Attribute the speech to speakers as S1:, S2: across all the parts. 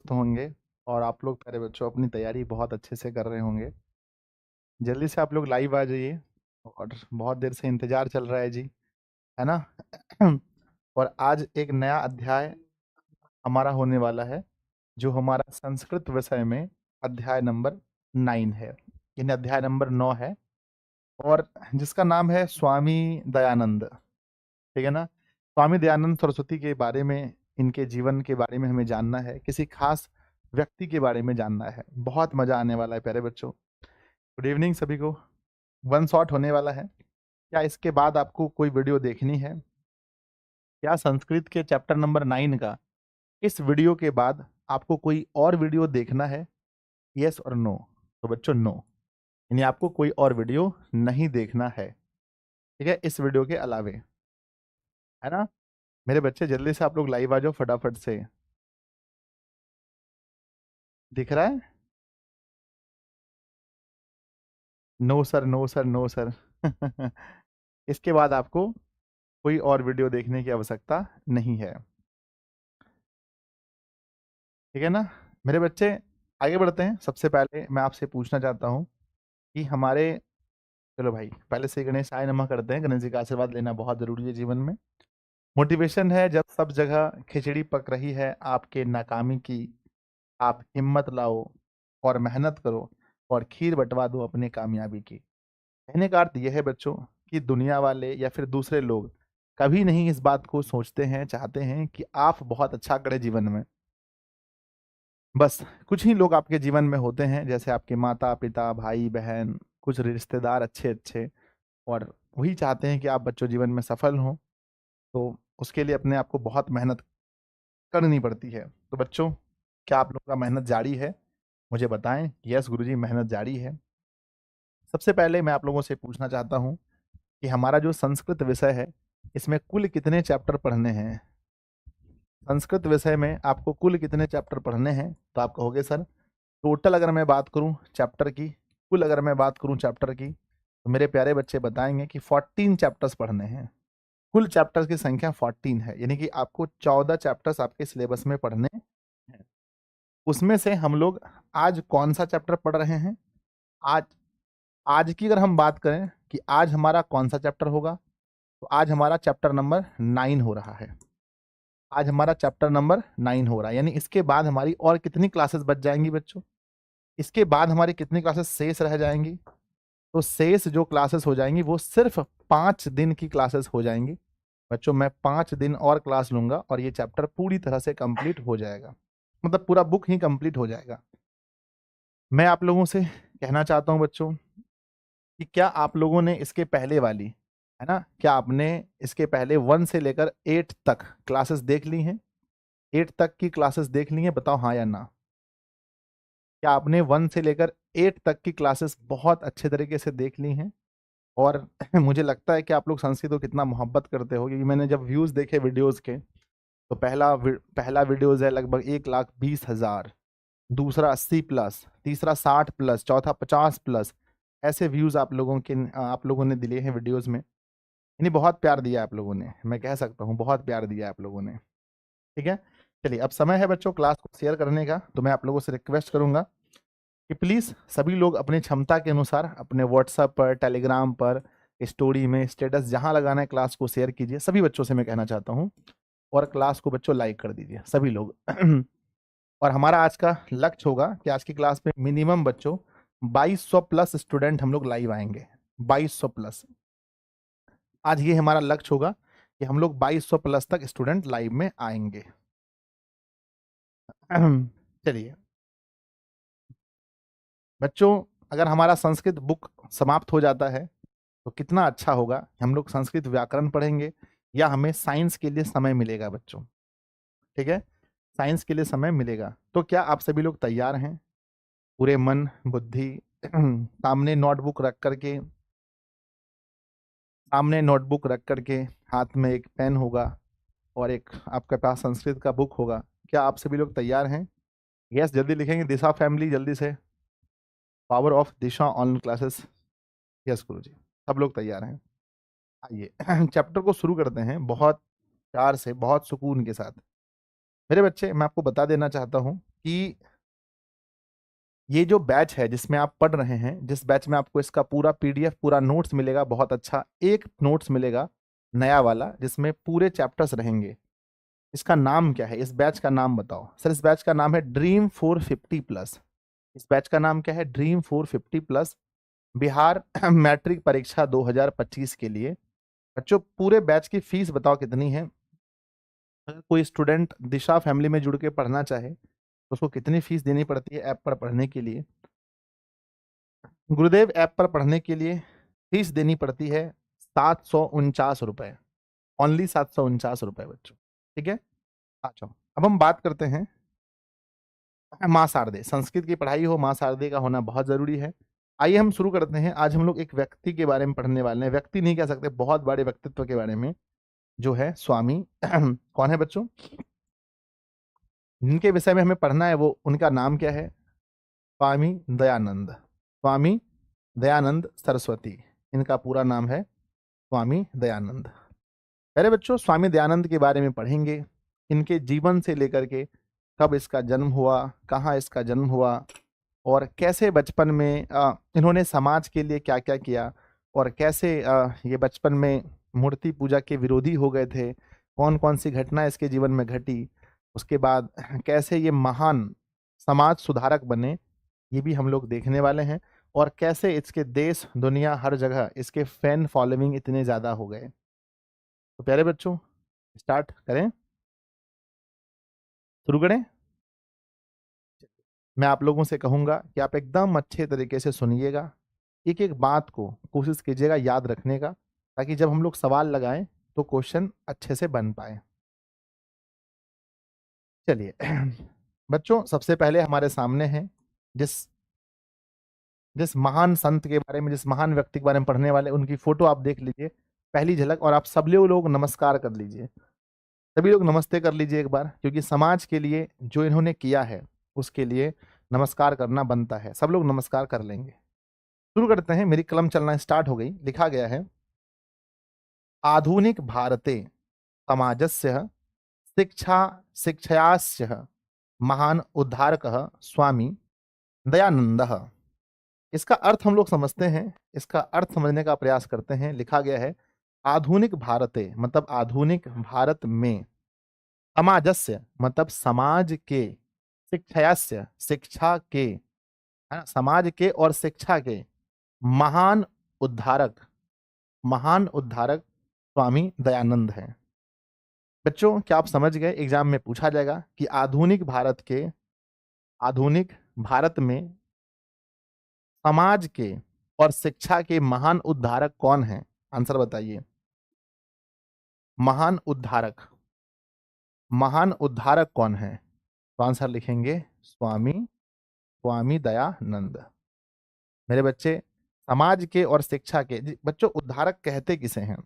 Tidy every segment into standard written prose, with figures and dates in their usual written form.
S1: तंदुरुस्त होंगे और आप लोग प्यारे बच्चों अपनी तैयारी बहुत अच्छे से कर रहे होंगे। जल्दी से आप लोग लाइव आ जाइए और बहुत देर से इंतजार चल रहा है जी, है ना? और आज एक नया अध्याय हमारा होने वाला है, जो हमारा संस्कृत विषय में अध्याय नंबर 9 है, यानी अध्याय नंबर 9 है और जिसका नाम है स्वामी दयानंद। ठीक है ना? स्वामी दयानंद सरस्वती के बारे में, इनके जीवन के बारे में हमें जानना है, किसी खास व्यक्ति के बारे में जानना है। बहुत मजा आने वाला है प्यारे बच्चों। गुड इवनिंग सभी को। वन शॉट होने वाला है। क्या इसके बाद आपको कोई वीडियो देखनी है? क्या संस्कृत के चैप्टर नंबर 9 का इस वीडियो के बाद आपको कोई और वीडियो देखना है? यस और नो? तो बच्चों नो, यानी आपको कोई और वीडियो नहीं देखना है, ठीक है, इस वीडियो के अलावे, है ना? मेरे बच्चे जल्दी से आप लोग लाइव आ जाओ फटाफट से। दिख रहा है? No sir, no sir, no sir. इसके बाद आपको कोई और वीडियो देखने की आवश्यकता नहीं है, ठीक है ना? मेरे बच्चे आगे बढ़ते हैं। सबसे पहले मैं आपसे पूछना चाहता हूँ कि हमारे, चलो भाई पहले से गणेश आय नमः करते हैं। गणेश जी का आशीर्वाद लेना बहुत जरूरी है जीवन में। मोटिवेशन है जब सब जगह खिचड़ी पक रही है आपके नाकामी की, आप हिम्मत लाओ और मेहनत करो और खीर बंटवा दो अपनी कामयाबी की। कहने का अर्थ यह है बच्चों कि दुनिया वाले या फिर दूसरे लोग कभी नहीं इस बात को सोचते हैं, चाहते हैं कि आप बहुत अच्छा करें जीवन में। बस कुछ ही लोग आपके जीवन में होते हैं, जैसे आपके माता पिता, भाई बहन, कुछ रिश्तेदार अच्छे अच्छे, और वही चाहते हैं कि आप बच्चों जीवन में सफल हों। तो उसके लिए अपने आप को बहुत मेहनत करनी पड़ती है। तो बच्चों, क्या आप लोग का मेहनत जारी है? मुझे बताएं। यस गुरुजी, मेहनत जारी है। सबसे पहले मैं आप लोगों से पूछना चाहता हूं कि हमारा जो संस्कृत विषय है, इसमें कुल कितने चैप्टर पढ़ने हैं? संस्कृत विषय में आपको कुल कितने चैप्टर पढ़ने हैं? तो आप कहोगे सर टोटल अगर मैं बात करूं चैप्टर की, कुल अगर मैं बात करूं चैप्टर की, तो मेरे प्यारे बच्चे बताएंगे कि 14 चैप्टर्स पढ़ने हैं। कुल चैप्टर्स की संख्या 14 है, यानी कि आपको 14 चैप्टर्स आपके सिलेबस में पढ़ने हैं। उसमें से हम लोग आज कौन सा चैप्टर पढ़ रहे हैं? आज आज की अगर हम बात करें कि आज हमारा कौन सा चैप्टर होगा, तो आज हमारा चैप्टर नंबर 9 हो रहा है। आज हमारा चैप्टर नंबर 9 हो रहा है, यानी इसके बाद हमारी और कितनी क्लासेस बच जाएंगी बच्चों? इसके बाद हमारी कितनी क्लासेस शेष रह जाएंगी? तो शेष जो क्लासेस हो जाएंगी वो सिर्फ 5 दिन की क्लासेस हो जाएंगी बच्चों। मैं 5 दिन और क्लास लूंगा और ये चैप्टर पूरी तरह से कंप्लीट हो जाएगा, मतलब पूरा बुक ही कंप्लीट हो जाएगा। मैं आप लोगों से कहना चाहता हूं बच्चों कि क्या आप लोगों ने इसके पहले वाली, है ना, क्या आपने इसके पहले 1 से लेकर 8 तक क्लासेस देख ली हैं? 8 तक की क्लासेस देख ली हैं? बताओ हाँ या ना। क्या आपने 1 से लेकर 8 तक की क्लासेस बहुत अच्छे तरीके से देख ली हैं? और मुझे लगता है कि आप लोग संस्कृत को कितना मोहब्बत करते हो, क्योंकि मैंने जब व्यूज देखे वीडियोस के, तो पहला वीडियोस है लगभग 1,20,000, दूसरा 80+, तीसरा 60+, चौथा 50+, ऐसे व्यूज आप लोगों ने दिए हैं वीडियोस में। यानी बहुत प्यार दिया आप लोगों ने, मैं कह सकता हूँ बहुत प्यार दिया आप लोगों ने, ठीक है। चलिए अब समय है बच्चों क्लास को शेयर करने का। तो मैं आप लोगों से रिक्वेस्ट करूंगा कि प्लीज़ सभी लोग अपनी क्षमता के अनुसार अपने व्हाट्सएप पर, टेलीग्राम पर, स्टोरी में, स्टेटस जहां लगाना है क्लास को शेयर कीजिए। सभी बच्चों से मैं कहना चाहता हूं, और क्लास को बच्चों लाइक कर दीजिए सभी लोग। और हमारा आज का लक्ष्य होगा कि आज की क्लास में मिनिमम बच्चों 2200 प्लस स्टूडेंट हम लोग लाइव आएंगे। 2200 प्लस, आज ये हमारा लक्ष्य होगा कि हम लोग 2200 प्लस तक स्टूडेंट लाइव में आएंगे। चलिए बच्चों, अगर हमारा संस्कृत बुक समाप्त हो जाता है तो कितना अच्छा होगा। हम लोग संस्कृत व्याकरण पढ़ेंगे या हमें साइंस के लिए समय मिलेगा बच्चों, ठीक है, साइंस के लिए समय मिलेगा। तो क्या आप सभी लोग तैयार हैं? पूरे मन बुद्धि सामने नोटबुक रख करके, सामने नोटबुक रख करके, हाथ में एक पेन होगा और एक आपके पास संस्कृत का बुक होगा। क्या आप सभी लोग तैयार हैं? यस, जल्दी लिखेंगे दिशा फैमिली, जल्दी से। Power of Disha online classes. Yes गुरु जी, सब लोग तैयार हैं। आइए चैप्टर को शुरू करते हैं बहुत प्यार से, बहुत सुकून के साथ। मेरे बच्चे, मैं आपको बता देना चाहता हूं कि ये जो बैच है जिसमें आप पढ़ रहे हैं, जिस बैच में आपको इसका पूरा पीडीएफ, पूरा नोट्स मिलेगा, बहुत अच्छा एक नोट्स मिलेगा नया वाला जिसमें पूरे चैप्टर्स रहेंगे। इसका नाम क्या है? इस बैच का नाम बताओ सर। इस बैच का नाम है ड्रीम 450 प्लस। इस बैच का नाम क्या है? ड्रीम 450 प्लस, बिहार मैट्रिक परीक्षा 2025 के लिए। बच्चों पूरे बैच की फीस बताओ कितनी है? अगर कोई स्टूडेंट दिशा फैमिली में जुड़ के पढ़ना चाहे तो उसको कितनी फीस देनी पड़ती है ऐप पर पढ़ने के लिए? गुरुदेव ऐप पर पढ़ने के लिए फीस देनी पड़ती है 749 रुपए, ओनली 749 रुपए बच्चों। ठीक है, अच्छा अब हम बात करते हैं माँ शारदे। संस्कृत की पढ़ाई हो, माँ शारदे का होना बहुत जरूरी है। आइए हम शुरू करते हैं। आज हम लोग एक व्यक्ति के बारे में पढ़ने वाले हैं, व्यक्ति नहीं कह सकते, बहुत बड़े व्यक्तित्व के बारे में, जो है स्वामी कौन है बच्चों? जिनके विषय में हमें पढ़ना है वो, उनका नाम क्या है? स्वामी दयानंद। स्वामी दयानंद सरस्वती, इनका पूरा नाम है स्वामी दयानंद। पहले बच्चों स्वामी दयानंद के बारे में पढ़ेंगे, इनके जीवन से लेकर के कब इसका जन्म हुआ, कहाँ इसका जन्म हुआ, और कैसे बचपन में इन्होंने समाज के लिए क्या क्या किया, और कैसे ये बचपन में मूर्ति पूजा के विरोधी हो गए थे, कौन कौन सी घटना इसके जीवन में घटी, उसके बाद कैसे ये महान समाज सुधारक बने, ये भी हम लोग देखने वाले हैं। और कैसे इसके देश दुनिया हर जगह इसके फैन फॉलोइंग इतने ज़्यादा हो गए। तो प्यारे बच्चों स्टार्ट करें, शुरू करें। मैं आप लोगों से कहूँगा कि आप एकदम अच्छे तरीके से सुनिएगा, एक एक बात को कोशिश कीजिएगा याद रखने का, ताकि जब हम लोग सवाल लगाएं तो क्वेश्चन अच्छे से बन पाए। चलिए बच्चों सबसे पहले हमारे सामने है जिस जिस महान संत के बारे में, जिस महान व्यक्ति के बारे में पढ़ने वाले, उनकी फोटो आप देख लीजिए, पहली झलक। और आप सब लोग नमस्कार कर लीजिए, सभी लोग नमस्ते कर लीजिए एक बार, क्योंकि समाज के लिए जो इन्होंने किया है उसके लिए नमस्कार करना बनता है। सब लोग नमस्कार कर लेंगे। शुरू करते हैं, मेरी कलम चलना स्टार्ट हो गई। लिखा गया है, आधुनिक भारते समाजस्य शिक्षा शिक्षयास्य महान उद्धारकः स्वामी दयानंदः। इसका अर्थ हम लोग समझते हैं, इसका अर्थ समझने का प्रयास करते हैं। लिखा गया है आधुनिक भारते मतलब आधुनिक भारत में, समाजस्य मतलब समाज के, शिक्षास्य शिक्षा के, है ना, समाज के और शिक्षा के महान उद्धारक, महान उद्धारक स्वामी दयानंद हैं। बच्चों क्या आप समझ गए? एग्जाम में पूछा जाएगा कि आधुनिक भारत के, आधुनिक भारत में समाज के और शिक्षा के महान उद्धारक कौन हैं? आंसर बताइए। महान उद्धारक, महान उद्धारक कौन है? तो आंसर लिखेंगे स्वामी, स्वामी दयानंद। मेरे बच्चे समाज के और शिक्षा के, बच्चों उद्धारक कहते किसे हैं?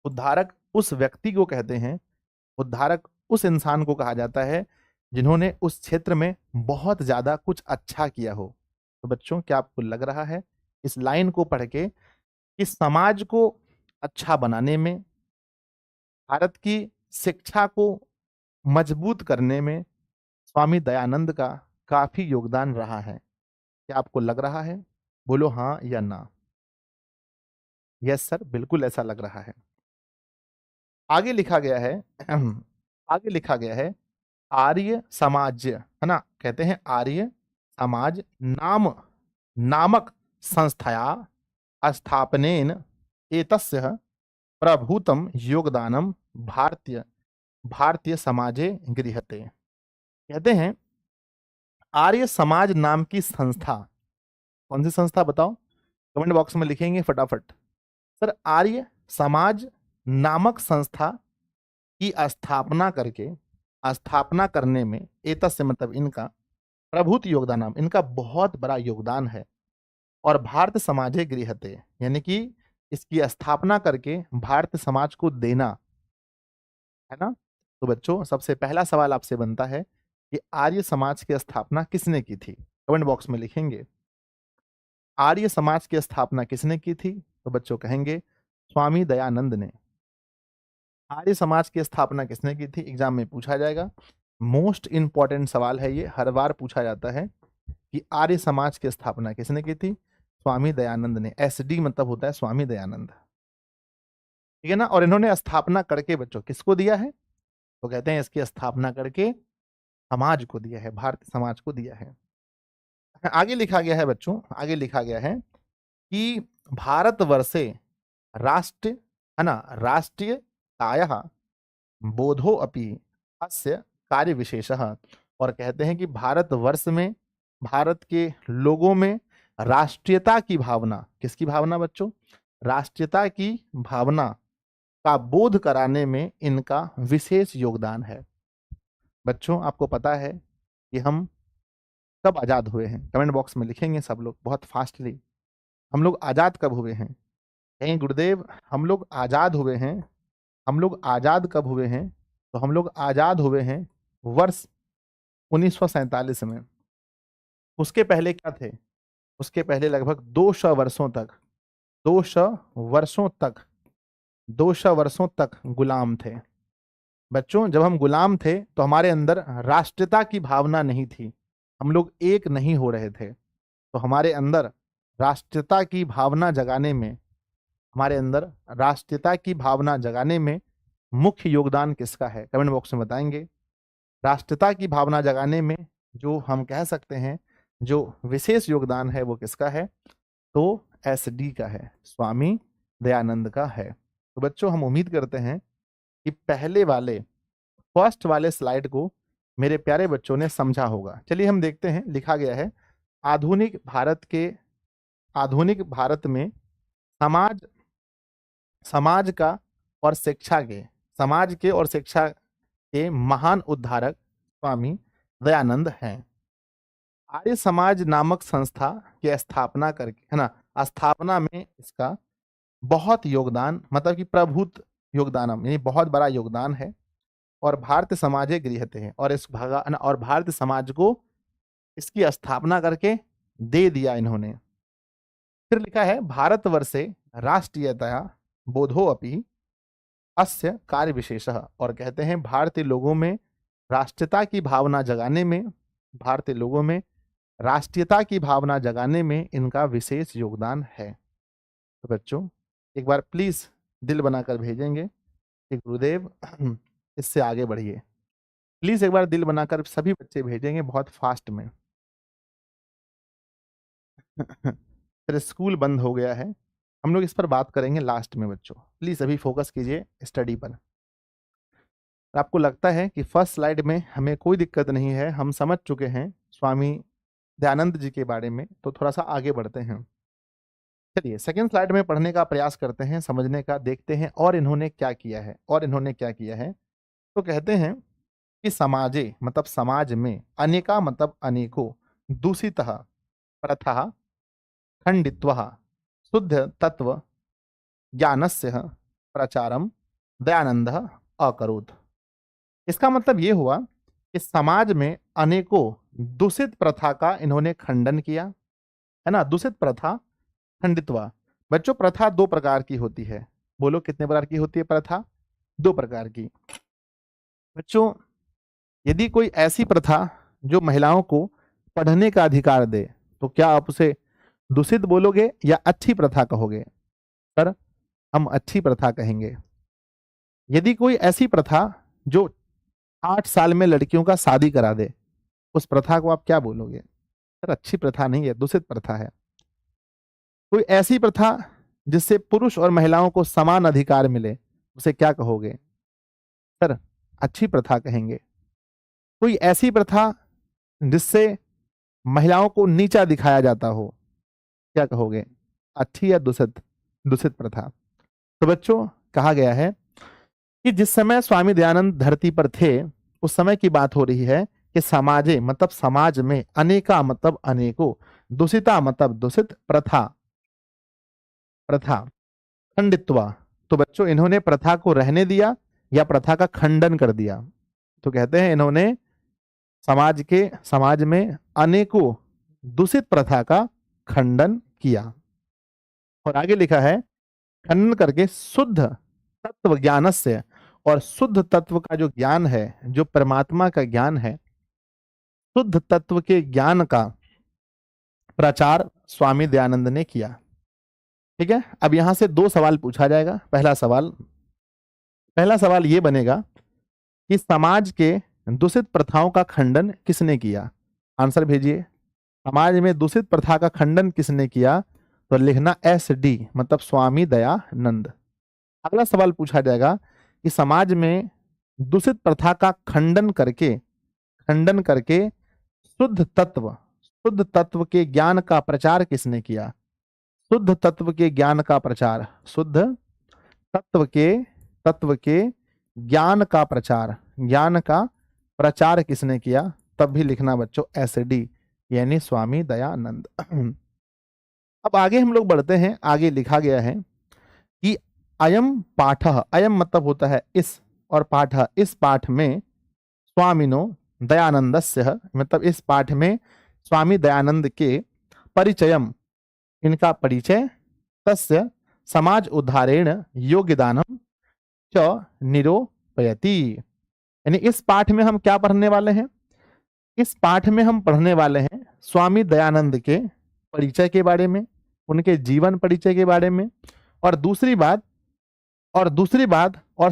S1: उद्धारक उस व्यक्ति को कहते हैं, उद्धारक उस इंसान को कहा जाता है जिन्होंने उस क्षेत्र में बहुत ज्यादा कुछ अच्छा किया हो। तो बच्चों क्या आपको लग रहा है इस लाइन को पढ़ के कि समाज को अच्छा बनाने में, भारत की शिक्षा को मजबूत करने में स्वामी दयानंद का काफी योगदान रहा है? क्या आपको लग रहा है? बोलो हाँ या ना। यस सर, बिल्कुल ऐसा लग रहा है। आगे लिखा गया है आगे लिखा गया है आर्य समाज, है ना, कहते हैं आर्य समाज नामक संस्थाया स्थापनेन एतस्य प्रभूतम योगदानम भारतीय भारतीय समाजे गृहते। कहते हैं आर्य समाज नाम की संस्था, कौन सी संस्था बताओ? कमेंट बॉक्स में लिखेंगे फटाफट। सर आर्य समाज नामक संस्था की स्थापना करके, स्थापना करने में एतस्य मतलब इनका, प्रभुत योगदान, इनका बहुत बड़ा योगदान है। और भारत समाजे गृहते यानी कि इसकी स्थापना करके भारत समाज को देना, है ना। तो बच्चों सबसे पहला सवाल आपसे बनता है कि आर्य समाज की स्थापना किसने की थी? कमेंट बॉक्स में लिखेंगे आर्य समाज की स्थापना किसने की थी? तो बच्चों कहेंगे स्वामी दयानंद ने। आर्य समाज की स्थापना किसने की थी? एग्जाम में पूछा जाएगा। मोस्ट इंपॉर्टेंट सवाल है ये, हर बार पूछा जाता है कि आर्य समाज की स्थापना किसने की थी? स्वामी दयानंद ने। एसडी मतलब होता है स्वामी दयानंद, ठीक है ना। और इन्होंने स्थापना करके बच्चों किसको दिया है? तो कहते हैं इसकी स्थापना करके समाज को दिया है, भारतीय समाज को दिया है। आगे लिखा गया है बच्चों, आगे लिखा गया है कि भारतवर्षे राष्ट्र, है ना, राष्ट्रीयतायाः बोधो अपि अस्य कार्य विशेषः। और कहते हैं कि भारतवर्ष में, भारत के लोगों में राष्ट्रीयता की भावना, किसकी भावना बच्चों? राष्ट्रीयता की भावना का बोध कराने में इनका विशेष योगदान है। बच्चों आपको पता है कि हम कब आजाद हुए हैं? कमेंट बॉक्स में लिखेंगे सब लोग बहुत फास्टली। हम लोग आजाद कब हुए हैं? कहेंगे गुरुदेव हम लोग आजाद हुए हैं, हम लोग आजाद कब हुए हैं? तो हम लोग आजाद हुए हैं वर्ष 1947 में। उसके पहले क्या थे? उसके पहले लगभग 200 वर्षों तक, 200 वर्षों तक, 200 वर्षों तक गुलाम थे। बच्चों जब हम गुलाम थे तो हमारे अंदर राष्ट्रीयता की भावना नहीं थी, हम लोग एक नहीं हो रहे थे। तो हमारे अंदर राष्ट्रीयता की भावना जगाने में, हमारे अंदर राष्ट्रीयता की भावना जगाने में मुख्य योगदान किसका है? कमेंट बॉक्स में बताएंगे। राष्ट्रीयता की भावना जगाने में जो हम कह सकते हैं जो विशेष योगदान है वो किसका है? तो एसडी का है, स्वामी दयानंद का है। तो बच्चों हम उम्मीद करते हैं कि पहले वाले, फर्स्ट वाले स्लाइड को मेरे प्यारे बच्चों ने समझा होगा। चलिए हम देखते हैं, लिखा गया है आधुनिक भारत में समाज, समाज का और शिक्षा के, समाज के और शिक्षा के महान उद्धारक स्वामी दयानंद हैं। आर्य समाज नामक संस्था की स्थापना करके, है ना, स्थापना में इसका बहुत योगदान, मतलब कि प्रभुत योगदान, यानी बहुत बड़ा योगदान है। और भारतीय समाज गृहते हैं, और इस भगवान और भारतीय समाज को इसकी स्थापना करके दे दिया इन्होंने। फिर लिखा है भारतवर्षे राष्ट्रीयतया बोधो अपि अस्य कार्य विशेषः। और कहते हैं भारतीय लोगों में राष्ट्रीयता की भावना जगाने में, भारतीय लोगों में राष्ट्रीयता की भावना जगाने में इनका विशेष योगदान है। तो बच्चों एक बार प्लीज दिल बनाकर भेजेंगे कि गुरुदेव इससे आगे बढ़िए। प्लीज एक बार दिल बनाकर सभी बच्चे भेजेंगे बहुत फास्ट में। फिर स्कूल बंद हो गया है, हम लोग इस पर बात करेंगे लास्ट में। बच्चों प्लीज अभी फोकस कीजिए स्टडी पर। आपको लगता है कि फर्स्ट स्लाइड में हमें कोई दिक्कत नहीं है, हम समझ चुके हैं स्वामी दयानंद जी के बारे में, तो थोड़ा सा आगे बढ़ते हैं। चलिए सेकंड स्लाइड में पढ़ने का प्रयास करते हैं, समझने का, देखते हैं और इन्होंने क्या किया है, और इन्होंने क्या किया है। तो कहते हैं कि समाजे मतलब समाज में, अनेका मतलब अनेकों, दूषितः प्रथा खंडित्वः शुद्ध तत्व ज्ञानस्य प्रचारम दयानंदः अकरोत्। इसका मतलब ये हुआ कि समाज में अनेकों दूषित प्रथा का इन्होंने खंडन किया, है ना। दूषित प्रथा खंडित्वा। बच्चों प्रथा दो प्रकार की होती है, बोलो कितने प्रकार की होती है प्रथा? दो प्रकार की। बच्चों यदि कोई ऐसी प्रथा जो महिलाओं को पढ़ने का अधिकार दे, तो क्या आप उसे दूषित बोलोगे या अच्छी प्रथा कहोगे? सर हम अच्छी प्रथा कहेंगे। यदि कोई ऐसी प्रथा जो 8 साल में लड़कियों का शादी करा दे, उस प्रथा को आप क्या बोलोगे? सर अच्छी प्रथा नहीं है, दूषित प्रथा है। कोई ऐसी प्रथा जिससे पुरुष और महिलाओं को समान अधिकार मिले, उसे क्या कहोगे? सर अच्छी प्रथा कहेंगे। कोई ऐसी प्रथा जिससे महिलाओं को नीचा दिखाया जाता हो, क्या कहोगे? अच्छी या दूषित? दूषित प्रथा। तो बच्चों कहा गया है कि जिस समय स्वामी दयानंद धरती पर थे, उस समय की बात हो रही है कि समाजे मतलब समाज में, अनेका मतलब अनेकों, दूषिता मतलब दूषित, प्रथा प्रथा खंडित्वा। तो बच्चों इन्होंने प्रथा को रहने दिया या प्रथा का खंडन कर दिया? तो कहते हैं इन्होंने समाज में अनेकों दूषित प्रथा का खंडन किया। और आगे लिखा है खंडन करके शुद्ध तत्व ज्ञानस्य, और शुद्ध तत्व का जो ज्ञान है, जो परमात्मा का ज्ञान है, शुद्ध तत्व के ज्ञान का प्रचार स्वामी दयानंद ने किया। ठीक है, अब यहां से दो सवाल पूछा जाएगा। पहला सवाल ये बनेगा कि समाज के दूषित प्रथाओं का खंडन किसने किया? आंसर भेजिए। समाज में दूषित प्रथा का खंडन किसने किया? तो लिखना SD, मतलब स्वामी दयानंद। अगला सवाल पूछा जाएगा कि समाज में दूषित प्रथा का खंडन करके शुद्ध तत्व के ज्ञान का प्रचार किसने किया? शुद्ध तत्व के ज्ञान का प्रचार, शुद्ध तत्व के ज्ञान का प्रचार किसने किया? तब भी लिखना बच्चों SD, यानी स्वामी दयानंद। अब आगे हम लोग बढ़ते हैं। आगे लिखा गया है कि अयम पाठः, अयम मतलब होता है इस, और पाठः इस पाठ में स्वामिनो दयानंदस्य, मतलब इस पाठ में स्वामी दयानंद के परिचयम, इनका परिचय, तस्य समाज उद्धारेण योगदानम च निरूपयति। यानी इस पाठ में हम क्या पढ़ने वाले हैं? इस पाठ में हम पढ़ने वाले हैं स्वामी दयानंद के परिचय के बारे में, उनके जीवन परिचय के बारे में, और दूसरी बात और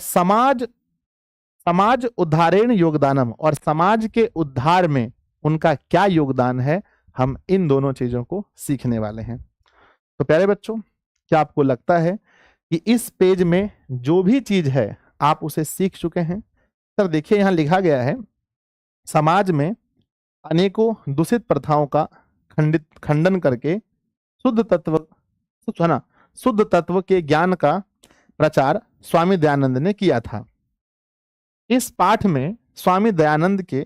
S1: समाज उद्धारेण योगदानम, और समाज के उद्धार में उनका क्या योगदान है, हम इन दोनों चीजों को सीखने वाले हैं। तो प्यारे बच्चों, क्या आपको लगता है कि इस पेज में जो भी चीज है आप उसे सीख चुके हैं? सर देखिए, यहां लिखा गया है समाज में अनेकों दूषित प्रथाओं का खंडन करके शुद्ध तत्व के ज्ञान का प्रचार स्वामी दयानंद ने किया था। इस पाठ में स्वामी दयानंद के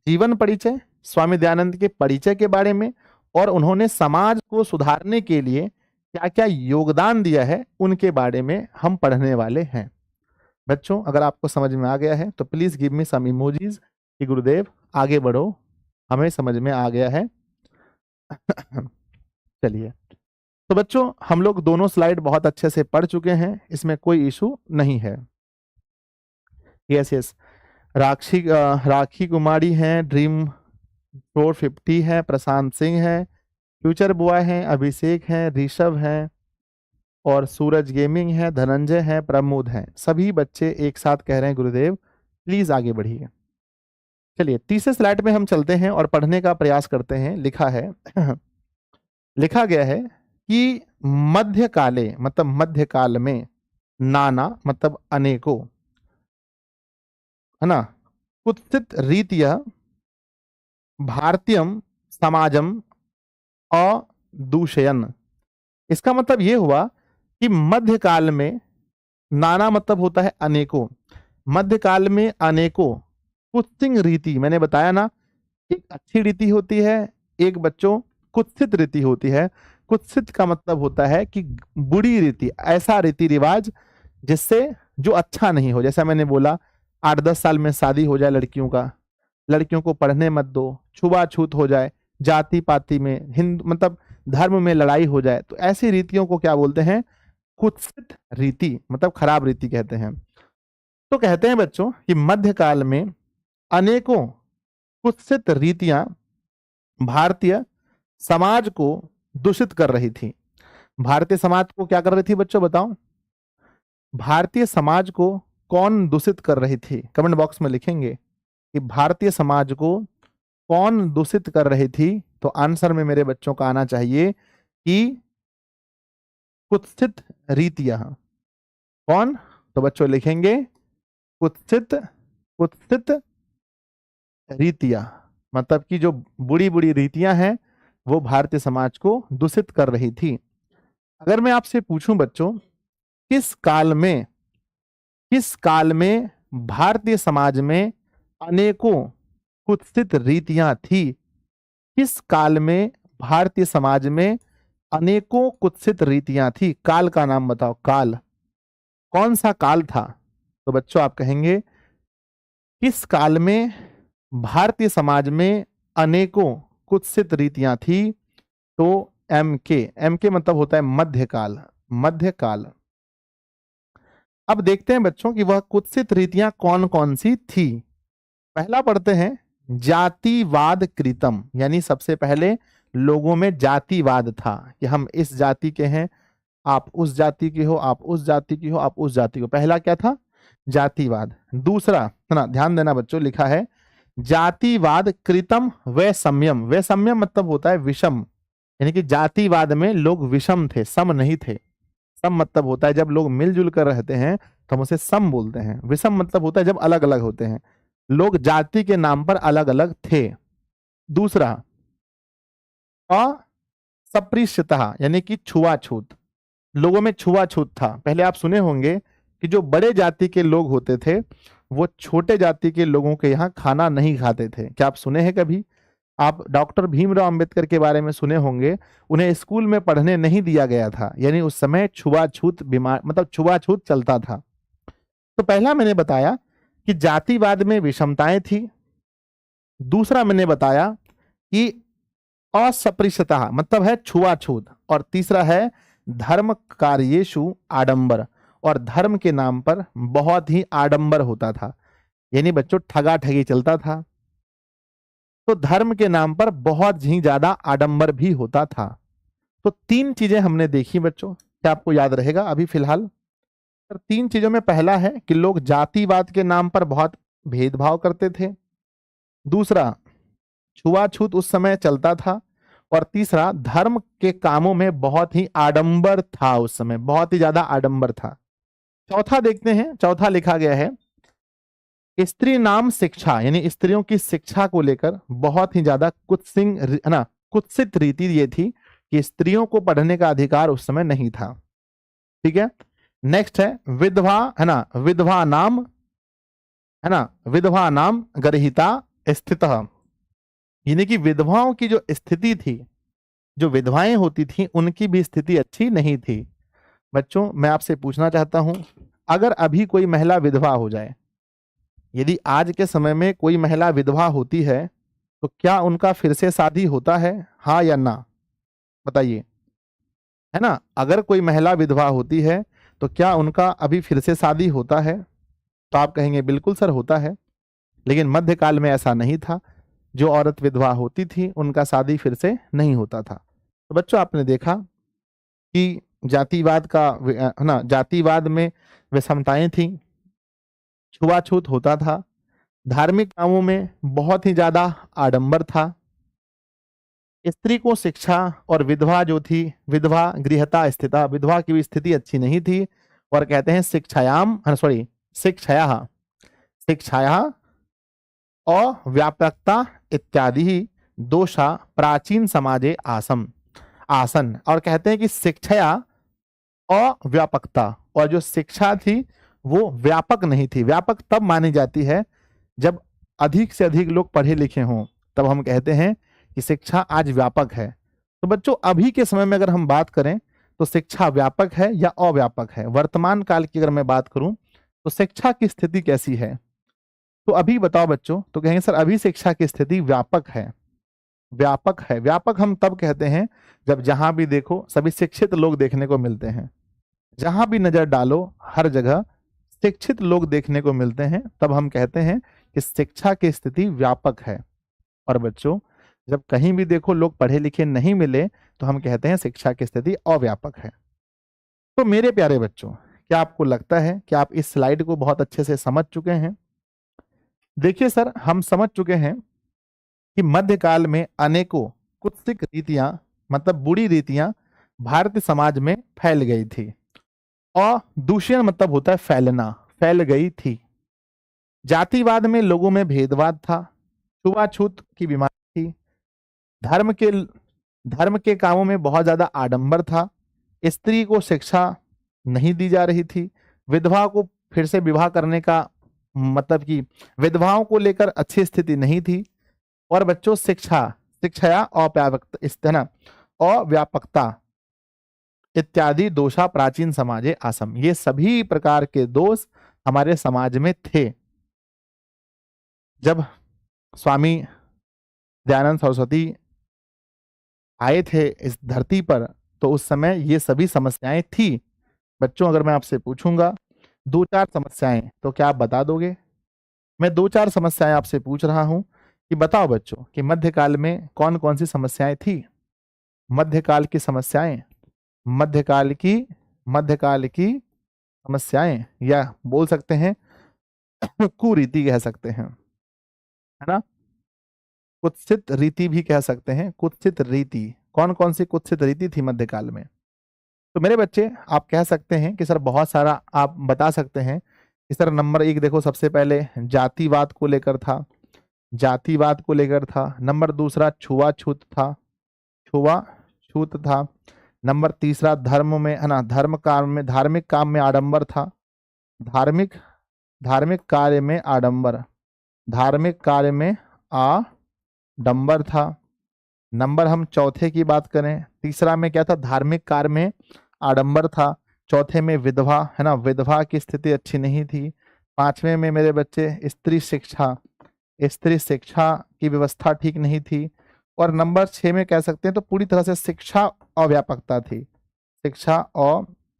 S1: जीवन परिचय, स्वामी दयानंद के परिचय के बारे में, और उन्होंने समाज को सुधारने के लिए क्या क्या योगदान दिया है, उनके बारे में हम पढ़ने वाले हैं। बच्चों, अगर आपको समझ में आ गया है तो please give me some emojis कि गुरुदेव आगे बढ़ो, हमें समझ में आ गया है। चलिए, तो बच्चों हम लोग दोनों स्लाइड बहुत अच्छे से पढ़ चुके हैं, इसमें कोई इशू नहीं है। यस, राखी कुमारी हैं, ड्रीम 450 है, प्रशांत सिंह है, फ्यूचर बॉय हैं, अभिषेक हैं, ऋषभ हैं, और सूरज गेमिंग है, धनंजय है, प्रमोद हैं। सभी बच्चे एक साथ कह रहे हैं गुरुदेव प्लीज आगे बढ़िए। चलिए तीसरे स्लाइड में हम चलते हैं और पढ़ने का प्रयास करते हैं। लिखा गया है कि मध्यकाले, मतलब मध्यकाल में, नाना मतलब अनेकों, है ना, कुत्सित रीतिया भारतीयम समाजम अदूषयन। इसका मतलब यह हुआ कि मध्यकाल में, नाना मतलब होता है अनेकों, मध्यकाल में अनेकों कुत्सित रीति, मैंने बताया ना, एक अच्छी रीति होती है, एक बच्चों कुत्सित रीति होती है। कुत्सित का मतलब होता है कि बुरी रीति, ऐसा रीति रिवाज जिससे जो अच्छा नहीं हो। जैसा मैंने बोला 8-10 साल में शादी हो जाए लड़कियों को पढ़ने मत दो, छुआछूत हो जाए, जाति पाति में, हिंदू मतलब धर्म में लड़ाई हो जाए, तो ऐसी रीतियों को क्या बोलते हैं? कुत्सित रीति, मतलब खराब रीति कहते हैं। तो कहते हैं बच्चों कि मध्यकाल में अनेकों कुत्सित रीतियां भारतीय समाज को दूषित कर रही थी। भारतीय समाज को क्या कर रही थी बच्चों, बताओ? भारतीय समाज को कौन दूषित कर रही थी? कमेंट बॉक्स में लिखेंगे कि भारतीय समाज को कौन दूषित कर रही थी। तो आंसर में मेरे बच्चों का आना चाहिए कि कुत्सित रीतियां। कौन? तो बच्चों लिखेंगे कुत्सित रीतियां, मतलब कि जो बुरी बुरी रीतियां हैं वो भारतीय समाज को दूषित कर रही थी। अगर मैं आपसे पूछूं बच्चों, किस काल में भारतीय समाज में अनेकों कुत्सित रीतियां थी? किस काल में भारतीय समाज में अनेकों कुत्सित रीतियां थी? काल का नाम बताओ, काल कौन सा काल था? तो बच्चों आप कहेंगे किस काल में भारतीय समाज में अनेकों कुत्सित रीतियां थी? तो एम के मतलब होता है मध्यकाल। अब देखते हैं बच्चों कि वह कुत्सित रीतियां कौन कौन सी थी। पहला पढ़ते हैं जातिवाद कृतम, यानी सबसे पहले लोगों में जातिवाद था कि हम इस जाति के हैं, आप उस जाति के हो, आप उस जाति की हो, आप उस जाति को। पहला क्या था? जातिवाद। दूसरा है ना, ध्यान देना बच्चों, लिखा है जातिवाद कृतम वैषम्यम। वैषम्यम मतलब होता है विषम, यानी कि जातिवाद में लोग विषम थे, सम नहीं थे। सम मतलब होता है जब लोग मिलजुल कर रहते हैं तो हम उसे सम बोलते हैं। विषम मतलब होता है जब अलग अलग होते हैं, लोग जाति के नाम पर अलग अलग थे। दूसरा असपृश्यता, यानी कि छुआछूत, लोगों में छुआछूत था। पहले आप सुने होंगे कि जो बड़े जाति के लोग होते थे वो छोटे जाति के लोगों के यहाँ खाना नहीं खाते थे। क्या आप सुने हैं कभी? आप डॉक्टर भीमराव अंबेडकर के बारे में सुने होंगे, उन्हें स्कूल में पढ़ने नहीं दिया गया था, यानी उस समय छुआछूत बीमार मतलब छुआछूत चलता था। तो पहला मैंने बताया कि जातिवाद में विषमताएं थी। दूसरा मैंने बताया कि अस्पृश्यता मतलब है छुआछूत। और तीसरा है धर्म कार्येषु आडंबर, और धर्म के नाम पर बहुत ही आडंबर होता था, यानी बच्चों ठगा ठगी चलता था। तो धर्म के नाम पर बहुत ही ज्यादा आडंबर भी होता था। तो तीन चीजें हमने देखी बच्चों, क्या आपको याद रहेगा अभी फिलहाल? तो तीन चीजों में पहला है कि लोग जातिवाद के नाम पर बहुत भेदभाव करते थे। दूसरा, छुआछूत उस समय चलता था। और तीसरा, धर्म के कामों में बहुत ही आडंबर था, उस समय बहुत ही ज्यादा आडंबर था। चौथा देखते हैं, चौथा लिखा गया है स्त्री नाम शिक्षा, यानी स्त्रियों की शिक्षा को लेकर बहुत ही ज्यादा कुत्सित रीति ये थी कि स्त्रियों को पढ़ने का अधिकार उस समय नहीं था। ठीक है। नेक्स्ट है विधवा, है ना, विधवा नाम, है ना, विधवा नाम गर्हिता स्थित, यानी कि विधवाओं की जो स्थिति थी, जो विधवाएं होती थी उनकी भी स्थिति अच्छी नहीं थी। बच्चों मैं आपसे पूछना चाहता हूं, अगर अभी कोई महिला विधवा हो जाए, यदि आज के समय में कोई महिला विधवा होती है तो क्या उनका फिर से शादी होता है, हाँ या ना? बताइए, है ना। अगर कोई महिला विधवा होती है तो क्या उनका अभी फिर से शादी होता है? तो आप कहेंगे बिल्कुल सर होता है। लेकिन मध्यकाल में ऐसा नहीं था, जो औरत विधवा होती थी उनका शादी फिर से नहीं होता था। तो बच्चों आपने देखा कि जातिवाद का है ना, जातिवाद में विषमताएं थी, छुआछूत होता था, धार्मिक कामों में बहुत ही ज्यादा आडंबर था, स्त्री को शिक्षा, और विधवा जो थी, विधवा गृहता स्थिता, विधवा की भी स्थिति अच्छी नहीं थी। और कहते हैं शिक्षायाम, सॉरी, शिक्षाया शिक्षाया अव्यापकता इत्यादि ही दोषा प्राचीन समाजे आसन। और कहते हैं कि शिक्षाया अव्यापकता, और जो शिक्षा थी वो व्यापक नहीं थी। व्यापक तब मानी जाती है जब अधिक से अधिक लोग पढ़े लिखे हों, तब हम कहते हैं कि शिक्षा आज व्यापक है। तो बच्चों अभी के समय में अगर हम बात करें तो शिक्षा व्यापक है या अव्यापक है? वर्तमान काल की अगर मैं बात करूं तो शिक्षा की स्थिति कैसी है? तो अभी बताओ बच्चों, तो कहेंगे सर अभी शिक्षा की स्थिति व्यापक है। व्यापक है, व्यापक हम तब कहते हैं जब जहां भी देखो सभी शिक्षित लोग देखने को मिलते हैं। जहां भी नजर डालो हर जगह शिक्षित लोग देखने को मिलते हैं, तब हम कहते हैं कि शिक्षा की स्थिति व्यापक है। और बच्चों जब कहीं भी देखो लोग पढ़े लिखे नहीं मिले तो हम कहते हैं शिक्षा की स्थिति अव्यापक है। तो मेरे प्यारे बच्चों, क्या आपको लगता है कि आप इस स्लाइड को बहुत अच्छे से समझ चुके हैं? देखिए सर, हम समझ चुके हैं कि मध्यकाल में अनेकों कुत्सित रीतियां, मतलब बुरी रीतियां भारतीय समाज में फैल गई थी। और दूषण मतलब होता है फैलना, फैल गई थी। जातिवाद में लोगों में भेदभाव था, छुआछूत की बीमारी थी, धर्म के कामों में बहुत ज्यादा आडंबर था, स्त्री को शिक्षा नहीं दी जा रही थी, विधवा को फिर से विवाह करने का मतलब कि विधवाओं को लेकर अच्छी स्थिति नहीं थी। और बच्चों शिक्षाया अव्यापकता इत्यादि दोषा प्राचीन समाजे आसम, ये सभी प्रकार के दोष हमारे समाज में थे। जब स्वामी दयानंद सरस्वती आए थे इस धरती पर तो उस समय ये सभी समस्याएं थी। बच्चों अगर मैं आपसे पूछूंगा 2-4 समस्याएं, तो क्या आप बता दोगे? मैं 2-4 समस्याएं आपसे पूछ रहा हूं कि बताओ बच्चों कि मध्यकाल में कौन कौन सी समस्याएं थी। मध्यकाल की समस्याएं, मध्यकाल की समस्याएं, या बोल सकते हैं कुरीति कह सकते हैं, है ना। कुत्सित रीति भी कह सकते हैं, कुत्सित रीति। कौन कौन सी कुत्सित रीति थी मध्यकाल में? तो मेरे बच्चे आप कह सकते हैं कि सर बहुत सारा आप बता सकते हैं कि सर नंबर 1 देखो, सबसे पहले जातिवाद को लेकर था, जातिवाद को लेकर था। नंबर दूसरा छुआछूत था, छुआछूत था। नंबर तीसरा धर्म में, है ना, धर्म काम में, धार्मिक काम में आडंबर था, धार्मिक धार्मिक कार्य में आडंबर, धार्मिक कार्य में आडंबर था। नंबर हम चौथे की बात करें, तीसरा में क्या था? धार्मिक कार्य में आडंबर था। चौथे में विधवा, है ना, विधवा की स्थिति अच्छी नहीं थी। पांचवें में मेरे बच्चे स्त्री शिक्षा, स्त्री शिक्षा की व्यवस्था ठीक नहीं थी। और नंबर 6 में कह सकते हैं तो पूरी तरह से शिक्षा अव्यापकता थी, शिक्षा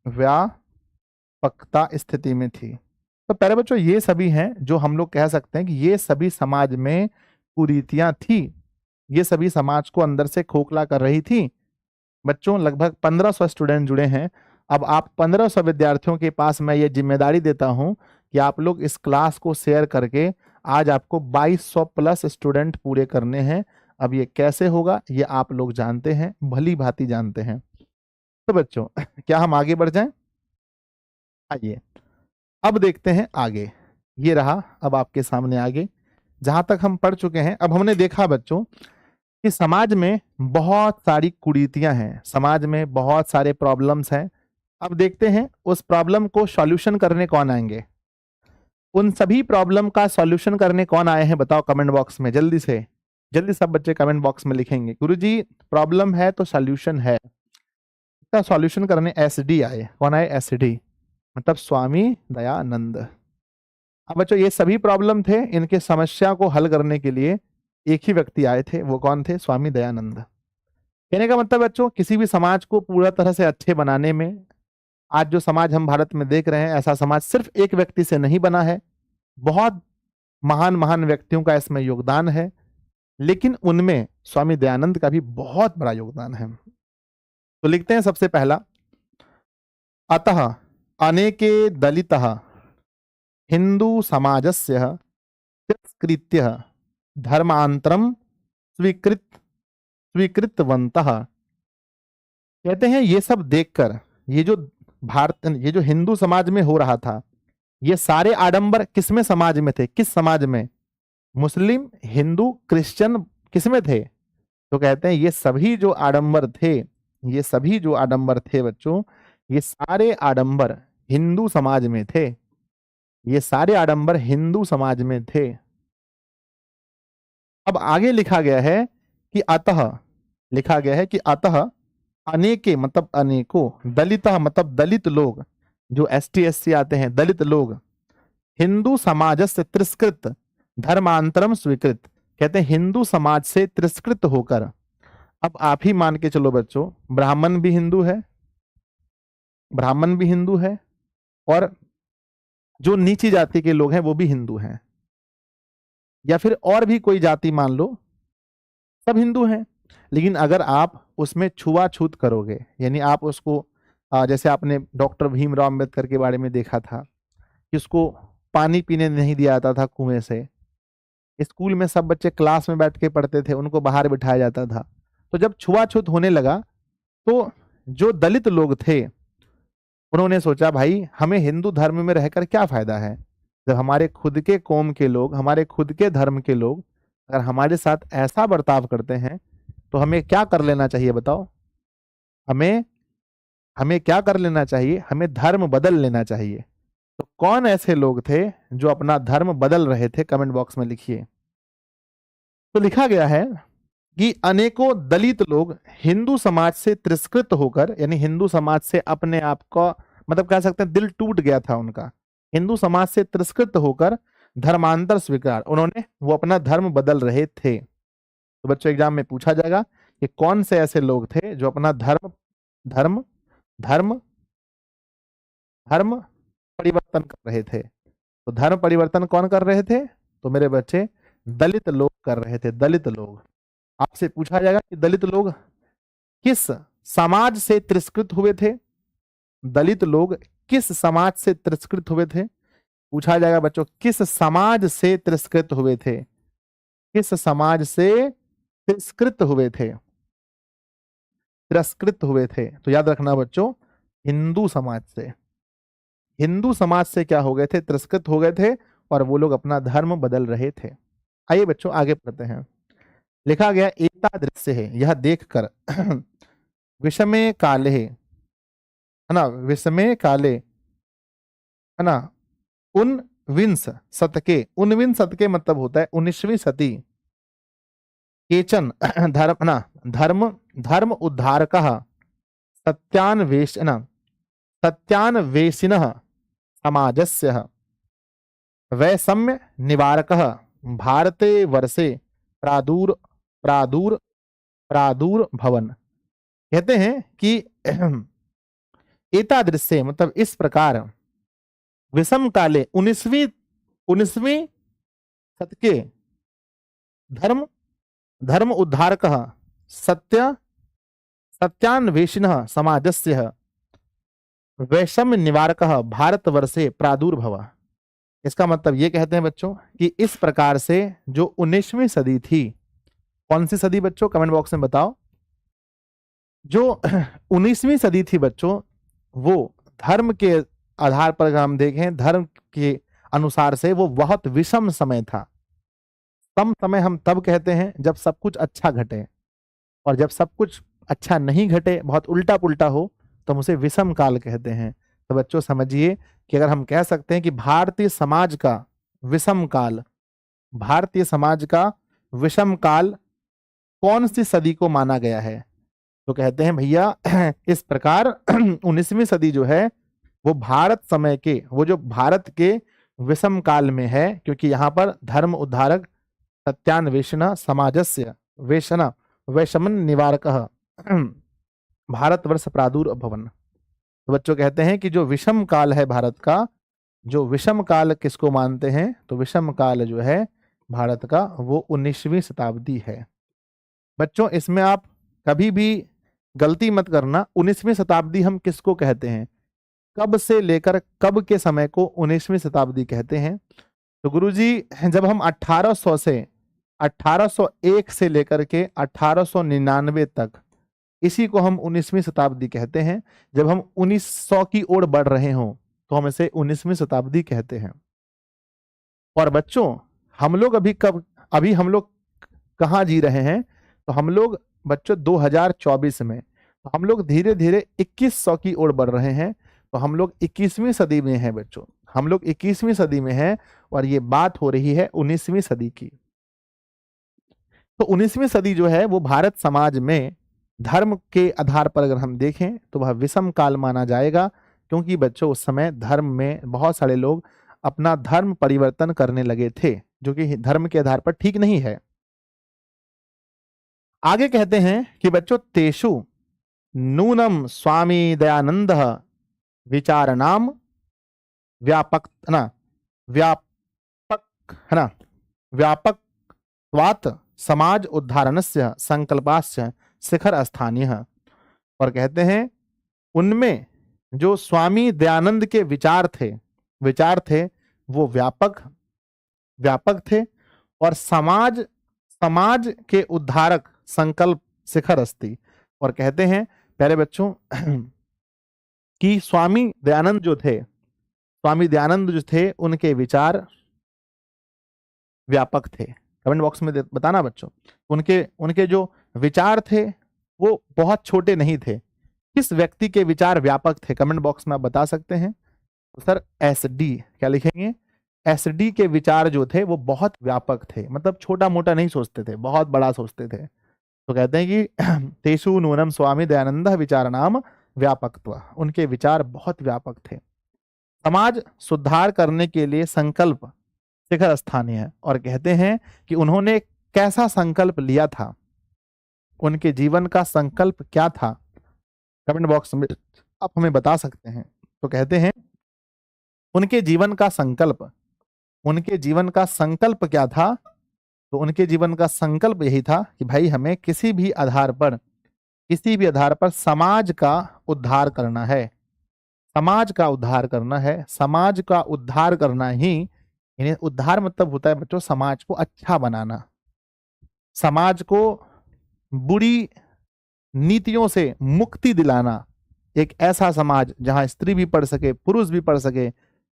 S1: अव्यापकता स्थिति में थी। तो पहले बच्चों ये सभी हैं जो हम लोग कह सकते हैं कि ये सभी समाज में कुरीतियां थी, ये सभी समाज को अंदर से खोखला कर रही थी। बच्चों लगभग 1500 स्टूडेंट जुड़े हैं। अब आप 1500 विद्यार्थियों के पास मैं ये जिम्मेदारी देता हूं कि आप लोग इस क्लास को शेयर करके आज आपको 2200 प्लस स्टूडेंट पूरे करने हैं। अब ये कैसे होगा ये आप लोग जानते हैं, भली भांति जानते हैं। तो बच्चों क्या हम आगे बढ़ जाएं? आइए अब देखते हैं आगे। ये रहा अब आपके सामने आगे, जहां तक हम पढ़ चुके हैं। अब हमने देखा बच्चों कि समाज में बहुत सारी कुरीतियां हैं, समाज में बहुत सारे प्रॉब्लम्स हैं। अब देखते हैं उस प्रॉब्लम को सॉल्यूशन करने कौन आएंगे। उन सभी प्रॉब्लम का सॉल्यूशन करने कौन आए हैं बताओ कमेंट बॉक्स में, जल्दी से जल्दी सब बच्चे कमेंट बॉक्स में लिखेंगे गुरुजी प्रॉब्लम है तो सॉल्यूशन है। इसका सॉल्यूशन करने एसडी आए। कौन आए? एसडी मतलब स्वामी दयानंद। अब बच्चों ये सभी प्रॉब्लम थे, इनके समस्या को हल करने के लिए एक ही व्यक्ति आए थे, वो कौन थे? स्वामी दयानंद। कहने का मतलब बच्चों किसी भी समाज को पूरा तरह से अच्छे बनाने में, आज जो समाज हम भारत में देख रहे हैं ऐसा समाज सिर्फ एक व्यक्ति से नहीं बना है, बहुत महान महान व्यक्तियों का इसमें योगदान है, लेकिन उनमें स्वामी दयानंद का भी बहुत बड़ा योगदान है। तो लिखते हैं सबसे पहला, अतः अनेके दलितः हिंदू समाजस्य तिरस्कृत्य धर्मांतरम स्वीकृतवन्तः। कहते हैं ये सब देखकर, ये जो हिंदू समाज में हो रहा था, ये सारे आडंबर किसमें समाज में थे? किस समाज में? मुस्लिम, हिंदू, क्रिश्चियन किसमें थे? तो कहते हैं ये सभी जो आडंबर थे, ये सभी जो आडंबर थे बच्चों, ये सारे आडंबर हिंदू समाज में थे, ये सारे आडंबर हिंदू समाज में थे। अब आगे लिखा गया है कि अतः, लिखा गया है कि अतः अनेके मतलब अनेकों, दलितः मतलब दलित लोग, जो एसटी एससी आते हैं, दलित लोग, हिंदू समाज से तिरस्कृत धर्मांतरम स्वीकृत। कहते हैं हिंदू समाज से तिरस्कृत होकर, अब आप ही मान के चलो बच्चों, ब्राह्मण भी हिंदू है, ब्राह्मण भी हिंदू है, और जो नीची जाति के लोग हैं वो भी हिंदू हैं, या फिर और भी कोई जाति मान लो, सब हिंदू हैं। लेकिन अगर आप उसमें छुआछूत करोगे, यानी आप उसको जैसे आपने डॉक्टर भीमराव अंबेडकर के बारे में देखा था कि उसको पानी पीने नहीं दिया जाता था कुएं से, स्कूल में सब बच्चे क्लास में बैठ के पढ़ते थे, उनको बाहर बिठाया जाता था। तो जब छुआछूत होने लगा तो जो दलित लोग थे उन्होंने सोचा भाई हमें हिंदू धर्म में रहकर क्या फायदा है, जब हमारे खुद के कौम के लोग, हमारे खुद के धर्म के लोग अगर हमारे साथ ऐसा बर्ताव करते हैं तो हमें क्या कर लेना चाहिए बताओ? हमें हमें क्या कर लेना चाहिए? हमें धर्म बदल लेना चाहिए। तो कौन ऐसे लोग थे जो अपना धर्म बदल रहे थे? कमेंट बॉक्स में लिखिए। तो लिखा गया है कि अनेकों दलित लोग हिंदू समाज से तिरस्कृत होकर, यानी हिंदू समाज से अपने आप को, मतलब कह सकते हैं दिल टूट गया था उनका, हिंदू समाज से तिरस्कृत होकर धर्मांतर स्वीकार, उन्होंने वो अपना धर्म बदल रहे थे। तो बच्चों एग्जाम में पूछा जाएगा कि कौन से ऐसे लोग थे जो अपना धर्म धर्म धर्म धर्म परिवर्तन कर रहे थे। तो धर्म परिवर्तन कौन कर रहे थे? तो मेरे बच्चे दलित लोग कर रहे थे। दलित लोग। आपसे पूछा जाएगा कि दलित लोग किस समाज से तिरस्कृत हुए थे? दलित लोग किस समाज से तिरस्कृत हुए थे? पूछा जाएगा बच्चों, किस समाज से तिरस्कृत हुए थे? किस समाज से तिरस्कृत हुए थे? तिरस्कृत हुए थे तो याद रखना बच्चों, हिंदू समाज से। हिंदू समाज से क्या हो गए थे? तिरस्कृत हो गए थे और वो लोग अपना धर्म बदल रहे थे। आइए बच्चों आगे पढ़ते हैं। लिखा गया एतादृश्य है, यह देखकर विषमे काले, है ना, विषमे काले, है ना, उन विंश शतके, उनविंश शतके मतलब होता है 19वीं सदी, केचन धर्म, है ना, धर्म धर्म उद्धारकः सत्यान्वेष, है ना, सत्यान्वेषिणः समाजस्य वैषम्य निवारकः भारते वर्षे प्रादुर प्रादुर प्रादुर्भवन। कहते हैं कि एतादृश्य मतलब इस प्रकार, विषम काले 19वीं शतके धर्म धर्म उद्धारकः सत्यान्वेषिणः समाजस्य वैषम्य निवारकः भारतवर्षे प्रादुर्भव। इसका मतलब ये कहते हैं बच्चों कि इस प्रकार से जो 19वीं सदी थी, कौन सी सदी बच्चों, कमेंट बॉक्स में बताओ। जो 19वीं सदी थी बच्चों, वो धर्म के आधार पर अगर हम देखें, धर्म के अनुसार से वो बहुत विषम समय था। सम समय हम तब कहते हैं जब सब कुछ अच्छा घटे, और जब सब कुछ अच्छा नहीं घटे, बहुत उल्टा पुल्टा हो, तो हम उसे विषम काल कहते हैं। तो बच्चों समझिए कि अगर हम कह सकते हैं कि भारतीय समाज का विषम काल, भारतीय समाज का विषम काल कौन सी सदी को माना गया है, तो कहते हैं भैया इस प्रकार 19वीं सदी जो है वो भारत समय के, वो जो भारत के विषम काल में है, क्योंकि यहाँ पर धर्म उद्धारक सत्यान्वेषण समाजस्य वेशना वैषमन निवारकः भारतवर्ष प्रादुर्भवन। तो बच्चों कहते हैं कि जो विषम काल है भारत का, जो विषम काल किसको मानते हैं, तो विषम काल जो है भारत का वो 19वीं शताब्दी है। बच्चों इसमें आप कभी भी गलती मत करना, 19वीं शताब्दी हम किसको कहते हैं, कब से लेकर कब के समय को 19वीं शताब्दी कहते हैं। तो गुरुजी जब हम 1800 से 1801 से लेकर के 1899 तक, इसी को हम 19वीं शताब्दी कहते हैं। जब हम 1900 की ओर बढ़ रहे हों तो हम इसे 19वीं शताब्दी कहते हैं। और बच्चों हम लोग अभी हम लोग कहाँ जी रहे हैं, तो हम लोग बच्चों 2024 में, तो हम लोग धीरे धीरे 2100 की ओर बढ़ रहे हैं। तो हम लोग 21वीं सदी में हैं बच्चों, हम लोग 21वीं सदी में हैं, और ये बात हो रही है 19वीं सदी की। तो 19वीं सदी जो है वो भारत समाज में धर्म के आधार पर अगर हम देखें तो वह विषम काल माना जाएगा, क्योंकि बच्चों उस समय धर्म में बहुत सारे लोग अपना धर्म परिवर्तन करने लगे थे, जो कि धर्म के आधार पर ठीक नहीं है। आगे कहते हैं कि बच्चों तेषु नूनम स्वामी दयानंद विचारणाम व्यापक, है ना, व्यापक, है ना, व्यापकत्वात् समाज उद्धारणस्य संकल्पास्य शिखर स्थानीय। और कहते हैं उनमें जो स्वामी दयानंद के विचार थे वो व्यापक थे, और समाज के उद्धारक संकल्प शिखर अस्ति। और कहते हैं प्यारे बच्चों कि स्वामी दयानंद जो थे उनके विचार व्यापक थे। कमेंट बॉक्स में बताना बच्चों, उनके जो विचार थे वो बहुत छोटे नहीं थे। किस व्यक्ति के विचार व्यापक थे, कमेंट बॉक्स में आप बता सकते हैं। तो सर SD, क्या लिखेंगे, SD के विचार जो थे वो बहुत व्यापक थे, मतलब छोटा मोटा नहीं सोचते थे, बहुत बड़ा सोचते थे। तो कहते हैं कि तेषु नूनम स्वामी दयानंद विचारणाम व्यापकत्व, उनके विचार बहुत व्यापक थे। समाज सुधार करने के लिए संकल्प शिखर स्थानीय है। और कहते हैं कि उन्होंने कैसा संकल्प लिया था, उनके जीवन का संकल्प क्या था, कमेंट बॉक्स में आप हमें बता सकते हैं। तो कहते हैं उनके जीवन का संकल्प, उनके जीवन का संकल्प क्या था? तो उनके जीवन का संकल्प यही था कि भाई हमें किसी भी आधार पर, किसी भी आधार पर समाज का उद्धार करना है, समाज का उद्धार करना है। समाज का उद्धार करना ही, यानी उद्धार मतलब होता है बच्चों समाज को अच्छा बनाना, समाज को बुरी नीतियों से मुक्ति दिलाना, एक ऐसा समाज जहां स्त्री भी पढ़ सके, पुरुष भी पढ़ सके,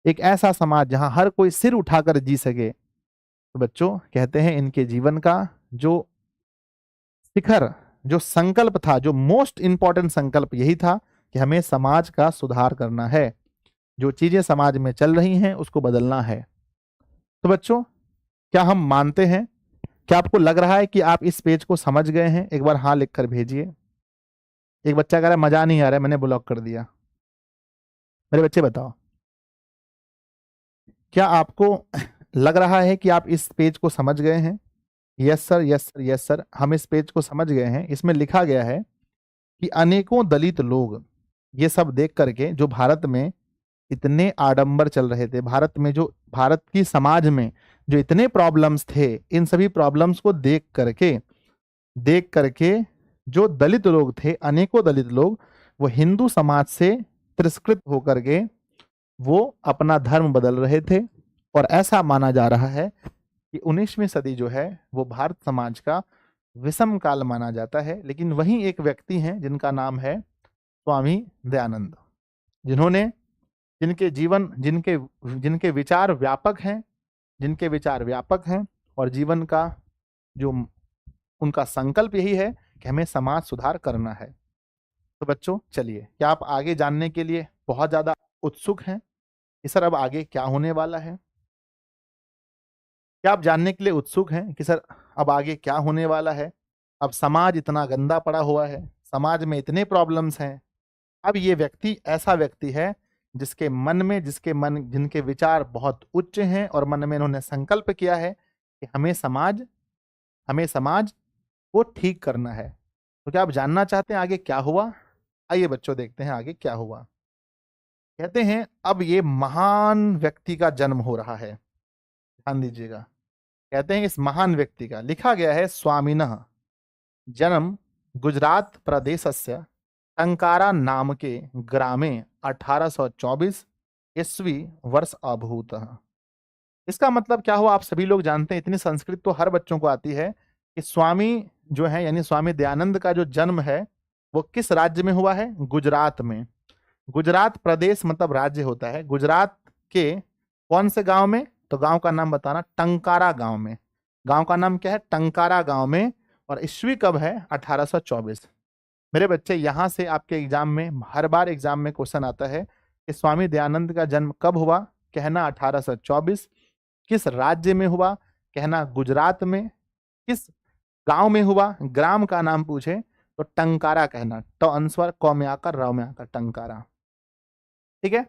S1: एक ऐसा समाज जहां हर कोई सिर उठाकर जी सके। तो बच्चों कहते हैं इनके जीवन का जो शिखर, जो संकल्प था, जो मोस्ट इंपॉर्टेंट संकल्प यही था कि हमें समाज का सुधार करना है, जो चीजें समाज में चल रही हैं उसको बदलना है। तो बच्चों क्या हम मानते हैं? क्या आपको लग रहा है कि आप इस पेज को समझ गए हैं? एक बार हाँ लिख कर भेजिए। एक बच्चा कह रहा है मजा नहीं आ रहा है, मैंने ब्लॉक कर दिया। मेरे बच्चे बताओ, क्या आपको लग रहा है कि आप इस पेज को समझ गए हैं? Yes sir, yes sir, yes sir, हम इस पेज को समझ गए हैं। इसमें लिखा गया है कि अनेकों दलित लोग ये सब देख करके, जो भारत में इतने आडंबर चल रहे थे, भारत में जो, भारत की समाज में जो इतने प्रॉब्लम्स थे, इन सभी प्रॉब्लम्स को देख करके जो दलित लोग थे, अनेकों दलित लोग, वो हिंदू समाज से तिरस्कृत होकर के वो अपना धर्म बदल रहे थे। और ऐसा माना जा रहा है कि 19वीं सदी जो है वो भारत समाज का विषम काल माना जाता है। लेकिन वहीं एक व्यक्ति हैं जिनका नाम है स्वामी दयानंद, जिन्होंने, जिनके जीवन, जिनके जिनके विचार व्यापक हैं, जिनके विचार व्यापक हैं, और जीवन का जो उनका संकल्प यही है कि हमें समाज सुधार करना है। तो बच्चों चलिए, क्या आप आगे जानने के लिए बहुत ज्यादा उत्सुक हैं कि सर अब आगे क्या होने वाला है? क्या आप जानने के लिए उत्सुक हैं कि सर अब आगे क्या होने वाला है? अब समाज इतना गंदा पड़ा हुआ है, समाज में इतने प्रॉब्लम्स हैं। अब ये व्यक्ति ऐसा व्यक्ति है जिसके मन में, जिनके विचार बहुत उच्च हैं, और मन में इन्होंने संकल्प किया है कि हमें समाज को ठीक करना है। तो क्या आप जानना चाहते हैं आगे क्या हुआ? आइए बच्चों देखते हैं आगे क्या हुआ। कहते हैं अब ये महान व्यक्ति का जन्म हो रहा है, ध्यान दीजिएगा। कहते हैं इस महान व्यक्ति का, लिखा गया है स्वामिनः जन्म गुजरात प्रदेशस्य टंकारा नाम के ग्रामे 1824 ईस्वी वर्ष अभूत। इसका मतलब क्या हुआ आप सभी लोग जानते हैं, इतनी संस्कृत तो हर बच्चों को आती है कि स्वामी जो है यानी स्वामी दयानंद का जो जन्म है वो किस राज्य में हुआ है? गुजरात में। गुजरात प्रदेश मतलब राज्य होता है। गुजरात के कौन से गांव में? तो गांव का नाम बताना, टंकारा गांव में। गांव का नाम क्या है? टंकारा गांव में। और ईस्वी कब है? 1824। मेरे बच्चे यहां से आपके एग्जाम में, हर बार एग्जाम में क्वेश्चन आता है कि स्वामी दयानंद का जन्म कब हुआ? कहना 1824। किस राज्य में हुआ? कहना गुजरात में। किस गांव में हुआ? ग्राम का नाम पूछे तो टंकारा कहना, तो अनुस्वार क में आकर राव में आकर टंकारा। ठीक है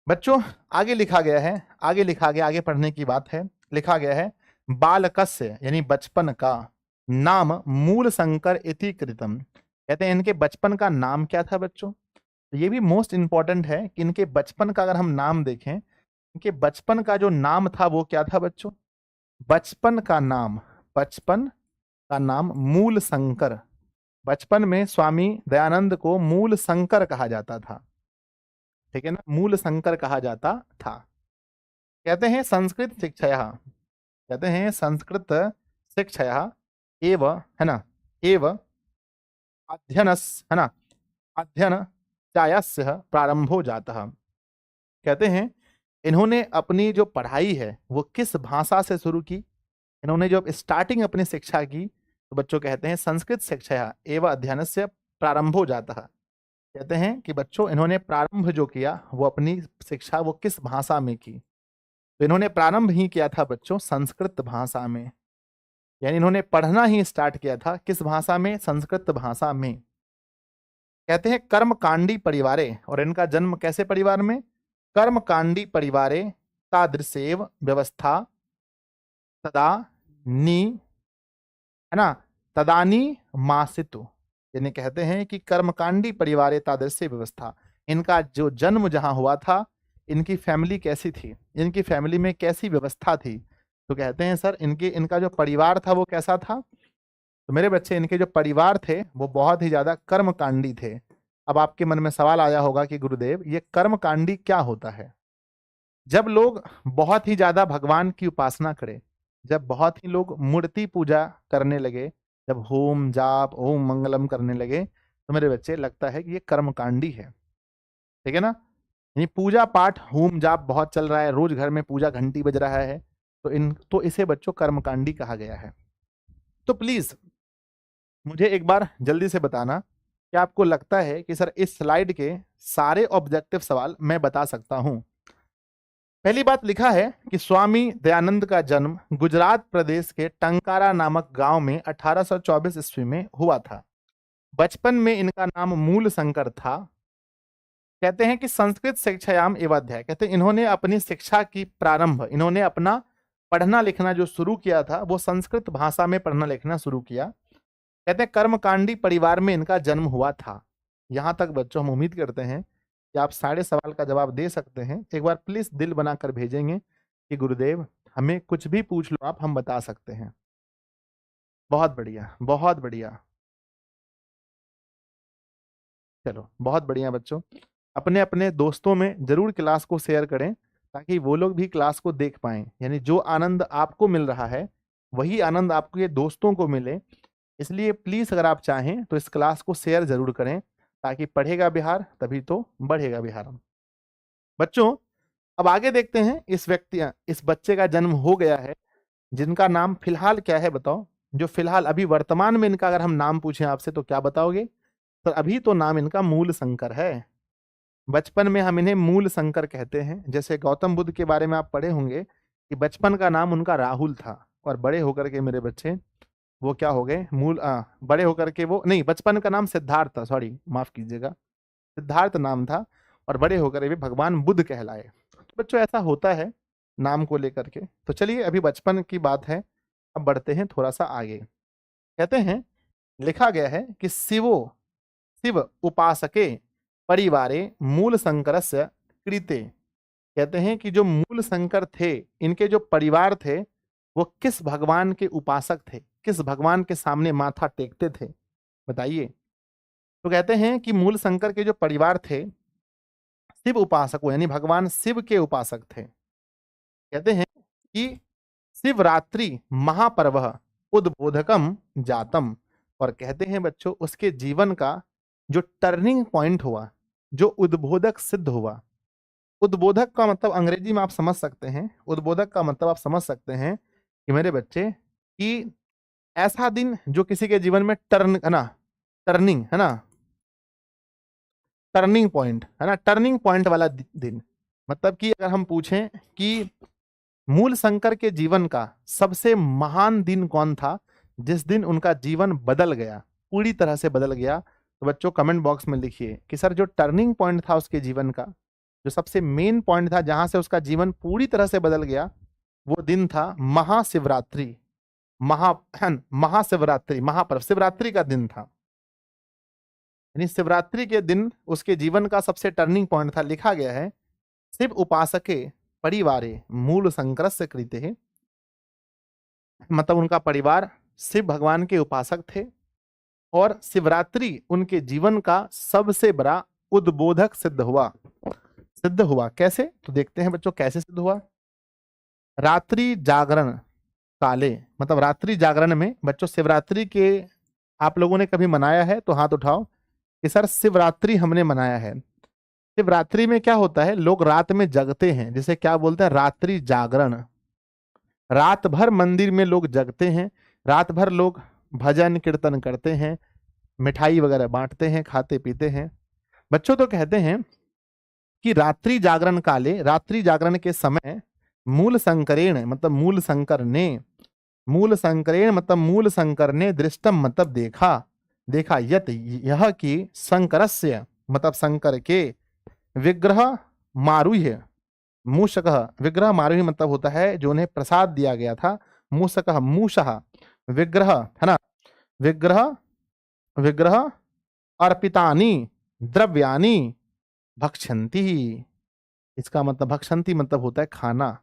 S1: बच्चों, आगे लिखा गया है, आगे लिखा गया, आगे पढ़ने की बात है। लिखा गया है बालकस्य यानी बचपन का नाम मूल शंकर इति कृतम। कहते हैं इनके बचपन का नाम क्या था बच्चों? तो ये भी मोस्ट इंपॉर्टेंट है कि इनके बचपन का अगर हम नाम देखें, इनके बचपन का जो नाम था वो क्या था बच्चों? बचपन का नाम मूल शंकर। बचपन में स्वामी दयानंद को मूल शंकर कहा जाता था, ठीक है ना, मूल शंकर कहा जाता था। कहते हैं संस्कृत शिक्षया, कहते हैं संस्कृत शिक्षया एव, है ना, एव अध्ययनस, है ना, अध्ययन चायस्य प्रारंभो जाता। कहते हैं इन्होंने अपनी जो पढ़ाई है वो किस भाषा से शुरू की? इन्होंने जो स्टार्टिंग अपनी शिक्षा की, तो बच्चों कहते हैं संस्कृत शिक्षा एवं अध्ययन से प्रारंभो जाता है। कहते हैं कि बच्चों इन्होंने प्रारंभ जो किया वो अपनी शिक्षा वो किस भाषा में की? तो इन्होंने प्रारंभ ही किया था बच्चों संस्कृत भाषा में, यानी इन्होंने पढ़ना ही स्टार्ट किया था किस भाषा में? संस्कृत भाषा में। कहते हैं कर्मकांडी परिवारे, और इनका जन्म कैसे परिवार में? कर्मकांडी परिवारे तादृशेव व्यवस्था तदा नी, है ना, तदानी मासितु, यानी कहते हैं कि कर्मकांडी परिवारे तादृश व्यवस्था, इनका जो जन्म जहां हुआ था इनकी फैमिली कैसी थी, इनकी फैमिली में कैसी व्यवस्था थी। तो कहते हैं सर इनका जो परिवार था वो कैसा था। तो मेरे बच्चे इनके जो परिवार थे वो बहुत ही ज्यादा कर्मकांडी थे। अब आपके मन में सवाल आया होगा कि गुरुदेव ये कर्मकांडी क्या होता है। जब लोग बहुत ही ज्यादा भगवान की उपासना करें, जब बहुत ही लोग मूर्ति पूजा करने लगे, जब होम जाप ओम मंगलम करने लगे, तो मेरे बच्चे लगता है कि ये कर्मकांडी है। ठीक है ना। यानी पूजा पाठ होम जाप बहुत चल रहा है, रोज घर में पूजा घंटी बज रहा है, तो इसे बच्चों कर्मकांडी कहा गया है। तो प्लीज मुझे एक बार जल्दी से बताना कि आपको लगता है कि सर इस स्लाइड के सारे ऑब्जेक्टिव सवाल मैं बता सकता हूं। पहली बात लिखा है कि स्वामी दयानंद का जन्म गुजरात प्रदेश के टंकारा नामक गांव में 1824 ईस्वी में हुआ था। बचपन में इनका नाम मूल शंकर था। कहते हैं कि संस्कृत शिक्षायाम एवाध्याय, कहते हैं इन्होंने अपनी शिक्षा की प्रारंभ, इन्होंने अपना पढ़ना लिखना जो शुरू किया था वो संस्कृत भाषा में पढ़ना लिखना शुरू किया। कहते हैं कर्मकांडी परिवार में इनका जन्म हुआ था। यहां तक बच्चों हम उम्मीद करते हैं कि आप सारे सवाल का जवाब दे सकते हैं। एक बार प्लीज दिल बनाकर भेजेंगे कि गुरुदेव हमें कुछ भी पूछ लो आप, हम बता सकते हैं। बहुत बढ़िया, बहुत बढ़िया। चलो बहुत बढ़िया बच्चों, अपने अपने दोस्तों में जरूर क्लास को शेयर करें ताकि वो लोग भी क्लास को देख पाएं। यानी जो आनंद आपको मिल रहा है वही आनंद आपको ये दोस्तों को मिले। इसलिए प्लीज अगर आप चाहें तो इस क्लास को शेयर जरूर करें ताकि पढ़ेगा बिहार तभी तो बढ़ेगा बिहार। बच्चों अब आगे देखते हैं। इस बच्चे का जन्म हो गया है जिनका नाम फिलहाल क्या है बताओ। जो फिलहाल अभी वर्तमान में इनका अगर हम नाम पूछें आपसे तो क्या बताओगे। तो अभी तो नाम इनका मूल शंकर है। बचपन में हम इन्हें मूल शंकर कहते हैं। जैसे गौतम बुद्ध के बारे में आप पढ़े होंगे कि बचपन का नाम उनका राहुल था और बड़े होकर के मेरे बच्चे वो क्या हो गए बड़े होकर के वो नहीं, बचपन का नाम सिद्धार्थ था, सॉरी माफ कीजिएगा, सिद्धार्थ नाम था और बड़े होकर वे भगवान बुद्ध कहलाए। तो बच्चों ऐसा होता है नाम को लेकर के। तो चलिए अभी बचपन की बात है, अब बढ़ते हैं थोड़ा सा आगे। कहते हैं लिखा गया है कि शिव उपासके परिवारे मूल शंकरस्य कृते। कहते हैं कि जो मूल शंकर थे इनके जो परिवार थे वो किस भगवान के उपासक थे, किस भगवान के सामने माथा टेकते थे बताइए। तो कहते हैं कि मूल शंकर के जो परिवार थे शिव उपासक यानी भगवान शिव के उपासक थे। कहते हैं कि शिवरात्रि महापर्व उद्बोधकम जातम। और कहते हैं बच्चों उसके जीवन का जो टर्निंग पॉइंट हुआ, जो उद्बोधक सिद्ध हुआ। उद्बोधक का मतलब अंग्रेजी में आप समझ सकते हैं, उद्बोधक का मतलब आप समझ सकते हैं कि मेरे बच्चे कि ऐसा दिन जो किसी के जीवन में टर्न है ना, टर्निंग है ना, टर्निंग पॉइंट है ना, टर्निंग पॉइंट वाला दिन। मतलब कि अगर हम पूछें कि मूल शंकर के जीवन का सबसे महान दिन कौन था जिस दिन उनका जीवन बदल गया, पूरी तरह से बदल गया, तो बच्चों कमेंट बॉक्स में लिखिए कि सर जो टर्निंग पॉइंट था उसके जीवन का, जो सबसे मेन पॉइंट था जहां से उसका जीवन पूरी तरह से बदल गया, वो दिन था महाशिवरात्रि। महाशिवरात्रि महापर्व, शिवरात्रि का दिन था। यानी शिवरात्रि के दिन उसके जीवन का सबसे टर्निंग पॉइंट था। लिखा गया है शिव उपासके परिवारे मूल शंकरस्य कृते, मतलब उनका परिवार शिव भगवान के उपासक थे और शिवरात्रि उनके जीवन का सबसे बड़ा उद्बोधक सिद्ध हुआ। कैसे तो देखते हैं बच्चों कैसे सिद्ध हुआ। रात्रि जागरण काले, मतलब रात्रि जागरण में बच्चों शिवरात्रि के आप लोगों ने कभी मनाया है तो हाथ उठाओ कि सर शिवरात्रि हमने मनाया है। शिवरात्रि में क्या होता है, लोग रात में जगते हैं, जिसे क्या बोलते हैं रात्रि जागरण। रात भर मंदिर में लोग जगते हैं, रात भर लोग भजन कीर्तन करते हैं, मिठाई वगैरह बांटते हैं, खाते पीते हैं। बच्चों तो कहते हैं कि रात्रि जागरण काले, रात्रि जागरण के समय मूल शंकरेण मतलब मूल शंकर ने, मूल शंकरेण मतलब मूल शंकर ने दृष्टम मतलब देखा यत यह कि शंकरस्य मतलब शंकर के विग्रह मारूह्य मूषकः, विग्रह मारूह्य मतलब होता है जो उन्हें प्रसाद दिया गया था। मूषकः मूषः विग्रह है ना, विग्रह अर्पितानि द्रव्यानि भक्षन्ति। इसका मतलब भक्षंती मतलब होता है खाना,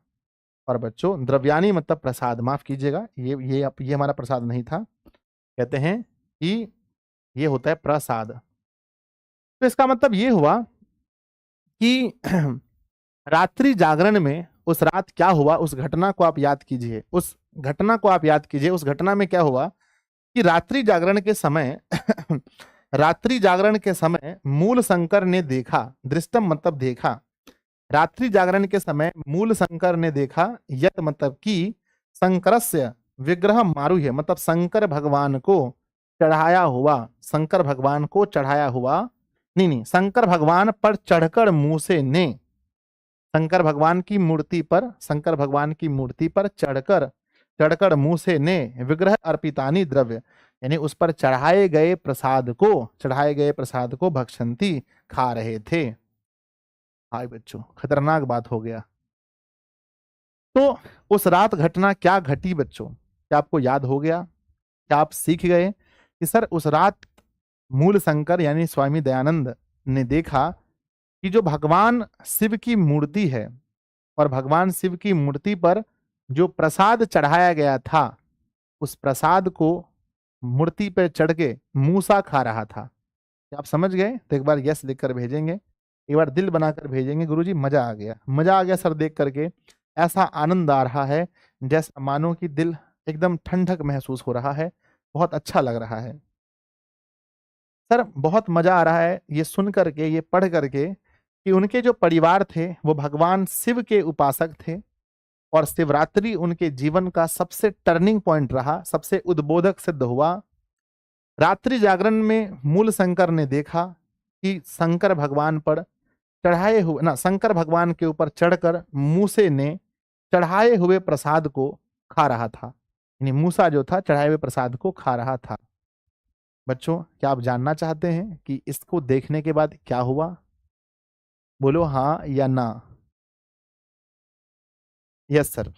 S1: और बच्चों द्रव्यानी मतलब प्रसाद, माफ कीजिएगा ये हमारा प्रसाद नहीं था, कहते हैं कि ये होता है प्रसाद। तो इसका मतलब ये हुआ कि रात्रि जागरण में उस रात क्या हुआ, उस घटना को आप याद कीजिए, उस घटना को आप याद कीजिए। उस घटना में क्या हुआ कि रात्रि जागरण के समय रात्रि जागरण के समय मूल शंकर ने देखा, दृष्टम मतलब देखा, रात्रि जागरण के समय मूल शंकर ने देखा, यत मतलब कि शंकरस्य विग्रह मारुह्य मतलब शंकर भगवान को चढ़ाया हुआ, शंकर भगवान को चढ़ाया हुआ, नहीं, शंकर भगवान पर चढ़कर मूसे ने, शंकर भगवान की मूर्ति पर, शंकर भगवान की मूर्ति पर चढ़कर चढ़कर मूसे ने विग्रह अर्पितानी द्रव्य, यानी उस पर चढ़ाए गए प्रसाद को भक्षंती खा रहे थे। हाय बच्चों, खतरनाक बात हो गया। तो उस रात घटना क्या घटी बच्चों, क्या आपको याद हो गया? क्या आप सीख गए कि सर उस रात मूल शंकर यानी स्वामी दयानंद ने देखा कि जो भगवान शिव की मूर्ति है और भगवान शिव की मूर्ति पर जो प्रसाद चढ़ाया गया था, उस प्रसाद को मूर्ति पर चढ़ के मूसा खा रहा था। क्या आप समझ गए? तो एक बार यस लिखकर भेजेंगे, एक बार दिल बनाकर भेजेंगे, गुरुजी मजा आ गया, मजा आ गया सर देख करके, ऐसा आनंद आ रहा है जैसा मानो कि दिल एकदम ठंडक महसूस हो रहा है, बहुत अच्छा लग रहा है सर, बहुत मजा आ रहा है ये सुन करके, ये पढ़ करके कि उनके जो परिवार थे वो भगवान शिव के उपासक थे और शिवरात्रि उनके जीवन का सबसे टर्निंग पॉइंट रहा, सबसे उद्बोधक सिद्ध हुआ। रात्रि जागरण में मूल शंकर ने देखा कि शंकर भगवान पर चढ़ाए हुए ना, शंकर भगवान के ऊपर चढ़कर मूसे ने चढ़ाए हुए प्रसाद को खा रहा था, यानी मूसा जो था चढ़ाए हुए प्रसाद को खा रहा था। बच्चों क्या आप जानना चाहते हैं कि इसको देखने के बाद क्या हुआ? बोलो हाँ या ना। यस सर,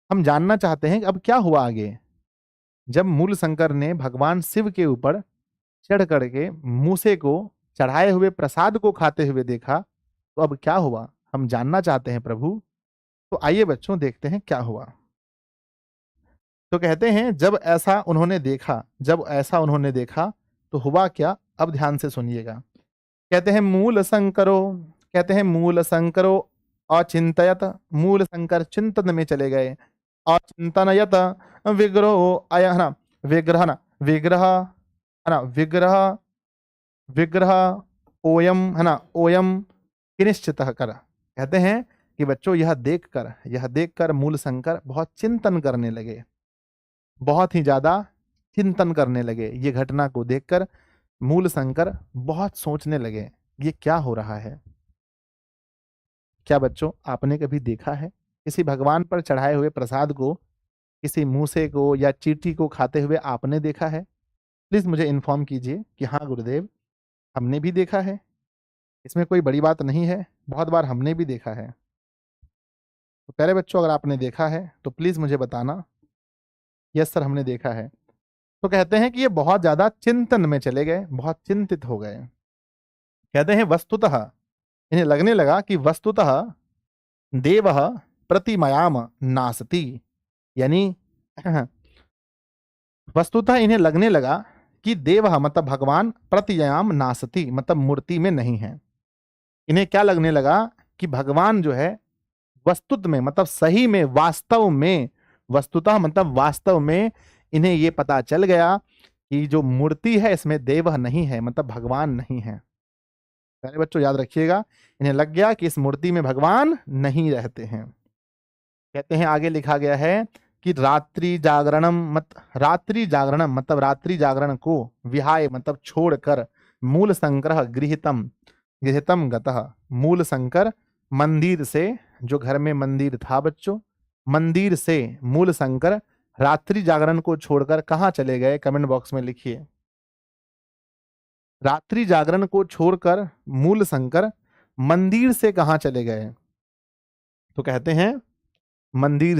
S1: हम जानना चाहते हैं कि अब क्या हुआ आगे। जब मूल शंकर ने भगवान शिव के ऊपर चढ़ करके मूसे को चढ़ाए हुए प्रसाद को खाते हुए देखा, तो अब क्या हुआ हम जानना चाहते हैं प्रभु। तो आइए बच्चों देखते हैं क्या हुआ। तो कहते हैं जब ऐसा उन्होंने देखा तो हुआ क्या, अब ध्यान से सुनिएगा। कहते हैं मूल शंकरो अचिंतयत, मूल शंकर चिंतन में चले गए, अचिंतनयत विग्रह आय है ना, विग्रह ओयम है ना, ओयम किनिश्चित कर। कहते हैं कि बच्चों यह देखकर मूल शंकर बहुत चिंतन करने लगे, बहुत ही ज्यादा चिंतन करने लगे। ये घटना को देखकर मूल शंकर बहुत सोचने लगे, ये क्या हो रहा है। क्या बच्चों आपने कभी देखा है किसी भगवान पर चढ़ाए हुए प्रसाद को, किसी मूसे को या चींटी को खाते हुए आपने देखा है? प्लीज मुझे इन्फॉर्म कीजिए कि हाँ गुरुदेव हमने भी देखा है, इसमें कोई बड़ी बात नहीं है, बहुत बार हमने भी देखा है। तो प्यारे बच्चों अगर आपने देखा है तो प्लीज मुझे बताना। यस सर हमने देखा है। तो कहते हैं कि ये बहुत ज्यादा चिंतन में चले गए, बहुत चिंतित हो गए। कहते हैं वस्तुतः इन्हें लगने लगा कि वस्तुतः देव प्रतिमयाम नासती, यानी वस्तुतः इन्हें लगने लगा कि देव मतलब भगवान प्रतियाम नासती मतलब मूर्ति में नहीं है। इन्हें क्या लगने लगा कि भगवान जो है वस्तुत में मतलब सही में वास्तव में, वस्तुतः मतलब वास्तव में इन्हें ये पता चल गया कि जो मूर्ति है इसमें देव नहीं है, मतलब भगवान नहीं है। पहले बच्चों याद रखिएगा, इन्हें लग गया कि इस मूर्ति में भगवान नहीं रहते हैं। कहते हैं आगे लिखा गया है कि रात्रि जागरणम मतलब रात्रि जागरण को विहाय मतलब छोड़कर मूल संग्रह गृहितम गतः, मूल शंकर मंदिर से, जो घर में मंदिर था बच्चों, मंदिर से मूल शंकर रात्रि जागरण को छोड़कर कहां चले गए? कमेंट बॉक्स में लिखिए। रात्रि जागरण को छोड़कर मूल शंकर मंदिर से कहां चले गए? तो कहते हैं मंदिर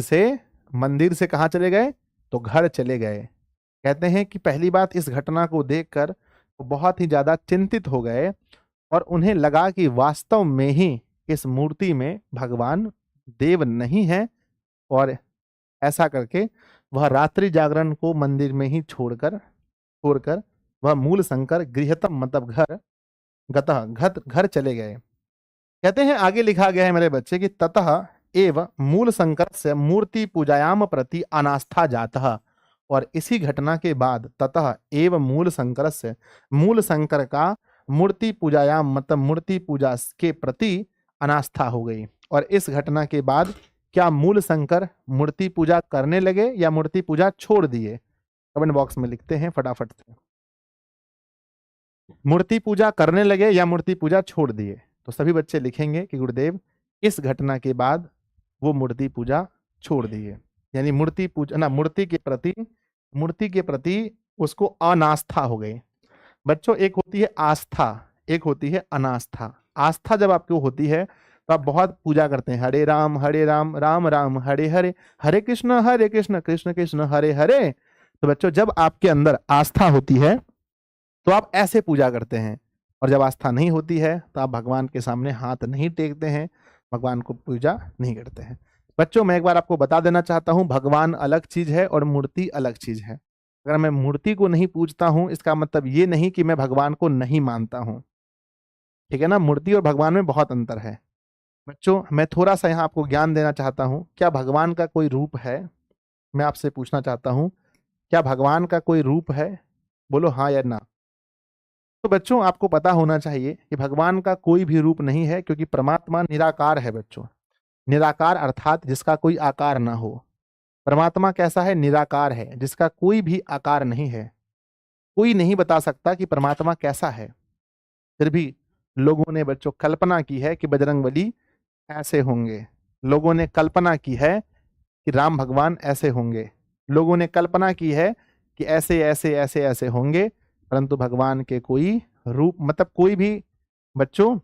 S1: से कहां चले गए? तो घर चले गए। कहते हैं कि पहली बात इस घटना को देखकर वो बहुत ही ज्यादा चिंतित हो गए और उन्हें लगा कि वास्तव में ही इस मूर्ति में भगवान देव नहीं है, और ऐसा करके वह रात्रि जागरण को मंदिर में ही छोड़कर वह मूल शंकर गृहतम मतलब घर चले गए। कहते हैं आगे लिखा गया है मेरे बच्चे कि ततः एव मूल शंकर से मूर्ति पूजायाम प्रति अनास्था जातः, और इसी घटना के बाद ततः एव मूल शंकर से मूल शंकर का मूर्ति पूजायाम मतलब मूर्ति पूजा के प्रति अनास्था हो गई। और इस घटना के बाद क्या मूल शंकर मूर्ति पूजा करने लगे या मूर्ति पूजा छोड़ दिए? कमेंट बॉक्स में लिखते हैं फटाफट से। मूर्ति पूजा करने लगे या मूर्ति पूजा छोड़ दिए? तो सभी बच्चे लिखेंगे कि गुरुदेव इस घटना के बाद वो मूर्ति पूजा छोड़ दिए, यानी मूर्ति पूजा ना मूर्ति के प्रति उसको अनास्था हो गई। बच्चों एक होती है आस्था, एक होती है अनास्था। आस्था जब आपको होती है तो आप बहुत पूजा करते हैं, हरे राम राम राम हरे हरे, हरे कृष्ण कृष्ण कृष्ण हरे हरे। तो बच्चों जब आपके अंदर आस्था होती है तो आप ऐसे पूजा करते हैं, और जब आस्था नहीं होती है तो आप भगवान के सामने हाथ नहीं टेकते हैं, भगवान को पूजा नहीं करते हैं। बच्चों मैं एक बार आपको बता देना चाहता हूं, भगवान अलग चीज है और मूर्ति अलग चीज है। अगर मैं मूर्ति को नहीं पूजता हूं इसका मतलब ये नहीं कि मैं भगवान को नहीं मानता हूं, ठीक है ना। मूर्ति और भगवान में बहुत अंतर है। बच्चों मैं थोड़ा सा यहाँ आपको ज्ञान देना चाहता हूं, क्या भगवान का कोई रूप है? मैं आपसे पूछना चाहता हूं, क्या भगवान का कोई रूप है? बोलो हाँ या ना। तो बच्चों आपको पता होना चाहिए कि भगवान का कोई भी रूप नहीं है, क्योंकि परमात्मा निराकार है बच्चों। निराकार अर्थात जिसका कोई आकार ना हो। परमात्मा कैसा है? निराकार है, जिसका कोई भी आकार नहीं है। कोई नहीं बता सकता कि परमात्मा कैसा है। फिर भी लोगों ने बच्चों कल्पना की है कि बजरंगबली ऐसे होंगे, लोगों ने कल्पना की है कि राम भगवान ऐसे होंगे, लोगों ने कल्पना की है कि ऐसे ऐसे ऐसे ऐसे होंगे, परंतु भगवान के कोई रूप मतलब कोई भी बच्चों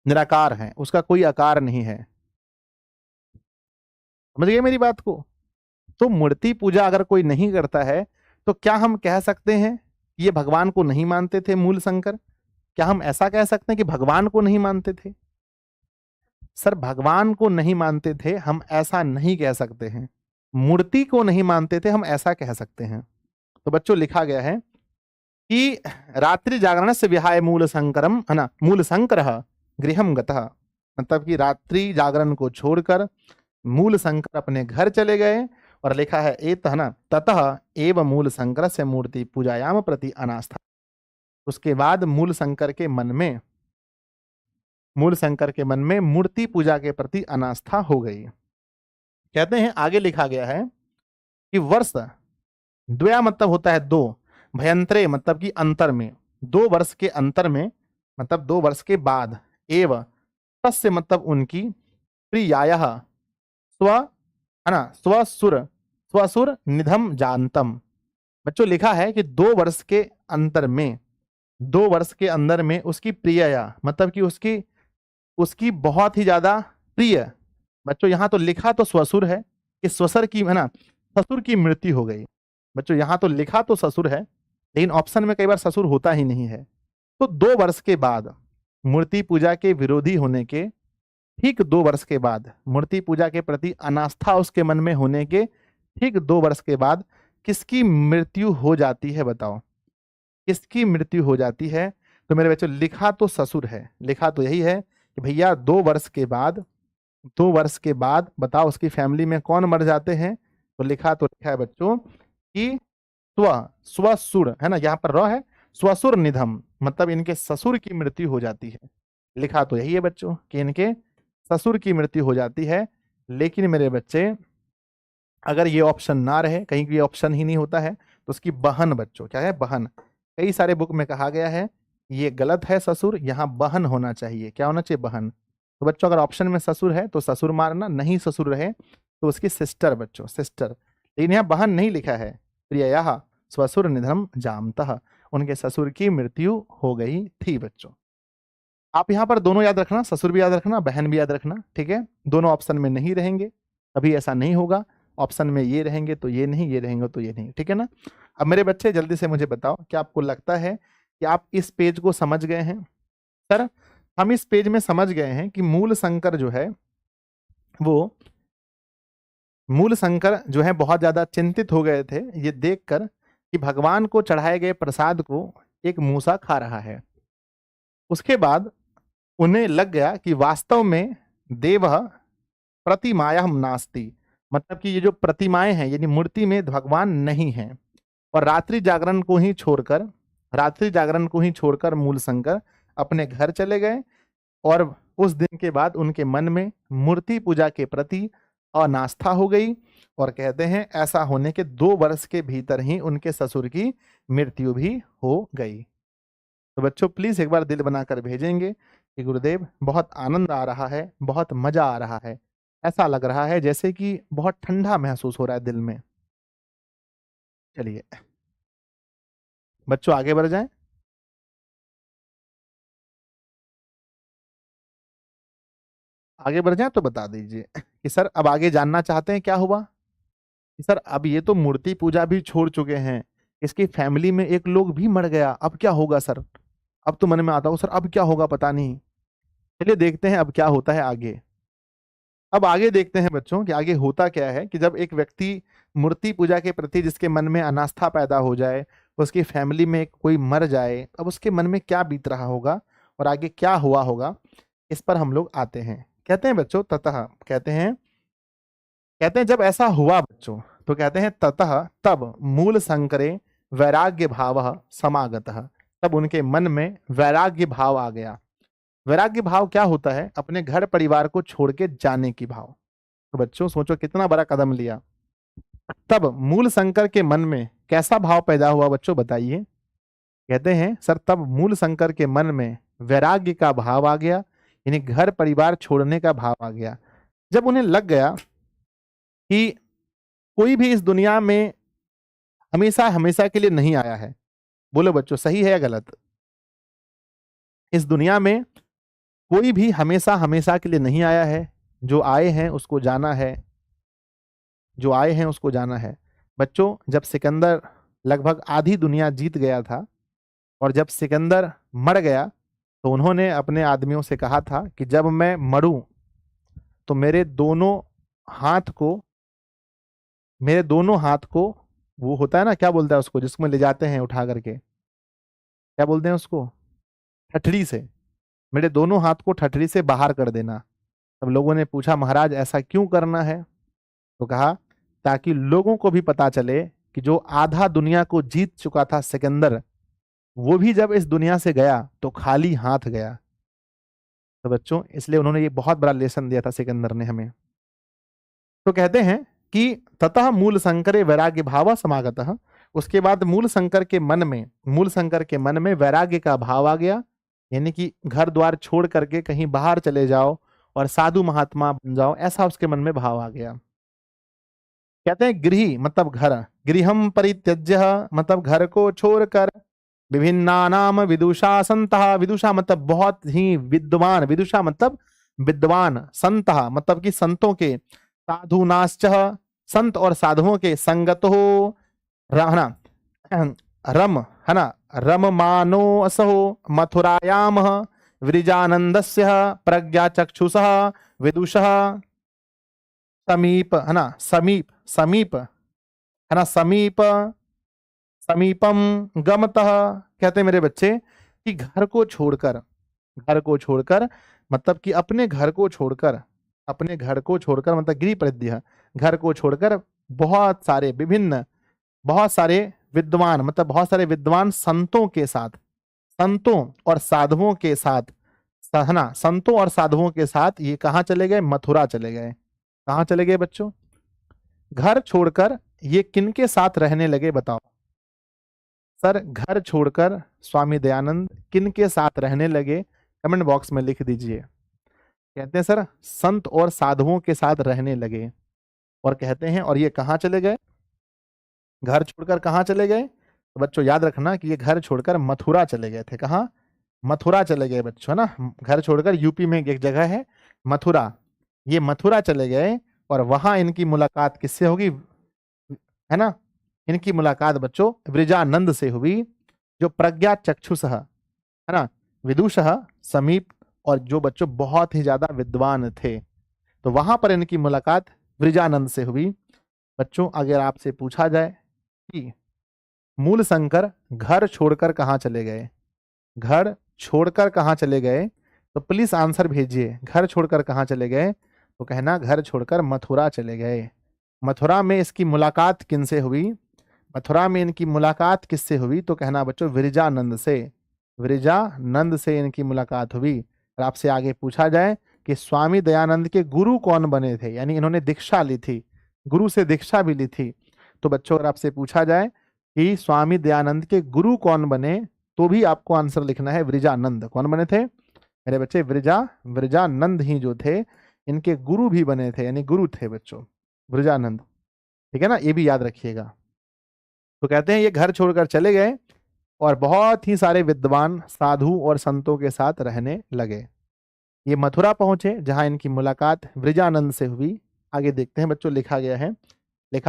S1: निराकार है, उसका कोई आकार नहीं है। समझ गए मेरी बात को? तो मूर्ति पूजा अगर कोई नहीं करता है तो क्या हम कह सकते हैं कि ये भगवान को नहीं मानते थे मूल शंकर? क्या हम ऐसा कह सकते हैं कि भगवान को नहीं मानते थे? सर भगवान को नहीं मानते थे हम ऐसा नहीं कह सकते हैं, मूर्ति को नहीं मानते थे हम ऐसा कह सकते हैं। तो बच्चों लिखा गया है कि रात्रि जागरण से विहाय मूल शंकरम है ना, मूल शंकर गृहम गतः, मतलब कि रात्रि जागरण को छोड़कर मूल शंकर अपने घर चले गए। और लिखा है एत है ना, ततः एव मूल शंकर से मूर्ति पूजायाम प्रति अनास्था। उसके बाद मूल शंकर के मन में मूर्ति पूजा के प्रति अनास्था हो गई। कहते हैं आगे लिखा गया है कि वर्ष द्वया मतलब होता है दो, भयंतरे मतलब कि अंतर में, 2 वर्ष के अंतर में मतलब 2 वर्ष के बाद, एव तस्य मतलब उनकी, प्रियायः स्व है ना स्वसुर निधम जानतम। बच्चों लिखा है कि 2 वर्ष के अंतर में, 2 वर्ष के अंदर में उसकी प्रिया मतलब कि उसकी बहुत ही ज्यादा प्रिय। बच्चों यहां तो लिखा तो स्वसुर है कि स्वसर की है ना ससुर की मृत्यु हो गई। बच्चों यहां तो लिखा तो ससुर है, लेकिन ऑप्शन में कई बार ससुर होता ही नहीं है। तो 2 वर्ष के बाद मूर्ति पूजा के विरोधी होने के ठीक 2 वर्ष के बाद, मूर्ति पूजा के प्रति अनास्था उसके मन में होने के ठीक 2 वर्ष के बाद किसकी मृत्यु हो जाती है? बताओ किसकी मृत्यु हो जाती है? तो मेरे बच्चों लिखा तो ससुर है, लिखा तो यही है कि भैया 2 वर्ष के बाद बताओ उसकी फैमिली में कौन मर जाते हैं? तो लिखा है बच्चों कि स्वसुर है ना, यहाँ पर र है, स्वसुर निधम मतलब इनके ससुर की मृत्यु हो जाती है। लिखा तो यही है बच्चों कि इनके ससुर की मृत्यु हो जाती है। लेकिन मेरे बच्चे अगर ये ऑप्शन ना रहे, कहीं भी ऑप्शन ही नहीं होता है, तो उसकी बहन बच्चों क्या है? बहन। कई सारे बुक में कहा गया है ये गलत है ससुर, यहाँ बहन होना चाहिए। क्या होना चाहिए? बहन। तो बच्चों अगर ऑप्शन में ससुर है तो ससुर मारना, नहीं ससुर रहे तो उसकी सिस्टर बच्चों, सिस्टर। लेकिन यहाँ बहन नहीं लिखा है। प्रियः स्वसुर निधम जामतः, उनके ससुर की मृत्यु हो गई थी बच्चों। आप यहाँ पर दोनों याद रखना, ससुर भी याद रखना, बहन भी याद रखना, ठीक है। दोनों ऑप्शन में नहीं रहेंगे, कभी ऐसा नहीं होगा। ऑप्शन में ये रहेंगे तो ये नहीं, ये रहेंगे तो ये नहीं, ठीक है ना। अब मेरे बच्चे जल्दी से मुझे बताओ, क्या आपको लगता है कि आप इस पेज को समझ गए हैं? सर हम इस पेज में समझ गए हैं कि मूल शंकर जो है बहुत ज्यादा चिंतित हो गए थे ये देखकर कि भगवान को चढ़ाए गए प्रसाद को एक मूसा खा रहा है। उसके बाद उन्हें लग गया कि वास्तव में देव प्रतिमाया नास्ति, मतलब कि ये जो प्रतिमाएं हैं यानी मूर्ति में भगवान नहीं है। और रात्रि जागरण को ही छोड़कर मूल शंकर अपने घर चले गए। और उस दिन के बाद उनके मन में मूर्ति पूजा के प्रति अनास्था हो गई। और कहते हैं ऐसा होने के 2 वर्ष के भीतर ही उनके ससुर की मृत्यु भी हो गई। तो बच्चों प्लीज एक बार दिल बनाकर भेजेंगे कि गुरुदेव बहुत आनंद आ रहा है, बहुत मजा आ रहा है, ऐसा लग रहा है जैसे कि बहुत ठंडा महसूस हो रहा है दिल में। चलिए बच्चों आगे बढ़ जाएं। आगे बढ़ जाएं तो बता दीजिए कि सर अब आगे जानना चाहते हैं क्या हुआ। कि सर अब ये तो मूर्ति पूजा भी छोड़ चुके हैं, इसकी फैमिली में एक लोग भी मर गया, अब क्या होगा सर। अब तो मन में आता हो सर अब क्या होगा पता नहीं। चलिए देखते हैं अब क्या होता है आगे। अब आगे देखते हैं बच्चों कि आगे होता क्या है कि जब एक व्यक्ति मूर्ति पूजा के प्रति जिसके मन में अनास्था पैदा हो जाए, उसकी फैमिली में कोई मर जाए, अब उसके मन में क्या बीत रहा होगा और आगे क्या हुआ होगा, इस पर हम लोग आते हैं। कहते हैं बच्चों ततः, कहते हैं जब ऐसा हुआ बच्चों तो कहते हैं ततः तब मूल शंकरे वैराग्य भाव समागतः, तब उनके मन में वैराग्य भाव आ गया। वैराग्य भाव क्या होता है, अपने घर परिवार को छोड़ के जाने की भाव। तो बच्चों सोचो कितना बड़ा कदम लिया। तब मूल शंकर के मन में कैसा भाव पैदा हुआ बच्चों बताइए। कहते हैं सर तब मूल शंकर के मन में वैराग्य का भाव आ गया, यानी घर परिवार छोड़ने का भाव आ गया। जब उन्हें लग गया कि कोई भी इस दुनिया में हमेशा हमेशा के लिए नहीं आया है। बोलो बच्चों सही है या गलत। इस दुनिया में कोई भी हमेशा हमेशा के लिए नहीं आया है, जो आए हैं उसको जाना है, जो आए हैं उसको जाना है। बच्चों जब सिकंदर लगभग आधी दुनिया जीत गया था और जब सिकंदर मर गया तो उन्होंने अपने आदमियों से कहा था कि जब मैं मरूं तो मेरे दोनों हाथ को वो होता है ना क्या बोलता है उसको जिसमें ले जाते हैं उठा करके, क्या बोलते हैं उसको, ठठड़ी से, मेरे दोनों हाथ को ठठड़ी से बाहर कर देना। तब लोगों ने पूछा महाराज ऐसा क्यों करना है। तो कहा ताकि लोगों को भी पता चले कि जो आधा दुनिया को जीत चुका था सिकंदर, वो भी जब इस दुनिया से गया तो खाली हाथ गया। तो बच्चों इसलिए उन्होंने ये बहुत बड़ा लेसन दिया था सिकंदर ने हमें। तो कहते हैं कि ततः मूल शंकरे वैराग्य भाव समागतः, उसके बाद मूल शंकर के मन में वैराग्य का भाव आ गया, यानी कि घर द्वार छोड़ करके कहीं बाहर चले जाओ और साधु महात्मा बन जाओ, ऐसा उसके मन में भाव आ गया। कहते हैं गृही मतलब घर, गृहम परित्यज्य मतलब घर को छोड़कर, विभिन्ना नाम विदुषा संतः, विदुषा मतलब बहुत ही विद्वान, विदुषा मतलब विद्वान, संतः मतलब कि संतों के, साधुनाश्च संत और साधुओं के, संगत हो रहना, रम है ना, रम मानो असहो मथुरायाम विरजानंदस्य प्रज्ञा चक्षुषः विदुषः समीप है ना, समीप है ना, समीपम गमतः। कहते हैं मेरे बच्चे कि घर को छोड़कर मतलब कि अपने घर को छोड़कर मतलब गृह परिद्य, घर को छोड़कर बहुत सारे विद्वान मतलब बहुत सारे विद्वान संतों के साथ, संतों और साधुओं के साथ, है ना, संतों और साधुओं के साथ ये कहाँ चले गए, मथुरा चले गए। कहाँ चले गए बच्चों, घर छोड़कर ये किनके साथ रहने लगे बताओ। सर घर छोड़कर स्वामी दयानंद किनके साथ रहने लगे, कमेंट बॉक्स में लिख दीजिए। कहते हैं सर संत और साधुओं के साथ रहने लगे। और कहते हैं और ये कहाँ चले गए, घर छोड़कर कहाँ चले गए। तो बच्चों याद रखना कि ये घर छोड़कर मथुरा चले गए थे। कहाँ, मथुरा चले गए बच्चों, है ना, घर छोड़कर यूपी में एक जगह है मथुरा, ये मथुरा चले गए। और वहां इनकी मुलाकात किससे होगी, है ना, इनकी मुलाकात बच्चों वृजानंद से हुई, जो प्रज्ञा चक्षुष है ना, विदुषः समीप और जो बच्चों बहुत ही ज्यादा विद्वान थे। तो वहां पर इनकी मुलाकात वृजानंद से हुई। बच्चों अगर आपसे पूछा जाए कि मूल शंकर घर छोड़कर कहाँ चले गए, घर छोड़कर कहाँ चले गए, तो प्लीज आंसर भेजिए। घर छोड़कर कहाँ चले गए, तो कहना घर छोड़कर मथुरा चले गए। मथुरा में इसकी मुलाकात किनसे हुई, मथुरा में इनकी मुलाकात किससे हुई, तो कहना बच्चों विरजानंद से, विरजानंद से इनकी मुलाकात हुई। और आपसे आगे पूछा जाए कि स्वामी दयानंद के गुरु कौन बने थे, यानी इन्होंने दीक्षा ली थी, गुरु से दीक्षा भी ली थी, तो बच्चों अगर आपसे पूछा जाए कि स्वामी दयानंद के गुरु कौन बने, तो भी आपको आंसर लिखना है विरजानंद। कौन बने थे मेरे बच्चे, विरजानंद ही जो थे इनके गुरु भी बने थे, यानी गुरु थे बच्चों विरजानंद। ठीक है ना, ये भी याद रखिएगा। तो कहते हैं ये घर छोड़कर चले गए और बहुत ही सारे विद्वान साधु और संतों के साथ रहने लगे। ये मथुरा पहुंचे जहां इनकी मुलाकात वृजानंद से हुई। आगे देखते हैं बच्चों, लिखा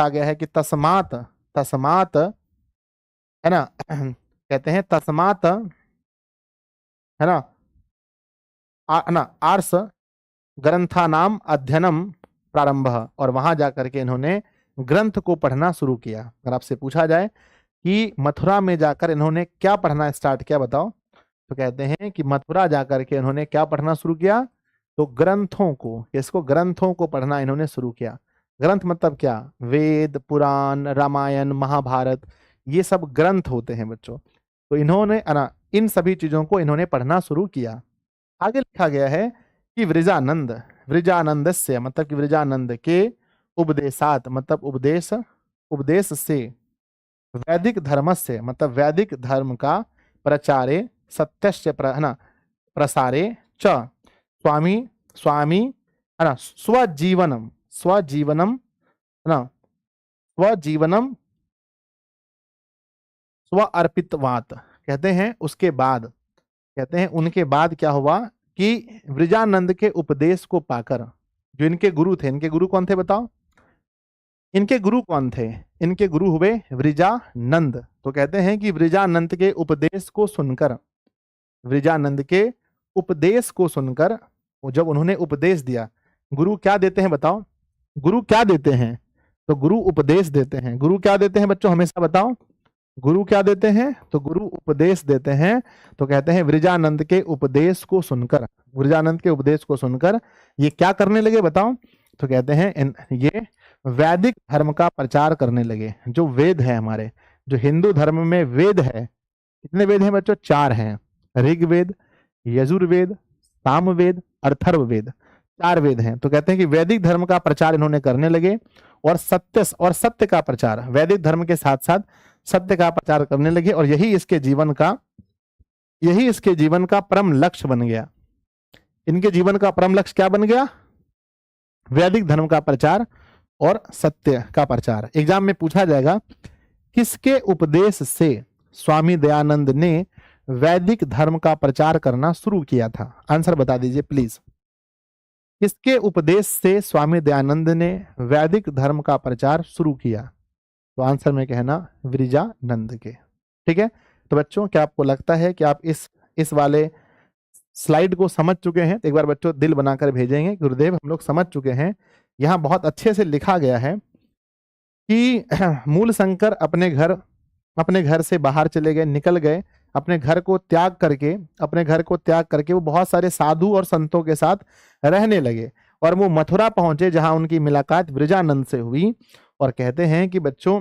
S1: गया है कि तस्मात, तस्मात है ना कहते हैं तस्मात है ना आर्स ग्रंथानाम अध्ययनम प्रारंभ, और वहां जाकर के इन्होंने ग्रंथ को पढ़ना शुरू किया। अगर आपसे पूछा जाए कि मथुरा में जाकर इन्होंने क्या पढ़ना स्टार्ट किया बताओ, तो कहते हैं कि मथुरा जाकर के इन्होंने क्या पढ़ना शुरू किया, तो ग्रंथों को, इसको ग्रंथों को पढ़ना इन्होंने शुरू किया। ग्रंथ मतलब क्या, वेद पुराण रामायण महाभारत, ये सब ग्रंथ होते हैं बच्चों। तो इन्होंने इन सभी चीजों को इन्होंने पढ़ना शुरू किया। आगे लिखा गया है कि वृजानंद, वृजानंदस्य मतलब कि वृजानंद के उपदेशात मतलब उपदेश से, वैदिक धर्मस्य मतलब वैदिक धर्म का प्रचारे, सत्यस्य प्रसारे च स्वामी स्वामी है ना स्वजीवनम स्वजीवनम है ना स्वजीवनम स्व अर्पितवात। कहते हैं उसके बाद, कहते हैं उनके बाद क्या हुआ कि वृजानंद के उपदेश को पाकर, जो इनके गुरु थे, इनके गुरु कौन थे बताओ, इनके गुरु कौन थे, इनके गुरु हुए वृजानंद। तो कहते हैं कि वृजानंद के उपदेश को सुनकर, वृजानंद के उपदेश को सुनकर, जब उन्होंने उपदेश दिया, गुरु क्या देते हैं बताओ, गुरु क्या देते हैं, तो गुरु उपदेश देते हैं। गुरु क्या देते हैं बच्चों हमेशा बताओ, गुरु क्या देते हैं, तो गुरु उपदेश देते हैं। तो कहते हैं वृजानंद के उपदेश को सुनकर, वृजानंद के उपदेश को सुनकर ये क्या करने लगे बताओ, तो कहते हैं ये वैदिक धर्म का प्रचार करने लगे। जो वेद है हमारे, जो हिंदू धर्म में वेद है, कितने वेद हैं बच्चों, 4 हैं, ऋग्वेद, यजुर्वेद, सामवेद, अथर्ववेद, 4 वेद हैं। तो कहते हैं कि वैदिक धर्म का प्रचार इन्होंने करने लगे और सत्य का प्रचार, वैदिक धर्म के साथ साथ सत्य का प्रचार करने लगे, और यही इसके जीवन का परम लक्ष्य बन गया। इनके जीवन का परम लक्ष्य क्या बन गया, वैदिक धर्म का प्रचार और सत्य का प्रचार। एग्जाम में पूछा जाएगा किसके उपदेश से स्वामी दयानंद ने वैदिक धर्म का प्रचार करना शुरू किया था, आंसर बता दीजिए प्लीज। किसके उपदेश से स्वामी दयानंद ने वैदिक धर्म का प्रचार शुरू किया, तो आंसर में कहना वृजानंद के। ठीक है, तो बच्चों क्या आपको लगता है कि आप इस वाले स्लाइड को समझ चुके हैं? तो एक बार बच्चों दिल बनाकर भेजेंगे गुरुदेव हम लोग समझ चुके हैं। यहाँ बहुत अच्छे से लिखा गया है कि मूल शंकर अपने घर से बाहर चले गए, निकल गए, अपने घर को त्याग करके वो बहुत सारे साधु और संतों के साथ रहने लगे, और वो मथुरा पहुंचे जहां उनकी मुलाकात वृजानंद से हुई। और कहते हैं कि बच्चों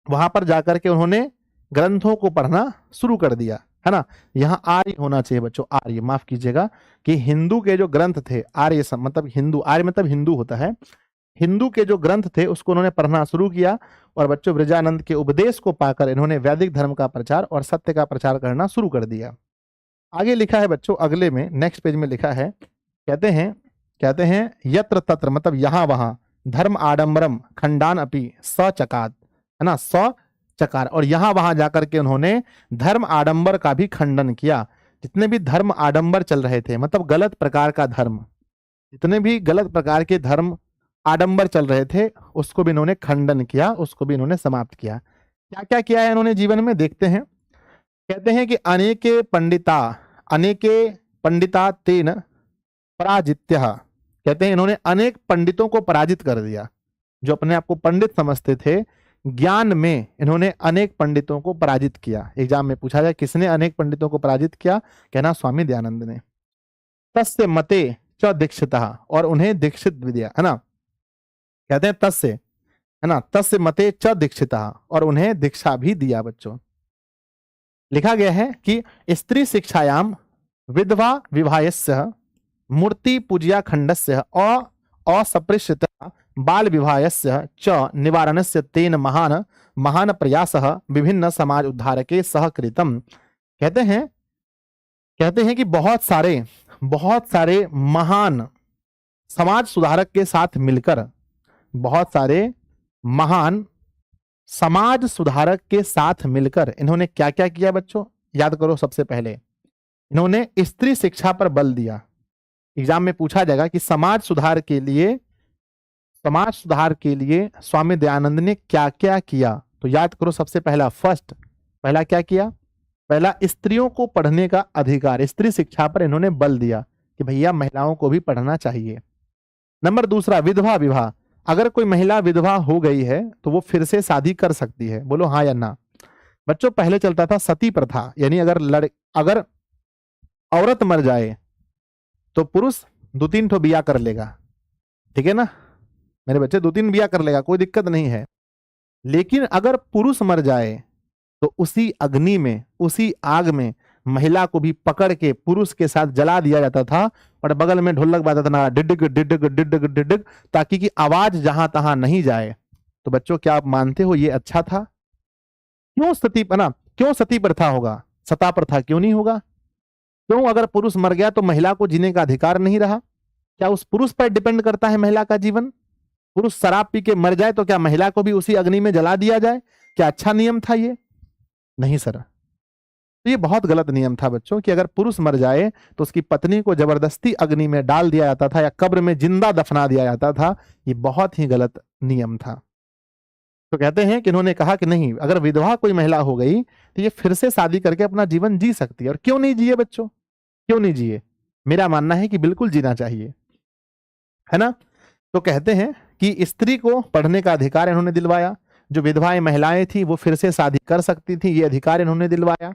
S1: वहां पर जाकर के उन्होंने ग्रंथों को पढ़ना शुरू कर दिया, है ना। यहाँ आर्य होना चाहिए बच्चों, आर्य, माफ कीजिएगा, कि हिंदू के जो ग्रंथ थे, आर्य मतलब हिंदू, आर्य मतलब हिंदू होता है, हिंदू के जो ग्रंथ थे उसको उन्होंने पढ़ना शुरू किया। और बच्चों वृजानंद के उपदेश को पाकर इन्होंने वैदिक धर्म का प्रचार और सत्य का प्रचार करना शुरू कर दिया। आगे लिखा है बच्चों, अगले में नेक्स्ट पेज में लिखा है, कहते हैं यत्र तत्र मतलब यहाँ वहां, धर्म आडंबरम खंडान अपि सचकात, है ना, सचकार, और यहाँ वहां जाकर के उन्होंने धर्म आडंबर का भी खंडन किया। जितने भी धर्म आडंबर चल रहे थे, मतलब गलत प्रकार का धर्म, जितने भी गलत प्रकार के धर्म आडंबर चल रहे थे उसको भी इन्होंने खंडन किया, उसको भी इन्होंने समाप्त किया। क्या क्या किया है इन्होंने जीवन में, देखते हैं। कहते हैं कि अनेके पंडिता, अनेके पंडिता तेन पराजित्यः, कहते हैं इन्होंने अनेक पंडितों को पराजित कर दिया। जो अपने आप को पंडित समझते थे, ज्ञान में इन्होंने अनेक पंडितों को पराजित किया। एग्जाम में पूछा जाए किसने अनेक पंडितों को पराजित किया, कहना स्वामी दयानंद ने। तस्य मते च दीक्षितः, और उन्हें दीक्षित भी दिया, है ना, कहते हैं तस्य, है ना, तस्य मते च दीक्षितः, और उन्हें दीक्षा भी दिया। बच्चों लिखा गया है कि स्त्री शिक्षायाम विधवा विवाहस्य मूर्ति पूजया खंडस्य असपृश्यतः बाल विवाहस्य च निवारणस्य तेन महान महान प्रयासः विभिन्न समाज उद्धारके सह कृतम। कहते हैं कि बहुत सारे महान समाज सुधारक के साथ मिलकर, बहुत सारे महान समाज सुधारक के साथ मिलकर इन्होंने क्या क्या किया बच्चों, याद करो। सबसे पहले इन्होंने स्त्री शिक्षा पर बल दिया। एग्जाम में पूछा जाएगा कि समाज सुधार के लिए स्वामी दयानंद ने क्या क्या किया, तो याद करो। सबसे पहला क्या किया, पहला स्त्रियों को पढ़ने का अधिकार, स्त्री शिक्षा पर इन्होंने बल दिया कि भैया महिलाओं को भी पढ़ना चाहिए। नंबर दूसरा, विधवा विवाह, अगर कोई महिला विधवा हो गई है तो वो फिर से शादी कर सकती है, बोलो हाँ या ना। बच्चों पहले चलता था सती प्रथा, यानी अगर औरत मर जाए तो पुरुष 2-3 ठो बिया कर लेगा, ठीक है ना मेरे बच्चे, 2-3 बिया कर लेगा, कोई दिक्कत नहीं है। लेकिन अगर पुरुष मर जाए तो उसी अग्नि में, उसी आग में महिला को भी पकड़ के पुरुष के साथ जला दिया जाता था, और बगल में ढोलक बजाता था ना, डिडग डिडग डिडग डिडग, ताकि कि आवाज जहां तहां नहीं जाए। तो बच्चों क्या आप मानते हो ये अच्छा था? क्यों सती प्रथा होगा, सता प्रथा क्यों नहीं होगा? क्यों अगर पुरुष मर गया तो महिला को जीने का अधिकार नहीं रहा? क्या उस पुरुष पर डिपेंड करता है महिला का जीवन? पुरुष शराब पी के मर जाए तो क्या महिला को भी उसी अग्नि में जला दिया जाए? क्या अच्छा नियम था ये? नहीं सर, तो ये बहुत गलत नियम था बच्चों, कि अगर पुरुष मर जाए तो उसकी पत्नी को जबरदस्ती अग्नि में डाल दिया जाता था या कब्र में जिंदा दफना दिया जाता था। ये बहुत ही गलत नियम था। तो कहते हैं कि इन्होंने कहा कि नहीं, अगर विधवा कोई महिला हो गई तो ये फिर से शादी करके अपना जीवन जी सकती है। और क्यों नहीं जिए बच्चों, क्यों नहीं जिए? मेरा मानना है कि बिल्कुल जीना चाहिए, है ना। तो कहते हैं कि स्त्री को पढ़ने का अधिकार इन्होंने दिलवाया, जो विधवाएं महिलाएं थी वो फिर से शादी कर सकती थी, ये अधिकार इन्होंने दिलवाया।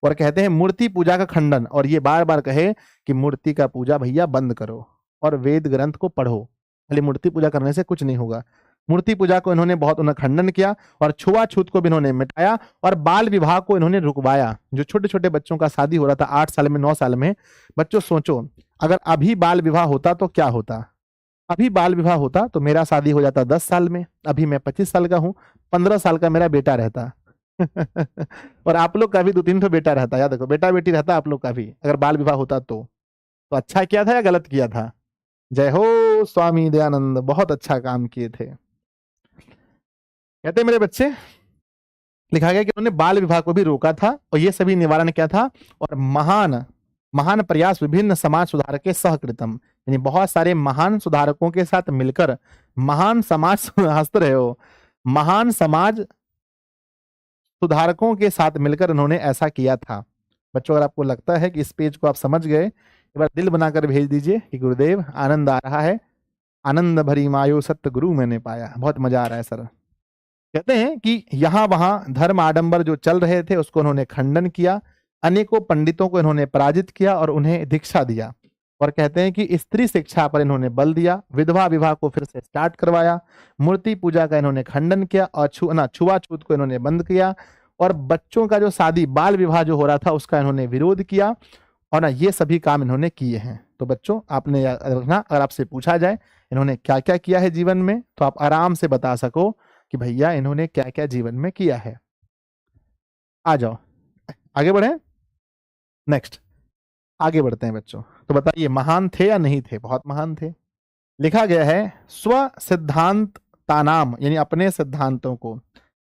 S1: और कहते हैं मूर्ति पूजा का खंडन, और ये बार बार कहे कि मूर्ति का पूजा भैया बंद करो और वेद ग्रंथ को पढ़ो, खाली मूर्ति पूजा करने से कुछ नहीं होगा। मूर्ति पूजा को इन्होंने बहुत खंडन किया, और छुआछूत को भी इन्होंने मिटाया, और बाल विवाह को इन्होंने रुकवाया। जो छोटे छोटे बच्चों का शादी हो रहा था 8 साल में, 9 साल में, बच्चों सोचो अगर अभी बाल विवाह होता तो क्या होता? अभी बाल विवाह होता तो मेरा शादी हो जाता 10 साल में, अभी मैं 25 साल का हूं, 15 साल का मेरा बेटा रहता और आप लोग का भी 2-3 ठो बेटा रहता, याद रखो, बेटा बेटी रहता आप लोग का भी, अगर बाल विवाह होता तो तो अच्छा किया था या गलत किया था? जय हो स्वामी दयानंद, बहुत अच्छा काम किए थे। कहते मेरे बच्चे, लिखा गया कि उन्होंने बाल विवाह को भी रोका था, और ये सभी निवारण क्या था? और महान प्रयास विभिन्न समाज सुधारक के सहकृतम, यानी बहुत सारे महान सुधारकों के साथ मिलकर, महान समाज हंस रहे हो, महान समाज सुधारकों के साथ मिलकर उन्होंने ऐसा किया था। बच्चों अगर आपको लगता है कि इस पेज को आप समझ गए, एक बार दिल बनाकर भेज दीजिए कि गुरुदेव आनंद आ रहा है, आनंद भरी मायो सत्य गुरु मैंने पाया, बहुत मजा आ रहा है सर। कहते हैं कि यहां वहां धर्म आडंबर जो चल रहे थे उसको उन्होंने खंडन किया, अनेकों पंडितों को इन्होंने पराजित किया और उन्हें दीक्षा दिया। और कहते हैं कि स्त्री शिक्षा पर इन्होंने बल दिया, विधवा विवाह को फिर से स्टार्ट करवाया, मूर्ति पूजा का इन्होंने खंडन किया, और छुआछूत को इन्होंने बंद किया, और बच्चों का जो शादी बाल विवाह जो हो रहा था उसका इन्होंने विरोध किया, और ना ये सभी काम इन्होंने किए हैं। तो बच्चों आपने याद रखना, अगर आपसे पूछा जाए इन्होंने क्या क्या किया है जीवन में, तो आप आराम से बता सको कि भैया इन्होंने क्या क्या जीवन में किया है। आ जाओ आगे बढ़े, नेक्स्ट आगे बढ़ते हैं बच्चों। तो बताइए महान थे या नहीं थे? बहुत महान थे। लिखा गया है स्व सिद्धांतानाम, यानी अपने सिद्धांतों को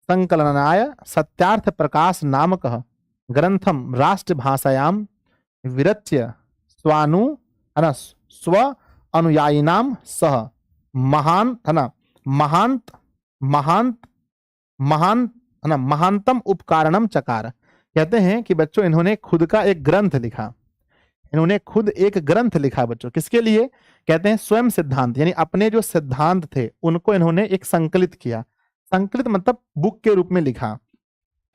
S1: संकलनाय सत्यार्थ प्रकाश नामक ग्रंथम राष्ट्र भाषायाम विरच्य स्व अनुयायिनाम सह महानतम उपकारणम चकार। कहते हैं कि बच्चों इन्होंने खुद का एक ग्रंथ लिखा, इन्होंने खुद एक ग्रंथ लिखा बच्चों, किसके लिए? कहते हैं स्वयं सिद्धांत, यानी अपने जो सिद्धांत थे उनको इन्होंने एक संकलित किया। संकलित मतलब बुक के रूप में लिखा।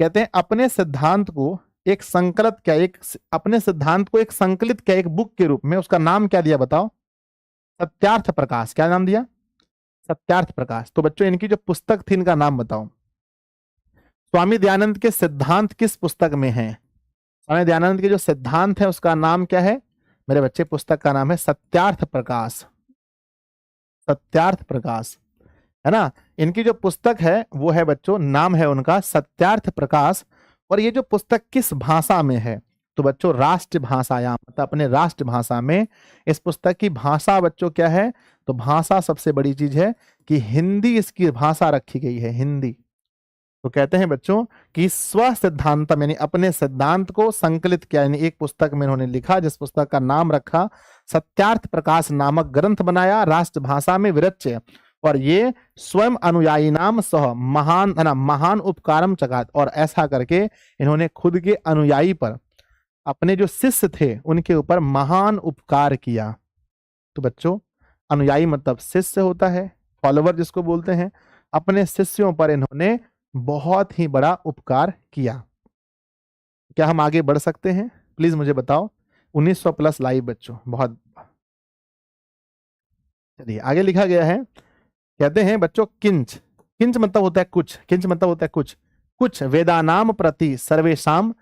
S1: कहते हैं अपने सिद्धांत को एक संकलित क्या, अपने सिद्धांत को एक संकलित क्या, एक बुक के रूप में। उसका नाम क्या दिया बताओ? सत्यार्थ प्रकाश। क्या नाम दिया? सत्यार्थ प्रकाश। तो बच्चों इनकी जो पुस्तक थी इनका नाम बताओ। स्वामी दयानंद के सिद्धांत किस पुस्तक में है? स्वामी दयानंद के जो सिद्धांत है उसका नाम क्या है मेरे बच्चे? पुस्तक का नाम है सत्यार्थ प्रकाश। सत्यार्थ प्रकाश है ना। इनकी जो पुस्तक है वो है बच्चों, नाम है उनका सत्यार्थ प्रकाश। और ये जो पुस्तक किस भाषा में है? तो बच्चों राष्ट्रभाषायाम, मतलब अपने राष्ट्रभाषा में। इस पुस्तक की भाषा बच्चों क्या है? तो भाषा सबसे बड़ी चीज है कि हिंदी इसकी भाषा रखी गई है, हिंदी। तो कहते हैं बच्चों कि स्व सिद्धांतम, यानी अपने सिद्धांत को संकलित किया, यानी एक पुस्तक में इन्होंने लिखा, जिस पुस्तक का नाम रखा सत्यार्थ प्रकाश नामक ग्रंथ बनाया, राष्ट्रभाषा में विरच्य। और ये स्वयं अनुयायी नाम सह महान है ना, महान उपकारम चकात। और ऐसा करके इन्होंने खुद के अनुयायी पर, अपने जो शिष्य थे उनके ऊपर महान उपकार किया। तो बच्चों अनुयायी मतलब शिष्य होता है, फॉलोवर जिसको बोलते हैं। अपने शिष्यों पर इन्होंने बहुत ही बड़ा उपकार किया। क्या हम आगे बढ़ सकते हैं? प्लीज मुझे बताओ। 1900 प्लस लाइव बच्चों, बहुत। चलिए आगे लिखा गया है, कहते हैं बच्चों किंच। किंच मतलब होता है कुछ, किंच मतलब होता है कुछ। कुछ वेदानाम प्रति सर्वेशाम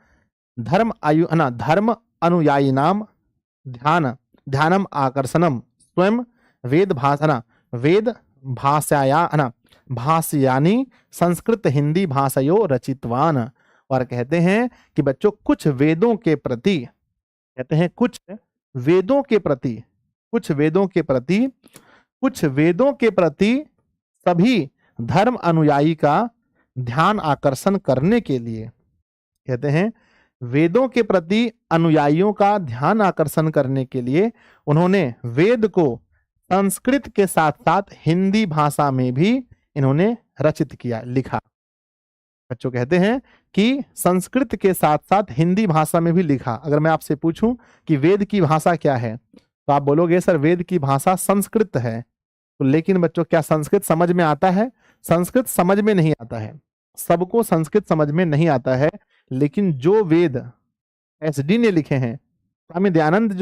S1: धर्म आयु ना धर्म अनुयायी नाम ध्यानम आकर्षणम स्वयं वेद भाषा वेद भाषाया ना भाषयानी संस्कृत हिंदी भाषायो रचितवान। और कहते हैं कि बच्चों कुछ वेदों के प्रति, कहते हैं कुछ वेदों के प्रति, कुछ वेदों के प्रति, कुछ वेदों के प्रति सभी धर्म अनुयायी का ध्यान आकर्षण करने के लिए, कहते हैं वेदों के प्रति अनुयायियों का ध्यान आकर्षण करने के लिए उन्होंने वेद को संस्कृत के साथ साथ हिंदी भाषा में भी इन्होंने रचित किया, लिखा। बच्चों कहते हैं कि संस्कृत के साथ साथ हिंदी भाषा में भी लिखा। अगर मैं आपसे पूछूं कि वेद की भाषा क्या है तो आप बोलोगे सर वेद की भाषा संस्कृत है। तो लेकिन बच्चों क्या संस्कृत समझ में आता है? संस्कृत समझ में नहीं आता है, सबको संस्कृत समझ में नहीं आता है। लेकिन जो वेद एसडी ने लिखे हैं, स्वामी दयानंद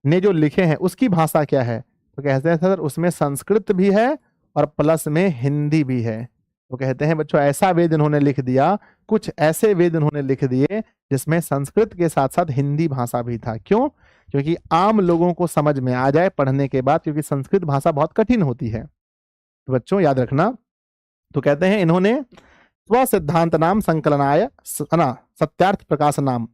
S1: ने जो लिखे हैं, उसकी भाषा क्या है? तो कहते हैं सर उसमें संस्कृत भी है और प्लस में हिंदी भी है। तो कहते हैं बच्चों ऐसा वेद इन्होंने लिख दिया, कुछ ऐसे वेद इन्होंने लिख दिए जिसमें संस्कृत के साथ साथ हिंदी भाषा भी था। क्यों? क्योंकि आम लोगों को समझ में आ जाए पढ़ने के बाद, क्योंकि संस्कृत भाषा बहुत कठिन होती है। तो बच्चों याद रखना। तो कहते हैं इन्होंने स्व सिद्धांत नाम संकलनाय सत्यार्थ प्रकाश नाम।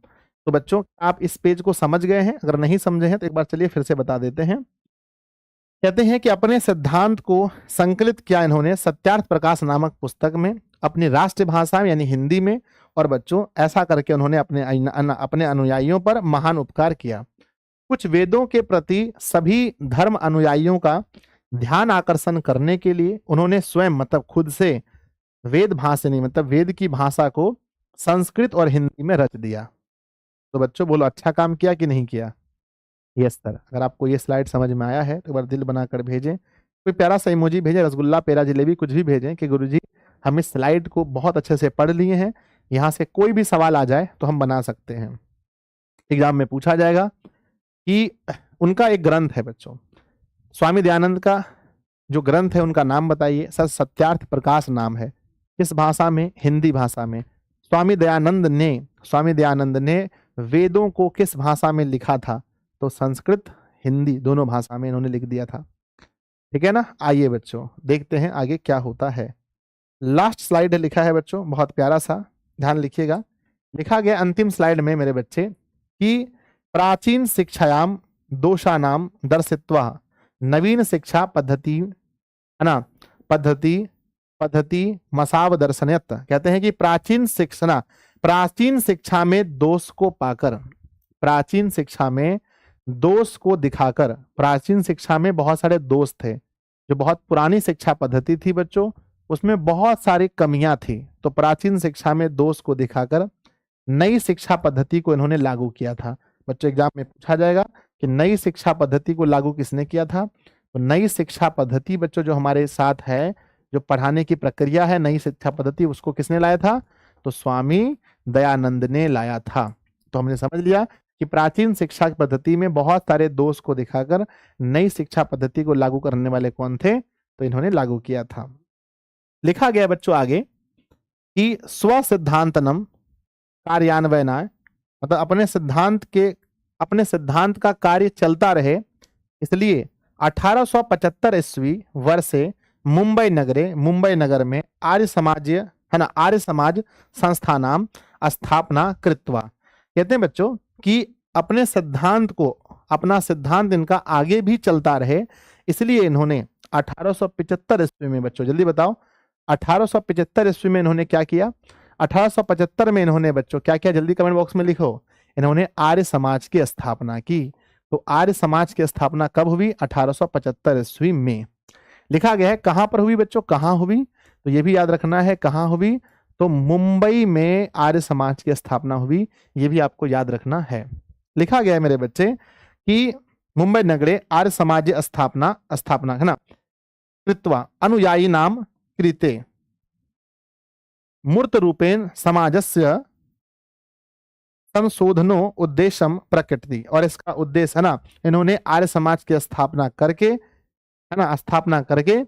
S1: तो बच्चों आप इस पेज को समझ गए हैं? अगर नहीं समझे हैं तो एक बार चलिए फिर से बता देते हैं। कहते हैं कि अपने सिद्धांत को संकलित किया इन्होंने सत्यार्थ प्रकाश नामक पुस्तक में, अपनी राष्ट्रभाषा में यानी हिंदी में। और बच्चों ऐसा करके उन्होंने अपने अनुयायियों पर महान उपकार किया। कुछ वेदों के प्रति सभी धर्म अनुयायियों का ध्यान आकर्षण करने के लिए उन्होंने स्वयं मतलब खुद से वेद भाषिणी मतलब वेद की भाषा को संस्कृत और हिंदी में रच दिया। तो बच्चों बोलो अच्छा काम किया कि नहीं किया? Yes sir. अगर आपको ये स्लाइड समझ में आया है तो एक बार दिल बनाकर भेजें, कोई प्यारा सा इमोजी भेजें, रसगुल्ला पेड़ा जलेबी कुछ भी भेजें कि गुरुजी हम इस स्लाइड को बहुत अच्छे से पढ़ लिए हैं, यहाँ से कोई भी सवाल आ जाए तो हम बना सकते हैं। एग्जाम में पूछा जाएगा कि उनका एक ग्रंथ है बच्चों, स्वामी दयानंद का जो ग्रंथ है उनका नाम बताइए। सर सत्यार्थ प्रकाश नाम है। किस भाषा में? हिंदी भाषा में। स्वामी दयानंद ने वेदों को किस भाषा में लिखा था? तो संस्कृत हिंदी दोनों भाषा में इन्होंने लिख दिया था। ठीक है ना। आइए बच्चों देखते हैं आगे क्या होता है। लास्ट स्लाइड लिखा है बच्चों, बहुत प्यारा सा, ध्यान लिखिएगा। लिखा गया अंतिम स्लाइड में मेरे बच्चे कि प्राचीन शिक्षायाम दोषानाम दर्शित्वा नवीन शिक्षा पद्धति है ना पद्धति मसाव दर्शनयत। कहते हैं कि प्राचीन शिक्षा में दोष को पाकर, प्राचीन शिक्षा में दोष को दिखाकर, प्राचीन शिक्षा में बहुत सारे दोष थे, जो बहुत पुरानी शिक्षा पद्धति थी बच्चों उसमें बहुत सारी कमियां थी। तो प्राचीन शिक्षा में दोष को दिखाकर नई शिक्षा पद्धति को इन्होंने लागू किया था। बच्चों एग्जाम में पूछा जाएगा कि नई शिक्षा पद्धति को लागू किसने किया था। तो नई शिक्षा पद्धति बच्चों जो हमारे साथ है, जो पढ़ाने की प्रक्रिया है, नई शिक्षा पद्धति, उसको किसने लाया था? तो स्वामी दयानंद ने लाया था। तो हमने समझ लिया कि प्राचीन शिक्षा पद्धति में बहुत सारे दोष को दिखाकर नई शिक्षा पद्धति को लागू करने वाले कौन थे? तो इन्होंने लागू किया था। लिखा गया बच्चों आगे कि स्व सिद्धांतनम कार्यान्वयनाय, मतलब अपने सिद्धांत का कार्य चलता रहे, इसलिए 1875 ईस्वी वर्षे मुंबई नगर में आर्य समाज संस्थानाम स्थापना कृत्वा। कहते हैं बच्चों कि अपना सिद्धांत इनका आगे भी चलता रहे, इसलिए इन्होंने 1875 ईस्वी में, बच्चों जल्दी बताओ, 1875 ईस्वी में इन्होंने क्या किया? 1875 में इन्होंने बच्चों क्या किया? जल्दी कमेंट बॉक्स में लिखो। इन्होंने आर्य समाज की स्थापना की। तो आर्य समाज की स्थापना कब हुई? 1875 ईस्वी में। लिखा गया है कहां पर हुई बच्चों? कहां हुई? तो ये भी याद रखना है कहां हुई। तो मुंबई में आर्य समाज की स्थापना हुई, ये भी आपको याद रखना है। लिखा गया है मेरे बच्चे कि मुंबई नगरे आर्य समाज स्थापना है ना कृत्वा अनुयायी नाम कृते मूर्त रूपेण समाजस्य संशोधनो उद्देश्यम प्रकटति। और इसका उद्देश्य है ना, इन्होंने आर्य समाज की स्थापना करके, है ना, स्थापना करके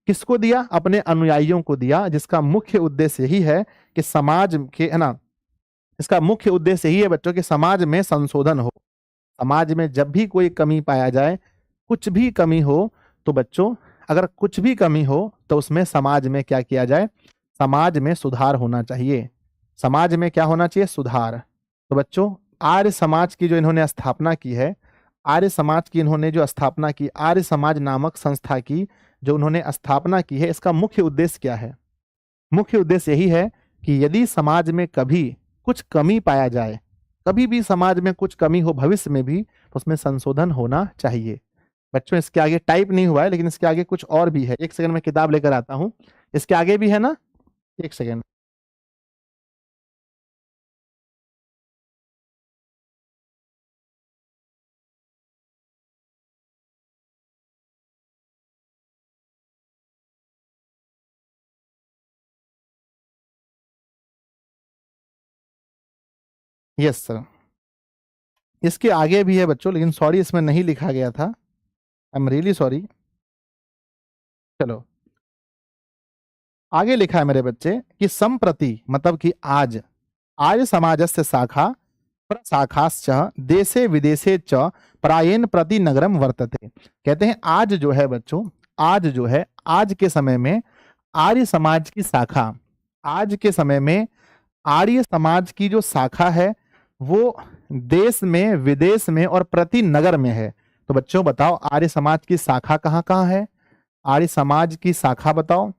S1: किसको दिया? अपने अनुयायियों को दिया, जिसका मुख्य उद्देश्य यही है कि समाज के, है ना, इसका मुख्य उद्देश्य यही है बच्चों कि समाज में संशोधन हो। समाज में जब भी कोई कमी पाया जाए, कुछ भी कमी हो, तो बच्चों अगर कुछ भी कमी हो तो उसमें समाज में क्या किया जाए? समाज में सुधार होना चाहिए। समाज में क्या होना चाहिए? सुधार। तो बच्चों आर्य समाज की जो इन्होंने स्थापना की है, आर्य समाज की इन्होंने जो स्थापना की, आर्य समाज नामक संस्था की जो उन्होंने स्थापना की है, इसका मुख्य उद्देश्य क्या है? मुख्य उद्देश्य यही है कि यदि समाज में कभी कुछ कमी पाया जाए, कभी भी समाज में कुछ कमी हो भविष्य में भी, तो उसमें संशोधन होना चाहिए। बच्चों इसके आगे टाइप नहीं हुआ है, लेकिन इसके आगे कुछ और भी है। एक सेकंड में किताब लेकर आता हूं। इसके आगे भी है ना, एक सेकंड। यस सर, इसके आगे भी है बच्चों, लेकिन सॉरी इसमें नहीं लिखा गया था। I am really sorry. चलो आगे लिखा है मेरे बच्चे कि संप्रति, मतलब कि आज, आर्य समाजस्य शाखा प्रशाखाश्च देशे विदेशे च प्रायेण प्रति नगरम वर्तते। कहते हैं आज जो है बच्चों, आज जो है, आज के समय में आर्य समाज की शाखा, आज के समय में आर्य समाज की जो शाखा है वो देश में, विदेश में और प्रति नगर में है। तो बच्चों बताओ आर्य समाज की शाखा कहाँ कहाँ है? आर्य समाज की शाखा बताओ,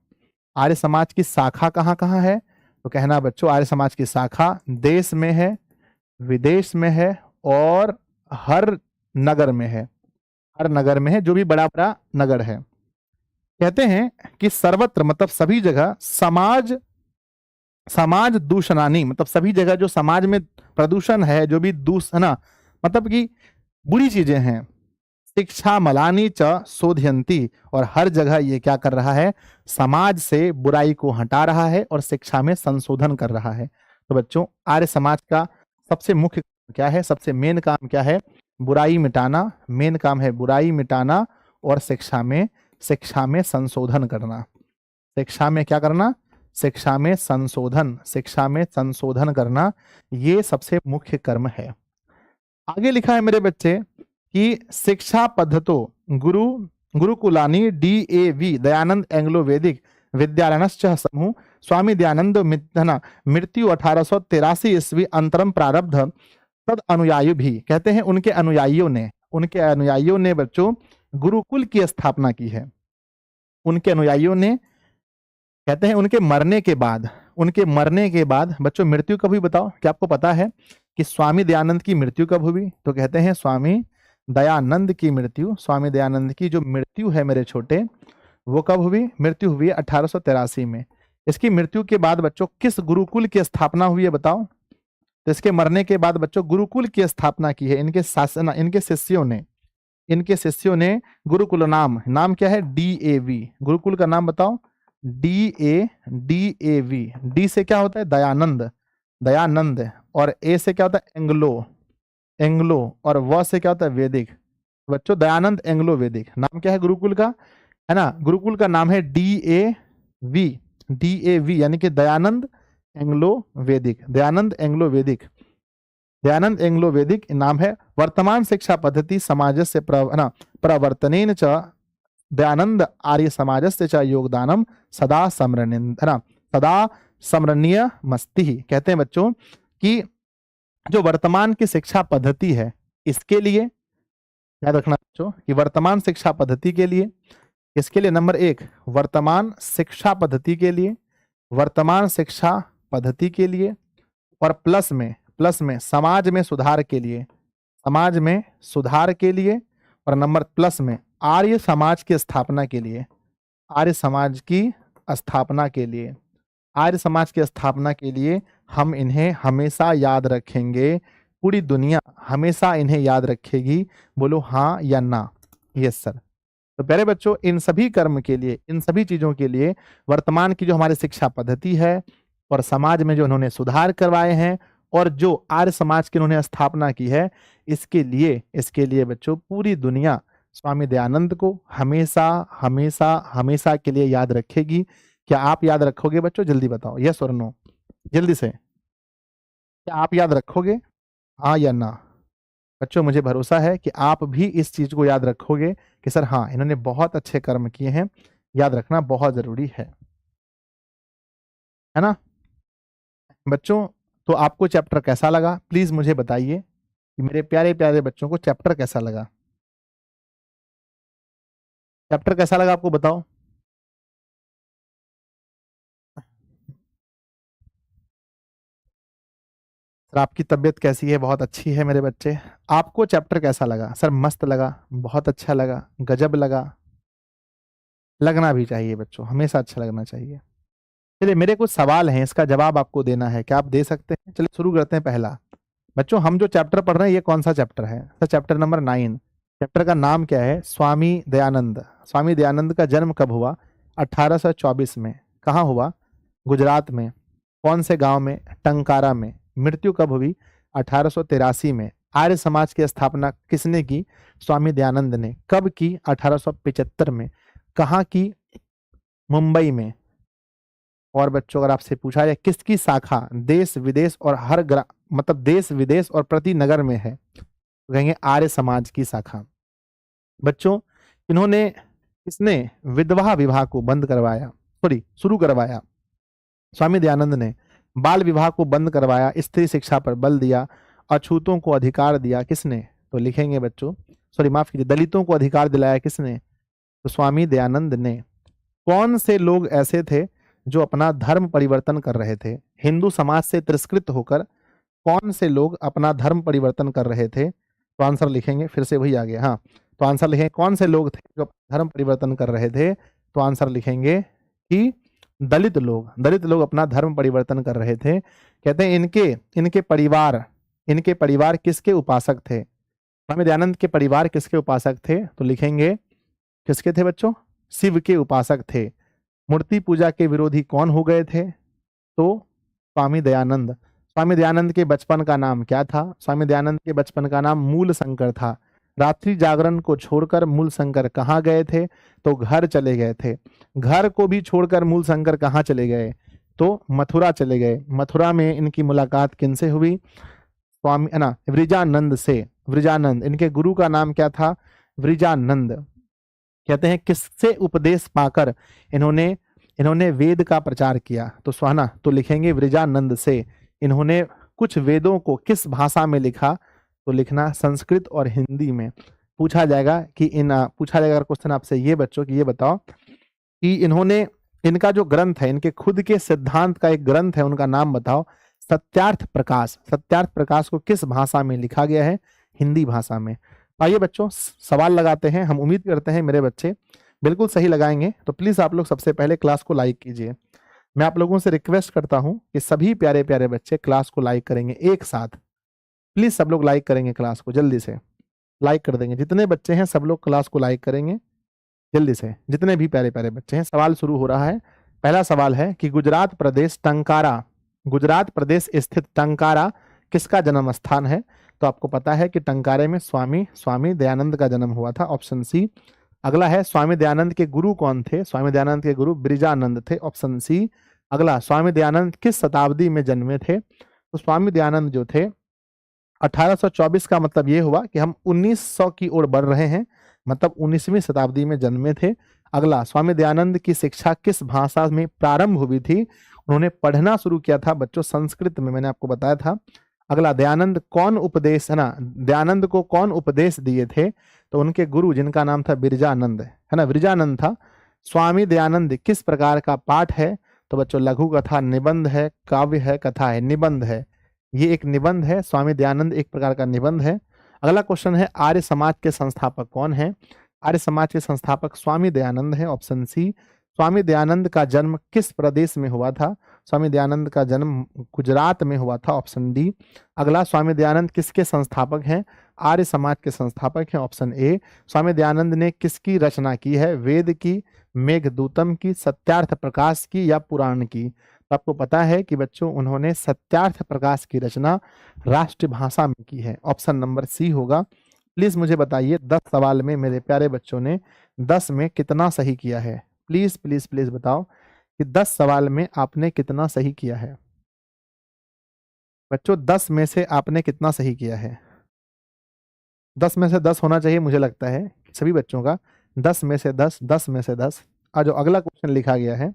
S1: आर्य समाज की शाखा कहाँ कहाँ है? तो कहना बच्चों आर्य समाज की शाखा देश में है, विदेश में है और हर नगर में है। हर नगर में है, जो भी बड़ा बड़ा नगर है। कहते हैं कि सर्वत्र, मतलब सभी जगह, समाज दूषणानी, मतलब सभी जगह जो समाज में प्रदूषण है, जो भी है ना, मतलब कि बुरी चीजें हैं, शिक्षा मलानी च शोधयंती, और हर जगह ये क्या कर रहा है? समाज से बुराई को हटा रहा है और शिक्षा में संशोधन कर रहा है। तो बच्चों आर्य समाज का सबसे मुख्य क्या है? सबसे मेन काम क्या है? बुराई मिटाना। मेन काम है बुराई मिटाना और शिक्षा में संशोधन करना। शिक्षा में क्या करना? शिक्षा में संशोधन करना, ये सबसे मुख्य कर्म है। आगे लिखा है मेरे बच्चे कि शिक्षा पद्धतो गुरुकुलानी DAV दयानंद एंग्लो वैदिक विद्यालयश्च समूह स्वामी दयानंद मृत्यु 1883 ईस्वी अंतरम प्रारब्ध तद अनुयायी भी। कहते हैं उनके अनुयायियों ने बच्चों गुरुकुल की स्थापना की है। उनके अनुयायियों ने, कहते हैं उनके मरने के बाद बच्चों मृत्यु कब हुई बताओ? क्या आपको पता है कि स्वामी दयानंद की मृत्यु कब हुई? तो कहते हैं स्वामी दयानंद की जो मृत्यु है मेरे छोटे, वो कब हुई? मृत्यु हुई 1883 में। इसकी मृत्यु के बाद बच्चों किस गुरुकुल की स्थापना हुई है बताओ? तो इसके मरने के बाद बच्चों गुरुकुल की स्थापना की है इनके शिष्यों ने गुरुकुल नाम क्या है? DAV। गुरुकुल का नाम बताओ। DAV। डी से क्या होता है? दयानंद। और ए से क्या होता है? एंग्लो। और व से क्या होता है? वैदिक। बच्चों दयानंद एंग्लो वैदिक नाम क्या है गुरुकुल का? है ना, गुरुकुल का नाम है DAV यानी कि दयानंद एंग्लो वैदिक नाम है। वर्तमान शिक्षा पद्धति समाजस्य प्रवर्तनेन च दयानंद आर्य समाजस्य च योगदानम सदा स्मरणीय मस्ति। कहते हैं बच्चों कि जो वर्तमान की शिक्षा पद्धति है इसके लिए याद रखना बच्चों कि वर्तमान शिक्षा पद्धति के लिए, इसके लिए नंबर 1 वर्तमान शिक्षा पद्धति के लिए और प्लस में समाज में सुधार के लिए और नंबर प्लस में आर्य समाज की स्थापना के लिए हम इन्हें हमेशा याद रखेंगे। पूरी दुनिया हमेशा इन्हें याद रखेगी। बोलो हाँ या ना? Yes sir. तो प्यारे बच्चों इन सभी कर्म के लिए, इन सभी चीजों के लिए वर्तमान की जो हमारी शिक्षा पद्धति है और समाज में जो उन्होंने सुधार करवाए हैं और जो आर्य समाज की उन्होंने स्थापना की है, इसके लिए बच्चों पूरी दुनिया स्वामी दयानंद को हमेशा हमेशा हमेशा के लिए याद रखेगी। क्या आप याद रखोगे बच्चों? जल्दी बताओ, यस और नो, जल्दी से। क्या आप याद रखोगे, हाँ या ना? बच्चों मुझे भरोसा है कि आप भी इस चीज को याद रखोगे कि सर हाँ इन्होंने बहुत अच्छे कर्म किए हैं। याद रखना बहुत जरूरी है ना बच्चों? तो आपको चैप्टर कैसा लगा प्लीज मुझे बताइए कि मेरे प्यारे प्यारे बच्चों को चैप्टर कैसा लगा? चैप्टर कैसा लगा आपको बताओ? सर आपकी तबीयत कैसी है? बहुत अच्छी है मेरे बच्चे। आपको चैप्टर कैसा लगा? सर मस्त लगा, बहुत अच्छा लगा, गजब लगा। लगना भी चाहिए बच्चों, हमेशा अच्छा लगना चाहिए। चलिए मेरे कुछ सवाल हैं, इसका जवाब आपको देना है। क्या आप दे सकते हैं? चलिए शुरू करते हैं। पहला बच्चों हम जो चैप्टर पढ़ रहे हैं ये कौन सा चैप्टर है? Sir chapter number 9। चैप्टर का नाम क्या है? स्वामी दयानंद। स्वामी दयानंद का जन्म कब हुआ? 1824 में। कहाँ हुआ? गुजरात में। कौन से गांव में? टंकारा में। मृत्यु कब हुई? 1883 में। आर्य समाज की स्थापना किसने की? स्वामी दयानंद ने। कब की? 1875 में। कहाँ की? मुंबई में। और बच्चों अगर आपसे पूछा जाए किसकी शाखा देश विदेश और देश विदेश और प्रति नगर में है, तो कहेंगे आर्य समाज की शाखा। बच्चों इन्होंने किसने विधवा विवाह को शुरू करवाया? स्वामी दयानंद ने। बाल विवाह को बंद करवाया, स्त्री शिक्षा पर बल दिया, अछूतों को अधिकार दिया किसने? तो लिखेंगे बच्चों, माफ कीजिए, दलितों को अधिकार दिलाया किसने? तो स्वामी दयानंद ने। कौन से लोग ऐसे थे जो अपना धर्म परिवर्तन कर रहे थे? हिंदू समाज से तिरस्कृत होकर कौन से लोग अपना धर्म परिवर्तन कर रहे थे? तो आंसर लिखेंगे, फिर से वही आ गया। हाँ, तो आंसर लिखेंगे कौन से लोग थे जो धर्म परिवर्तन कर रहे थे? तो आंसर लिखेंगे कि दलित लोग अपना धर्म परिवर्तन कर रहे थे। कहते हैं इनके परिवार किसके उपासक थे? स्वामी दयानंद के परिवार किसके उपासक थे? तो लिखेंगे किसके थे बच्चों? शिव के उपासक थे। मूर्ति पूजा के विरोधी कौन हो गए थे? तो स्वामी दयानंद। स्वामी दयानंद के बचपन का नाम क्या था? स्वामी दयानंद के बचपन का नाम मूल शंकर था। रात्रि जागरण को छोड़कर मूल शंकर कहाँ गए थे? तो घर चले गए थे। घर को भी छोड़कर मूल शंकर कहाँ चले गए? तो मथुरा चले गए। मथुरा में इनकी मुलाकात किनसे हुई? वृजानंद से। वृजानंद, इनके गुरु का नाम क्या था? वृजानंद। कहते हैं किससे उपदेश पाकर इन्होंने वेद का प्रचार किया? तो लिखेंगे वृजानंद से। इन्होंने कुछ वेदों को किस भाषा में लिखा? तो लिखना संस्कृत और हिंदी में। पूछा जाएगा क्वेश्चन आपसे ये बच्चों कि ये बताओ कि इनका जो ग्रंथ है, इनके खुद के सिद्धांत का एक ग्रंथ है, उनका नाम बताओ। सत्यार्थ प्रकाश को किस भाषा में लिखा गया है? हिंदी भाषा में। आइए बच्चों सवाल लगाते हैं। हम उम्मीद करते हैं मेरे बच्चे बिल्कुल सही लगाएंगे। तो प्लीज आप लोग सबसे पहले क्लास को लाइक कीजिए। मैं आप लोगों से रिक्वेस्ट करता हूं कि सभी प्यारे प्यारे बच्चे क्लास को लाइक करेंगे एक साथ। प्लीज सब लोग लाइक करेंगे, क्लास को जल्दी से लाइक कर देंगे। जितने बच्चे हैं सब लोग क्लास को लाइक करेंगे जल्दी से, जितने भी प्यारे प्यारे बच्चे हैं। सवाल शुरू हो रहा है। पहला सवाल है कि गुजरात प्रदेश स्थित टंकारा किसका जन्म स्थान है? तो आपको पता है कि टंकारे में स्वामी दयानंद का जन्म हुआ था, ऑप्शन सी। अगला है स्वामी दयानंद के गुरु कौन थे? स्वामी दयानंद के गुरु ब्रिजानंद थे, ऑप्शन सी। अगला, स्वामी दयानंद किस शताब्दी में जन्मे थे? तो स्वामी दयानंद जो थे 1824 का मतलब ये हुआ कि हम 1900 की ओर बढ़ रहे हैं, मतलब 19वीं शताब्दी में जन्मे थे। अगला, स्वामी दयानंद की शिक्षा किस भाषा में प्रारंभ हुई थी? उन्होंने पढ़ना शुरू किया था बच्चों संस्कृत में, मैंने आपको बताया था। अगला, दयानंद को कौन उपदेश दिए थे? तो उनके गुरु जिनका नाम था बिरजानंद, है ना, बिरजानंद था। स्वामी दयानंद किस प्रकार का पाठ है? तो बच्चों लघु कथा, निबंध है, काव्य है, कथा है? निबंध है, ये एक निबंध है। स्वामी दयानंद एक प्रकार का निबंध है। अगला क्वेश्चन है आर्य समाज के संस्थापक कौन है? आर्य समाज के संस्थापक स्वामी दयानंद है, ऑप्शन सी। स्वामी दयानंद का जन्म किस प्रदेश में हुआ था? स्वामी दयानंद का जन्म गुजरात में हुआ था, ऑप्शन डी। अगला, स्वामी दयानंद किसके संस्थापक हैं? आर्य समाज के संस्थापक हैं, ऑप्शन ए। स्वामी दयानंद ने किसकी रचना की है? वेद की, मेघदूतम की, सत्यार्थ प्रकाश की या पुराण की? तो आपको पता है कि बच्चों उन्होंने सत्यार्थ प्रकाश की रचना राष्ट्रभाषा में की है, ऑप्शन नंबर सी होगा। प्लीज मुझे बताइए 10 सवाल में मेरे प्यारे बच्चों ने 10 में कितना सही किया है? प्लीज प्लीज प्लीज बताओ कि 10 सवाल में आपने कितना सही किया है? बच्चों 10 में से आपने कितना सही किया है? 10 में से 10 होना चाहिए मुझे लगता है सभी बच्चों का। 10 में से 10, 10 में से 10। आज जो अगला क्वेश्चन लिखा गया है,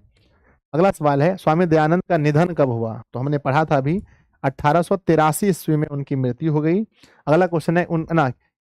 S1: अगला सवाल है स्वामी दयानंद का निधन कब हुआ? तो हमने पढ़ा था अभी 1883 ईस्वी में उनकी मृत्यु हो गई। अगला क्वेश्चन है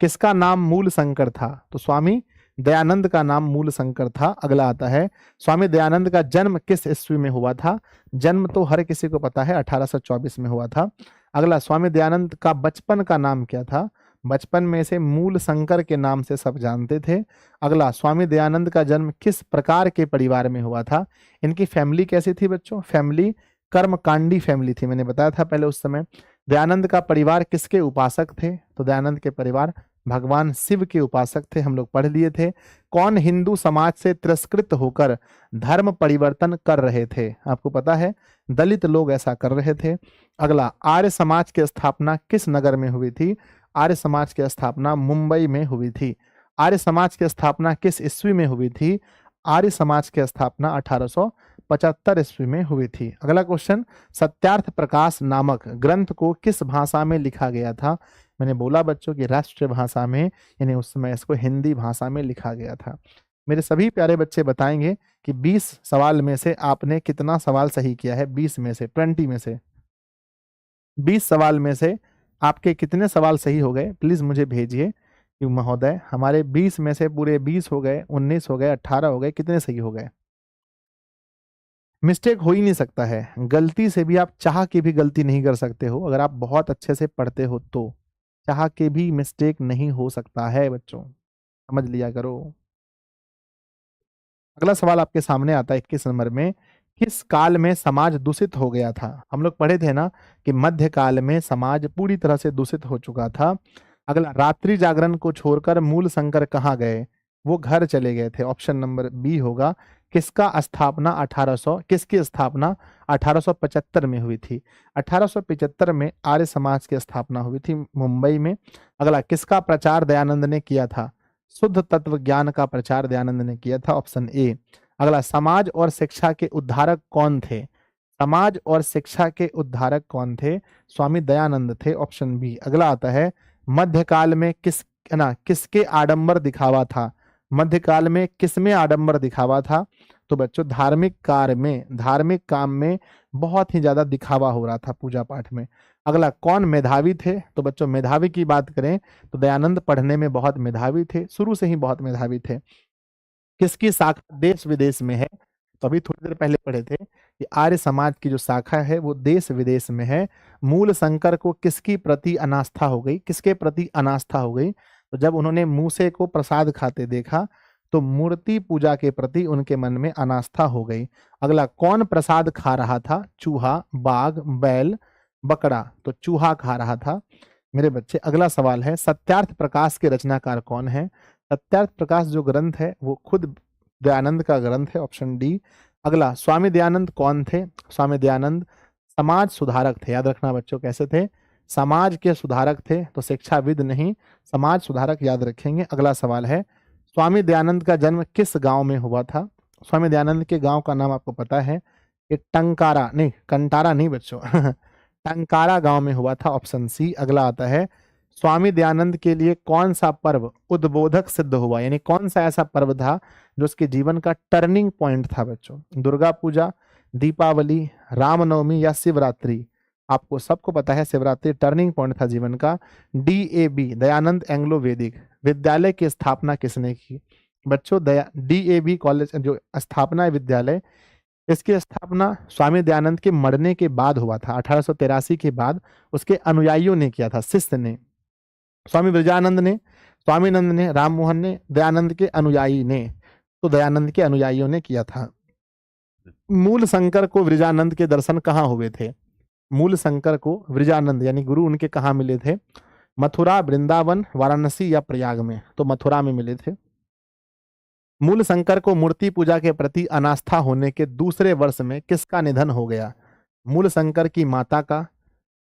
S1: किसका नाम मूल शंकर था? तो स्वामी दयानंद का नाम मूल शंकर था। अगला आता है स्वामी दयानंद का जन्म किस ईस्वी में हुआ था? जन्म तो हर किसी को पता है 1824 में हुआ था। अगला, स्वामी दयानंद का बचपन का नाम क्या था? बचपन में से मूल शंकर के नाम से सब जानते थे। अगला, स्वामी दयानंद का जन्म किस प्रकार के परिवार में हुआ था? इनकी फैमिली कैसी थी बच्चों? फैमिली कर्मकांडी फैमिली थी, मैंने बताया था पहले उस समय। दयानंद का परिवार किसके उपासक थे? तो दयानंद के परिवार भगवान शिव के उपासक थे, हम लोग पढ़ लिए थे। कौन हिंदू समाज से तिरस्कृत होकर धर्म परिवर्तन कर रहे थे? आपको पता है दलित लोग ऐसा कर रहे थे। अगला, आर्य समाज की स्थापना किस नगर में हुई थी? आर्य समाज की स्थापना मुंबई में हुई थी। आर्य समाज की स्थापना किस ईस्वी में हुई थी? आर्य समाज की स्थापना 1875 ईस्वी में हुई थी। अगला क्वेश्चन, सत्यार्थ प्रकाश नामक ग्रंथ को किस भाषा में लिखा गया था? मैंने बोला बच्चों की राष्ट्रीय भाषा में, यानी उस समय इसको हिंदी भाषा में लिखा गया था। मेरे सभी प्यारे बच्चे बताएंगे कि 20 सवाल में से आपने कितना सवाल सही किया है? 20 में से, 20 में से, 20 सवाल में से आपके कितने सवाल सही हो गए? प्लीज मुझे भेजिए कि महोदय हमारे 20 में से पूरे 20 हो गए, 19 हो गए, 18 हो गए, कितने सही हो गए? मिस्टेक हो ही नहीं सकता है, गलती से भी आप चाह के भी गलती नहीं कर सकते हो। अगर आप बहुत अच्छे से पढ़ते हो तो चाह के भी मिस्टेक नहीं हो सकता है बच्चों, समझ लिया करो। अगला सवाल आपके सामने आता है 21 नंबर में, किस काल में समाज दूषित हो गया था? हम लोग पढ़े थे ना कि मध्य काल में समाज पूरी तरह से दूषित हो चुका था। अगला, रात्रि जागरण को छोड़कर मूल शंकर कहाँ गए? वो घर चले गए थे, ऑप्शन नंबर बी होगा। किसकी स्थापना 1875 में हुई थी? 1875 में आर्य समाज की स्थापना हुई थी मुंबई में। अगला, किसका प्रचार दयानंद ने किया था? शुद्ध तत्व ज्ञान का प्रचार दयानंद ने किया था, ऑप्शन ए। अगला, समाज और शिक्षा के उद्धारक कौन थे? समाज और शिक्षा के उद्धारक कौन थे? स्वामी दयानंद थे, ऑप्शन बी। अगला आता है मध्यकाल में किसके आडंबर दिखावा था? मध्यकाल में किसमें आडंबर दिखावा था? तो बच्चों धार्मिक काम में बहुत ही ज्यादा दिखावा हो रहा था पूजा पाठ में। अगला, कौन मेधावी थे? तो बच्चों मेधावी की बात करें तो दयानंद पढ़ने में बहुत मेधावी थे, शुरू से ही बहुत मेधावी थे। किसकी शाखा देश विदेश में है? तो अभी थोड़ी देर पहले पढ़े थे कि आर्य समाज की जो शाखा है वो देश विदेश में है। मूल शंकर को किसकी प्रति अनास्था हो गई? किसके प्रति अनास्था हो गई? तो जब उन्होंने मूसे को प्रसाद खाते देखा तो मूर्ति पूजा के प्रति उनके मन में अनास्था हो गई। अगला, कौन प्रसाद खा रहा था? चूहा, बाघ, बैल, बकरा। तो चूहा खा रहा था मेरे बच्चे। अगला सवाल है, सत्यार्थ प्रकाश के रचनाकार कौन है? सत्यार्थ प्रकाश जो ग्रंथ है वो खुद दयानंद का ग्रंथ है, ऑप्शन डी। अगला, स्वामी दयानंद कौन थे? स्वामी दयानंद समाज सुधारक थे। याद रखना बच्चों, कैसे थे? समाज के सुधारक थे, तो शिक्षाविद नहीं, समाज सुधारक याद रखेंगे। अगला सवाल है, स्वामी दयानंद का जन्म किस गांव में हुआ था? स्वामी दयानंद के गांव का नाम आपको पता है, ये टंकारा नहीं, कंटारा नहीं बच्चों टंकारा गांव में हुआ था, ऑप्शन सी। अगला आता है, स्वामी दयानंद के लिए कौन सा पर्व उद्बोधक सिद्ध हुआ? यानी कौन सा ऐसा पर्व था जो उसके जीवन का टर्निंग पॉइंट था बच्चों? दुर्गा पूजा, दीपावली, रामनवमी या शिवरात्रि? आपको सबको पता है शिवरात्रि टर्निंग पॉइंट था जीवन का। DAV दयानंद एंग्लो वैदिक विद्यालय की स्थापना किसने की? बच्चों DAV कॉलेज जो स्थापना है विद्यालय, इसकी स्थापना स्वामी दयानंद के मरने के बाद हुआ था। 1883 के बाद उसके अनुयायियों ने किया था, शिष्य ने। स्वामी विरजानंद ने, स्वामीनंद ने, राम मोहन ने, दयानंद के अनुयायी ने। तो दयानंद के अनुयायियों ने किया था। मूल शंकर को विरजानंद के दर्शन कहाँ हुए थे? मूल शंकर को विरजानंद यानी गुरु उनके कहाँ मिले थे? मथुरा, वृंदावन, वाराणसी या प्रयाग में? तो मथुरा में मिले थे। मूल शंकर को मूर्ति पूजा के प्रति अनास्था होने के दूसरे वर्ष में किसका निधन हो गया? मूल शंकर की माता का,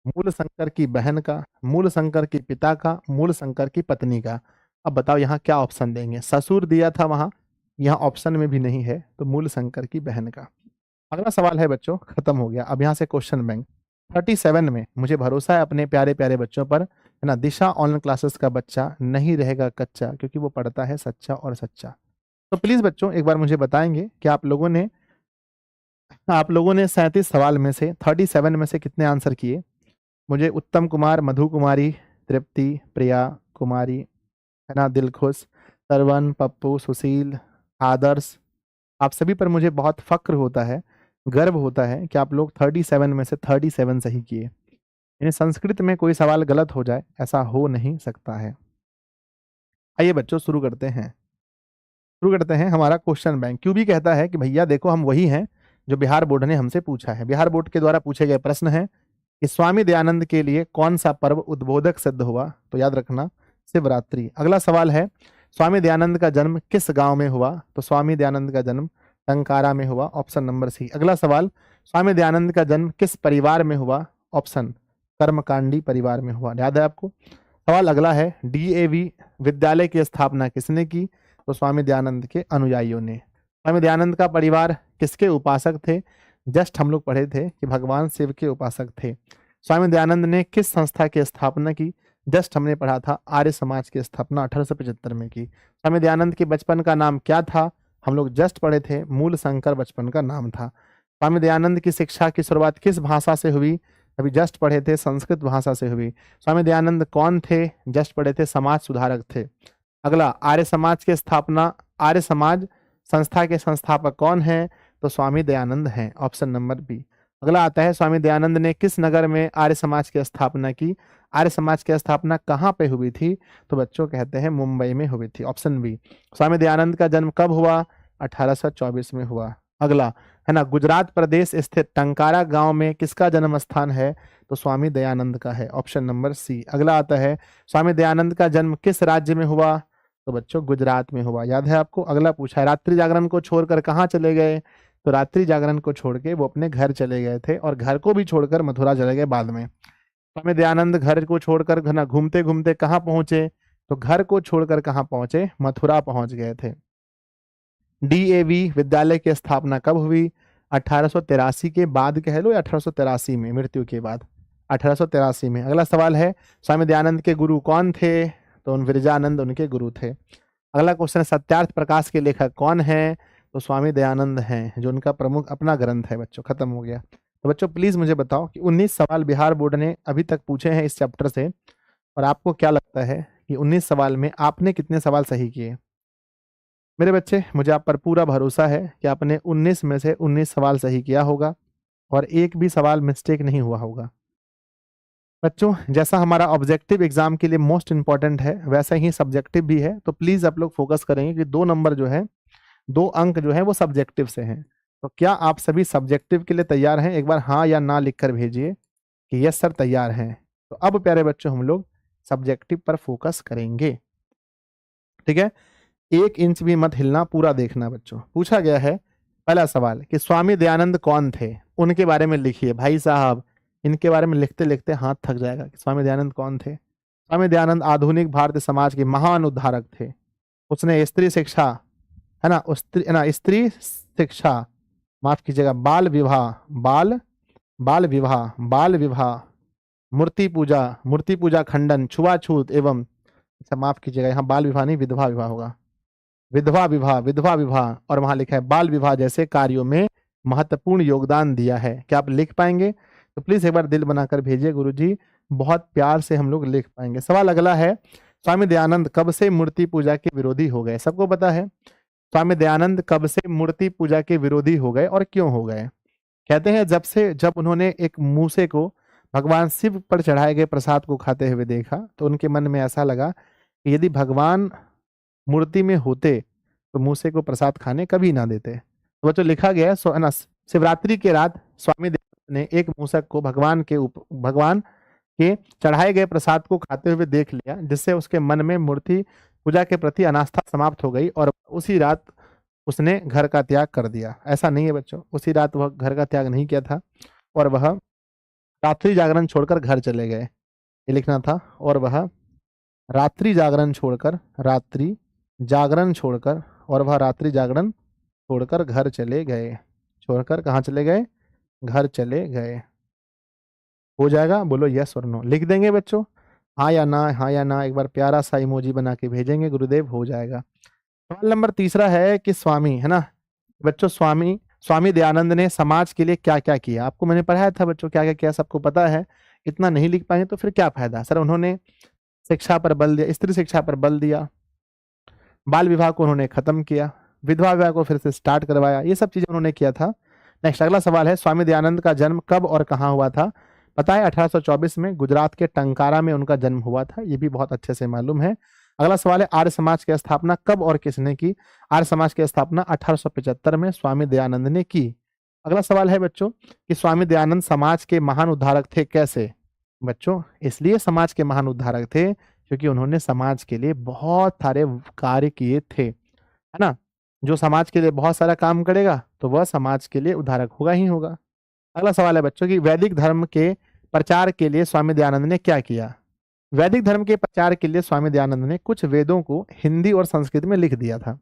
S1: मूल शंकर की बहन का, मूल शंकर के पिता का, मूल शंकर की पत्नी का? अब बताओ यहाँ क्या ऑप्शन देंगे? ससुर दिया था वहां, यहाँ ऑप्शन में भी नहीं है, तो मूल शंकर की बहन का। अगला सवाल है बच्चों, खत्म हो गया। अब यहाँ से क्वेश्चन बैंक 37 में मुझे भरोसा है अपने प्यारे प्यारे बच्चों पर, है ना। दिशा ऑनलाइन क्लासेस का बच्चा नहीं रहेगा कच्चा, क्योंकि वो पढ़ता है सच्चा और सच्चा। तो प्लीज बच्चों एक बार मुझे बताएंगे कि आप लोगों ने 37 सवाल में से 37 में से कितने आंसर किए? मुझे उत्तम कुमार, मधु कुमारी, तृप्ति, प्रिया कुमारी, है ना, दिलखुश, सरवन, पप्पू, सुशील, आदर्श, आप सभी पर मुझे बहुत फक्र होता है, गर्व होता है कि आप लोग 37 में से 37 सही किए। यानी संस्कृत में कोई सवाल गलत हो जाए, ऐसा हो नहीं सकता है। आइए बच्चों शुरू करते हैं हमारा क्वेश्चन बैंक। क्यों भी कहता है कि भैया देखो हम वही हैं जो बिहार बोर्ड ने हमसे पूछा है। बिहार बोर्ड के द्वारा पूछे गए प्रश्न है कि स्वामी दयानंद के लिए कौन सा पर्व उद्बोधक सिद्ध हुआ? तो याद रखना शिवरात्रि। अगला सवाल है, स्वामी दयानंद का जन्म किस गांव में हुआ? तो स्वामी दयानंद का जन्म टंकारा में हुआ, ऑप्शन नंबर सी। अगला सवाल, स्वामी दयानंद का जन्म किस परिवार में हुआ? ऑप्शन कर्मकांडी परिवार में हुआ। याद है आपको? सवाल अगला है, DAV विद्यालय की स्थापना किसने की? तो स्वामी दयानंद के अनुयायियों ने। स्वामी दयानंद का परिवार किसके उपासक थे? जस्ट हम लोग पढ़े थे कि भगवान शिव के उपासक थे। स्वामी दयानंद ने किस संस्था की स्थापना की? जस्ट हमने पढ़ा था आर्य समाज की स्थापना 1875 में की। स्वामी दयानंद के बचपन का नाम क्या था? हम लोग जस्ट पढ़े थे मूल शंकर बचपन का नाम था। स्वामी दयानंद की शिक्षा की शुरुआत किस भाषा से हुई? अभी जस्ट पढ़े थे संस्कृत भाषा से हुई। स्वामी दयानंद कौन थे? जस्ट पढ़े थे समाज सुधारक थे। अगला, आर्य समाज की स्थापना, आर्य समाज संस्था के संस्थापक कौन है? तो स्वामी दयानंद हैं, ऑप्शन नंबर बी। अगला आता है, स्वामी दयानंद ने किस नगर में आर्य समाज की स्थापना की? आर्य समाज की स्थापना कहाँ पे हुई थी? तो बच्चों कहते हैं मुंबई में हुई थी, ऑप्शन बी। स्वामी दयानंद का जन्म कब हुआ? 1824 में हुआ। अगला है ना, गुजरात प्रदेश स्थित टंकारा गांव में किसका जन्म स्थान है? तो स्वामी दयानंद का है, ऑप्शन नंबर सी। अगला आता है, स्वामी दयानंद का जन्म किस राज्य में हुआ? तो बच्चों गुजरात में हुआ। याद है आपको? अगला पूछा है, रात्रि जागरण को छोड़कर कहाँ चले गए? तो रात्रि जागरण को छोड़ के वो अपने घर चले गए थे, और घर को भी छोड़कर मथुरा चले गए बाद में। स्वामी दयानंद घर को छोड़कर घना घूमते घूमते कहाँ पहुंचे? तो घर को छोड़कर कहाँ पहुंचे? मथुरा पहुंच गए थे। DAV विद्यालय की स्थापना कब हुई? 1883 के बाद कह लो, या 1883 में, मृत्यु के बाद 1883 में। अगला सवाल है, स्वामी दयानंद के गुरु कौन थे? तो विरजानंद उनके गुरु थे। अगला क्वेश्चन है, सत्यार्थ प्रकाश के लेखक कौन है? तो स्वामी दयानंद हैं, जो उनका प्रमुख अपना ग्रंथ है। बच्चों खत्म हो गया। तो बच्चों प्लीज मुझे बताओ कि 19 सवाल बिहार बोर्ड ने अभी तक पूछे हैं इस चैप्टर से, और आपको क्या लगता है कि 19 सवाल में आपने कितने सवाल सही किए? मेरे बच्चे मुझे आप पर पूरा भरोसा है कि आपने 19 में से 19 सवाल सही किया होगा, और एक भी सवाल मिस्टेक नहीं हुआ होगा। बच्चों जैसा हमारा ऑब्जेक्टिव एग्जाम के लिए मोस्ट इंपॉर्टेंट है वैसा ही सब्जेक्टिव भी है, तो प्लीज आप लोग फोकस करेंगे कि 2 नंबर जो है, 2 अंक जो है वो सब्जेक्टिव से हैं। तो क्या आप सभी सब्जेक्टिव के लिए तैयार हैं? एक बार हाँ या ना लिखकर भेजिए कि यस सर तैयार हैं। तो अब प्यारे बच्चों हम लोग सब्जेक्टिव पर फोकस करेंगे, ठीक है। 1 इंच भी मत हिलना, पूरा देखना बच्चों। पूछा गया है पहला सवाल कि स्वामी दयानंद कौन थे, उनके बारे में लिखिए। भाई साहब इनके बारे में लिखते लिखते हाथ थक जाएगा कि स्वामी दयानंद कौन थे। स्वामी दयानंद आधुनिक भारतीय समाज के महान उद्धारक थे। उसने स्त्री शिक्षा, है ना, स्त्री शिक्षा, माफ कीजिएगा, बाल विवाह, मूर्ति पूजा खंडन, छुआछूत एवं, अच्छा माफ कीजिएगा, यहाँ बाल विवाह नहीं विधवा विवाह होगा, विधवा विवाह और वहां लिखा है बाल विवाह जैसे कार्यों में महत्वपूर्ण योगदान दिया है। क्या आप लिख पाएंगे? तो प्लीज एक बार दिल बनाकर भेजिए गुरुजी, बहुत प्यार से हम लोग लिख पाएंगे। सवाल अगला है, स्वामी दयानंद कब से मूर्ति पूजा के विरोधी हो गए? सबको पता है स्वामी दयानंद कब से मूर्ति पूजा के विरोधी हो गए और क्यों हो गए? कहते हैं जब उन्होंने एक मूसे को भगवान शिव पर चढ़ाए गए प्रसाद को खाते हुए देखा तो उनके मन में ऐसा लगा कि यदि भगवान मूर्ति में होते तो मूसे को प्रसाद खाने कभी ना देते। तो बच्चों लिखा गया है शिवरात्रि के रात स्वामी दयानंद ने एक मूसक को भगवान के चढ़ाए गए प्रसाद को खाते हुए देख लिया, जिससे उसके मन में मूर्ति पूजा के प्रति अनास्था समाप्त हो गई और उसी रात उसने घर का त्याग कर दिया। ऐसा नहीं है बच्चों, उसी रात वह घर का त्याग नहीं किया था और वह रात्रि जागरण छोड़कर घर चले गए, ये लिखना था। और वह रात्रि जागरण छोड़कर घर चले गए। छोड़कर कहाँ चले गए? घर चले गए। हो जाएगा? बोलो यस और नो। लिख देंगे बच्चों, हाँ या ना, एक बार प्यारा सा इमोजी बना के भेजेंगे गुरुदेव, हो जाएगा। सवाल नंबर 3 है कि स्वामी, है ना बच्चों, स्वामी दयानंद ने समाज के लिए क्या क्या किया? आपको मैंने पढ़ाया था बच्चों क्या क्या किया, सबको पता है। इतना नहीं लिख पाएंगे तो फिर क्या फायदा? सर उन्होंने शिक्षा पर बल दिया, स्त्री शिक्षा पर बल दिया, बाल विवाह को उन्होंने खत्म किया, विधवा विवाह को फिर से स्टार्ट करवाया, ये सब चीजें उन्होंने किया था। नेक्स्ट अगला सवाल है, स्वामी दयानंद का जन्म कब और कहाँ हुआ था? पता है 1824 में गुजरात के टंकारा में उनका जन्म हुआ था, ये भी बहुत अच्छे से मालूम है। अगला सवाल है, आर्य समाज की स्थापना कब और किसने की? आर्य समाज की स्थापना 1875 में स्वामी दयानंद ने की। अगला सवाल है बच्चों कि स्वामी दयानंद समाज के महान उद्धारक थे, कैसे? बच्चों इसलिए समाज के महान उद्धारक थे क्योंकि उन्होंने समाज के लिए बहुत सारे कार्य किए थे, है ना। जो समाज के लिए बहुत सारा काम करेगा तो वह समाज के लिए उद्धारक होगा ही होगा। अगला सवाल है बच्चों कि वैदिक धर्म के प्रचार के लिए स्वामी दयानंद ने क्या किया? वैदिक धर्म के प्रचार के लिए स्वामी दयानंद ने कुछ वेदों को हिंदी और संस्कृत में लिख दिया था।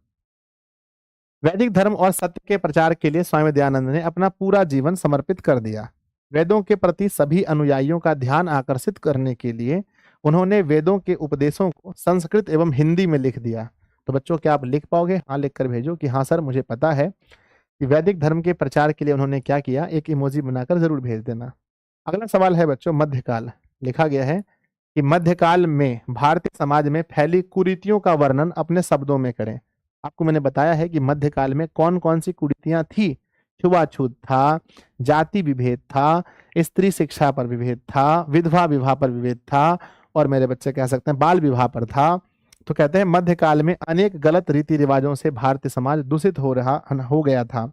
S1: वैदिक धर्म और सत्य के प्रचार के लिए स्वामी दयानंद ने अपना पूरा जीवन समर्पित कर दिया। वेदों के प्रति सभी अनुयायियों का ध्यान आकर्षित करने के लिए उन्होंने वेदों के उपदेशों को संस्कृत एवं हिंदी में लिख दिया। तो बच्चों क्या आप लिख पाओगे? हाँ लिख कर भेजो कि हाँ सर मुझे पता है कि वैदिक धर्म के प्रचार के लिए उन्होंने क्या किया, एक इमोजी बनाकर जरूर भेज देना। अगला सवाल है बच्चों मध्यकाल। लिखा गया है कि मध्यकाल में भारतीय समाज में फैली कुरीतियों का वर्णन अपने शब्दों में करें। आपको मैंने बताया है कि मध्यकाल में कौन कौन सी कुरीतियां थी। छुआछूत था, जाति विभेद था, स्त्री शिक्षा पर विभेद था, विधवा विवाह पर विभेद था और मेरे बच्चे कह सकते हैं बाल विवाह पर था। तो कहते हैं मध्यकाल में अनेक गलत रीति रिवाजों से भारतीय समाज दूषित हो गया था।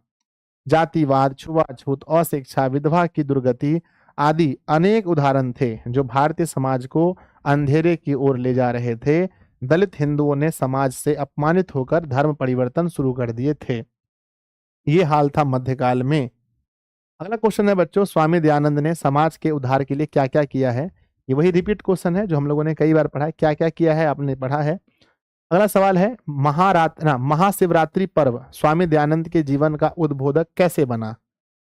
S1: जातिवाद, छुआछूत, अशिक्षा, विधवा की दुर्गति आदि अनेक उदाहरण थे जो भारतीय समाज को अंधेरे की ओर ले जा रहे थे। दलित हिंदुओं ने समाज से अपमानित होकर धर्म परिवर्तन शुरू कर दिए थे। ये हाल था मध्यकाल में। अगला क्वेश्चन है बच्चों, स्वामी दयानंद ने समाज के उद्धार के लिए क्या क्या किया है? ये वही रिपीट क्वेश्चन है जो हम लोगों ने कई बार पढ़ा है। क्या क्या किया है आपने पढ़ा है। अगला सवाल है, महाशिवरात्रि पर्व स्वामी दयानंद के जीवन का उद्बोधक कैसे बना?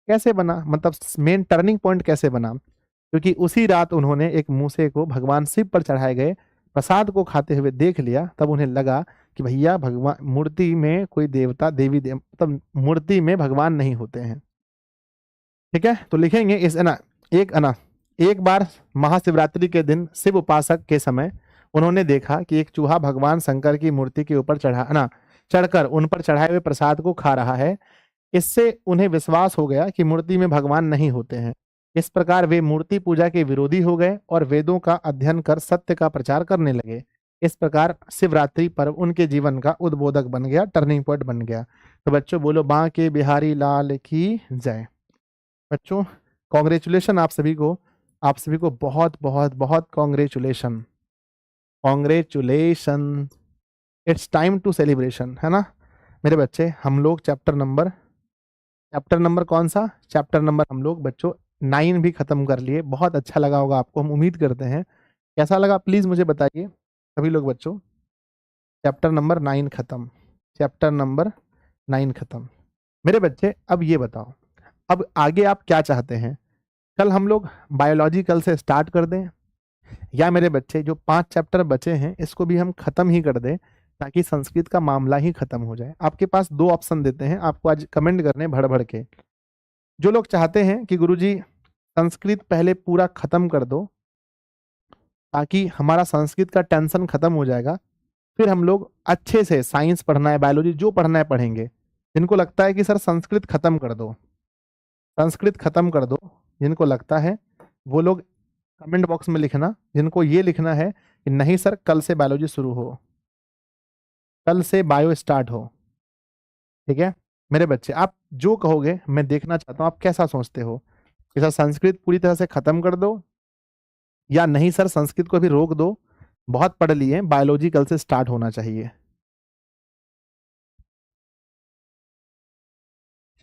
S1: कैसे बना मतलब मेन टर्निंग पॉइंट कैसे बना? क्योंकि उसी रात उन्होंने एक मूसे को भगवान शिव पर चढ़ाए गए प्रसाद को खाते हुए देख लिया। तब उन्हें लगा कि भैया भगवान मूर्ति में कोई देवता देवी मतलब मूर्ति में भगवान नहीं होते हैं। ठीक है, तो लिखेंगे इस एक बार महाशिवरात्रि के दिन शिव उपासक के समय उन्होंने देखा कि एक चूहा भगवान शंकर की मूर्ति के ऊपर चढ़कर उन पर चढ़ाए हुए प्रसाद को खा रहा है। इससे उन्हें विश्वास हो गया कि मूर्ति में भगवान नहीं होते हैं। इस प्रकार वे मूर्ति पूजा के विरोधी हो गए और वेदों का अध्ययन कर सत्य का प्रचार करने लगे। इस प्रकार शिवरात्रि पर्व उनके जीवन का उद्बोधक बन गया, टर्निंग पॉइंट बन गया। तो बच्चों बोलो बांके बिहारी लाल की जय। बच्चों कॉन्ग्रेचुलेशन आप सभी को, आप सभी को बहुत बहुत बहुत congratulation, congratulation. It's time to celebration, है ना मेरे बच्चे। हम लोग चैप्टर नंबर कौन सा चैप्टर नंबर हम लोग बच्चों 9 भी खत्म कर लिए। बहुत अच्छा लगा होगा आपको, हम उम्मीद करते हैं। कैसा लगा प्लीज मुझे बताइए सभी लोग। बच्चों चैप्टर नंबर 9 खत्म, चैप्टर नंबर 9 खत्म। मेरे बच्चे अब ये बताओ, अब आगे आप क्या चाहते हैं? कल हम लोग बायोलॉजी कल से स्टार्ट कर दें, या मेरे बच्चे जो 5 चैप्टर बचे हैं इसको भी हम खत्म ही कर दें, ताकि संस्कृत का मामला ही खत्म हो जाए। आपके पास 2 ऑप्शन देते हैं, आपको आज कमेंट करने भड़ भड़ के। जो लोग चाहते हैं कि गुरुजी संस्कृत पहले पूरा खत्म कर दो ताकि हमारा संस्कृत का टेंशन खत्म हो जाएगा, फिर हम लोग अच्छे से साइंस पढ़ना है, बायोलॉजी जो पढ़ना है पढ़ेंगे। जिनको लगता है कि सर संस्कृत खत्म कर दो, संस्कृत खत्म कर दो, जिनको लगता है वो लोग कमेंट बॉक्स में लिखना। जिनको ये लिखना है कि नहीं सर कल से बायोलॉजी शुरू हो, कल से बायो स्टार्ट हो, ठीक है मेरे बच्चे। आप जो कहोगे मैं देखना चाहता हूँ आप कैसा सोचते हो कि सर संस्कृत पूरी तरह से खत्म कर दो, या नहीं सर संस्कृत को अभी रोक दो, बहुत पढ़ लिए, बायोलॉजी कल से स्टार्ट होना चाहिए।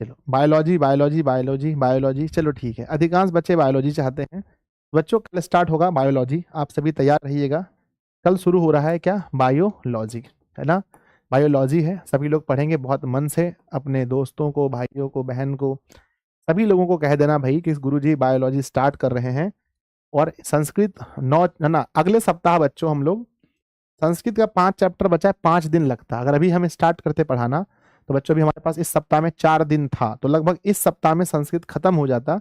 S1: चलो बायोलॉजी बायोलॉजी बायोलॉजी बायोलॉजी, चलो ठीक है, अधिकांश बच्चे बायोलॉजी चाहते हैं। बच्चों कल स्टार्ट होगा बायोलॉजी, आप सभी तैयार रहिएगा। कल शुरू हो रहा है क्या? बायोलॉजी, है ना, बायोलॉजी है। सभी लोग पढ़ेंगे बहुत मन से, अपने दोस्तों को, भाइयों को, बहन को, सभी लोगों को कह देना भाई कि गुरुजी बायोलॉजी स्टार्ट कर रहे हैं। और संस्कृत 9 है ना, अगले सप्ताह बच्चों हम लोग संस्कृत का 5 चैप्टर बचा है, 5 दिन लगता। अगर अभी हम स्टार्ट करते पढ़ाना तो बच्चों अभी हमारे पास इस सप्ताह में 4 दिन था, तो लगभग इस सप्ताह में संस्कृत खत्म हो जाता,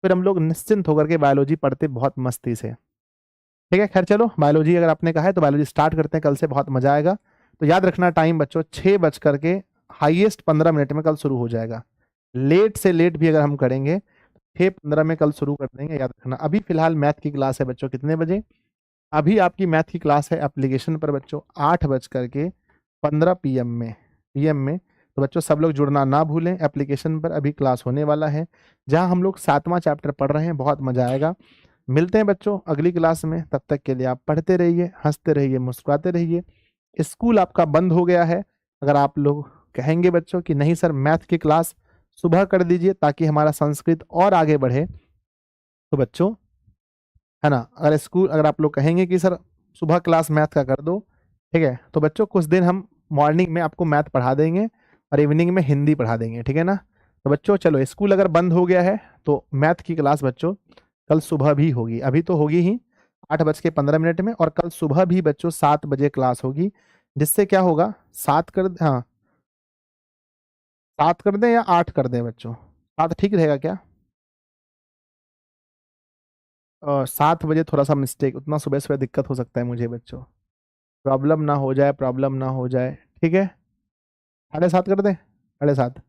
S1: फिर हम लोग निश्चिंत होकर के बायोलॉजी पढ़ते बहुत मस्ती से। ठीक है, खैर चलो बायोलॉजी अगर आपने कहा है तो बायोलॉजी स्टार्ट करते हैं, कल से बहुत मजा आएगा। तो याद रखना टाइम बच्चों 6 बज करके हाईएस्ट 15 मिनट में कल शुरू हो जाएगा। लेट से लेट भी अगर हम करेंगे 6:15 में कल शुरू कर देंगे, याद रखना। अभी फिलहाल मैथ की क्लास है बच्चों, कितने बजे? अभी आपकी मैथ की क्लास है एप्लीकेशन पर बच्चों 8:15 PM में। तो बच्चों सब लोग जुड़ना ना भूलें, एप्लीकेशन पर अभी क्लास होने वाला है, जहां हम लोग 7वां चैप्टर पढ़ रहे हैं। बहुत मजा आएगा। मिलते हैं बच्चों अगली क्लास में, तब तक के लिए आप पढ़ते रहिए, हंसते रहिए, मुस्कुराते रहिए। स्कूल आपका बंद हो गया है, अगर आप लोग कहेंगे बच्चों कि नहीं सर मैथ की क्लास सुबह कर दीजिए ताकि हमारा संस्कृत और आगे बढ़े, तो बच्चों है ना, अगर आप लोग कहेंगे कि सर सुबह क्लास मैथ का कर दो, ठीक है, तो बच्चों कुछ दिन हम मॉर्निंग में आपको मैथ पढ़ा देंगे और इवनिंग में हिंदी पढ़ा देंगे, ठीक है ना। तो बच्चों चलो स्कूल अगर बंद हो गया है तो मैथ की क्लास बच्चों कल सुबह भी होगी, अभी तो होगी ही 8:15 में, और कल सुबह भी बच्चों 7 बजे क्लास होगी। जिससे क्या होगा, 7 कर दें या 8 कर दें बच्चों? 7 ठीक रहेगा क्या? 7 बजे थोड़ा सा मिस्टेक, उतना सुबह सुबह दिक्कत हो सकता है मुझे बच्चों, प्रॉब्लम ना हो जाए, प्रॉब्लम ना हो जाए, ठीक है। 7:30 कर दें, 7:30?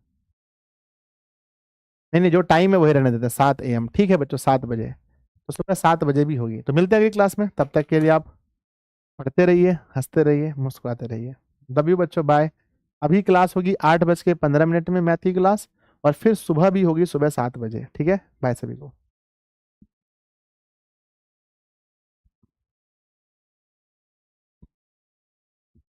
S1: नहीं नहीं, जो टाइम है वही रहने देते हैं, 7 AM, ठीक है बच्चों, 7 बजे। तो सुबह 7 बजे भी होगी। तो मिलते हैं अगली क्लास में, तब तक के लिए आप पढ़ते रहिए, हंसते रहिए, मुस्कुराते रहिए। लव यू बच्चों, बाय। अभी क्लास होगी 8:15 में मैथ की क्लास, और फिर सुबह भी होगी सुबह 7 बजे, ठीक है। बाय सभी को।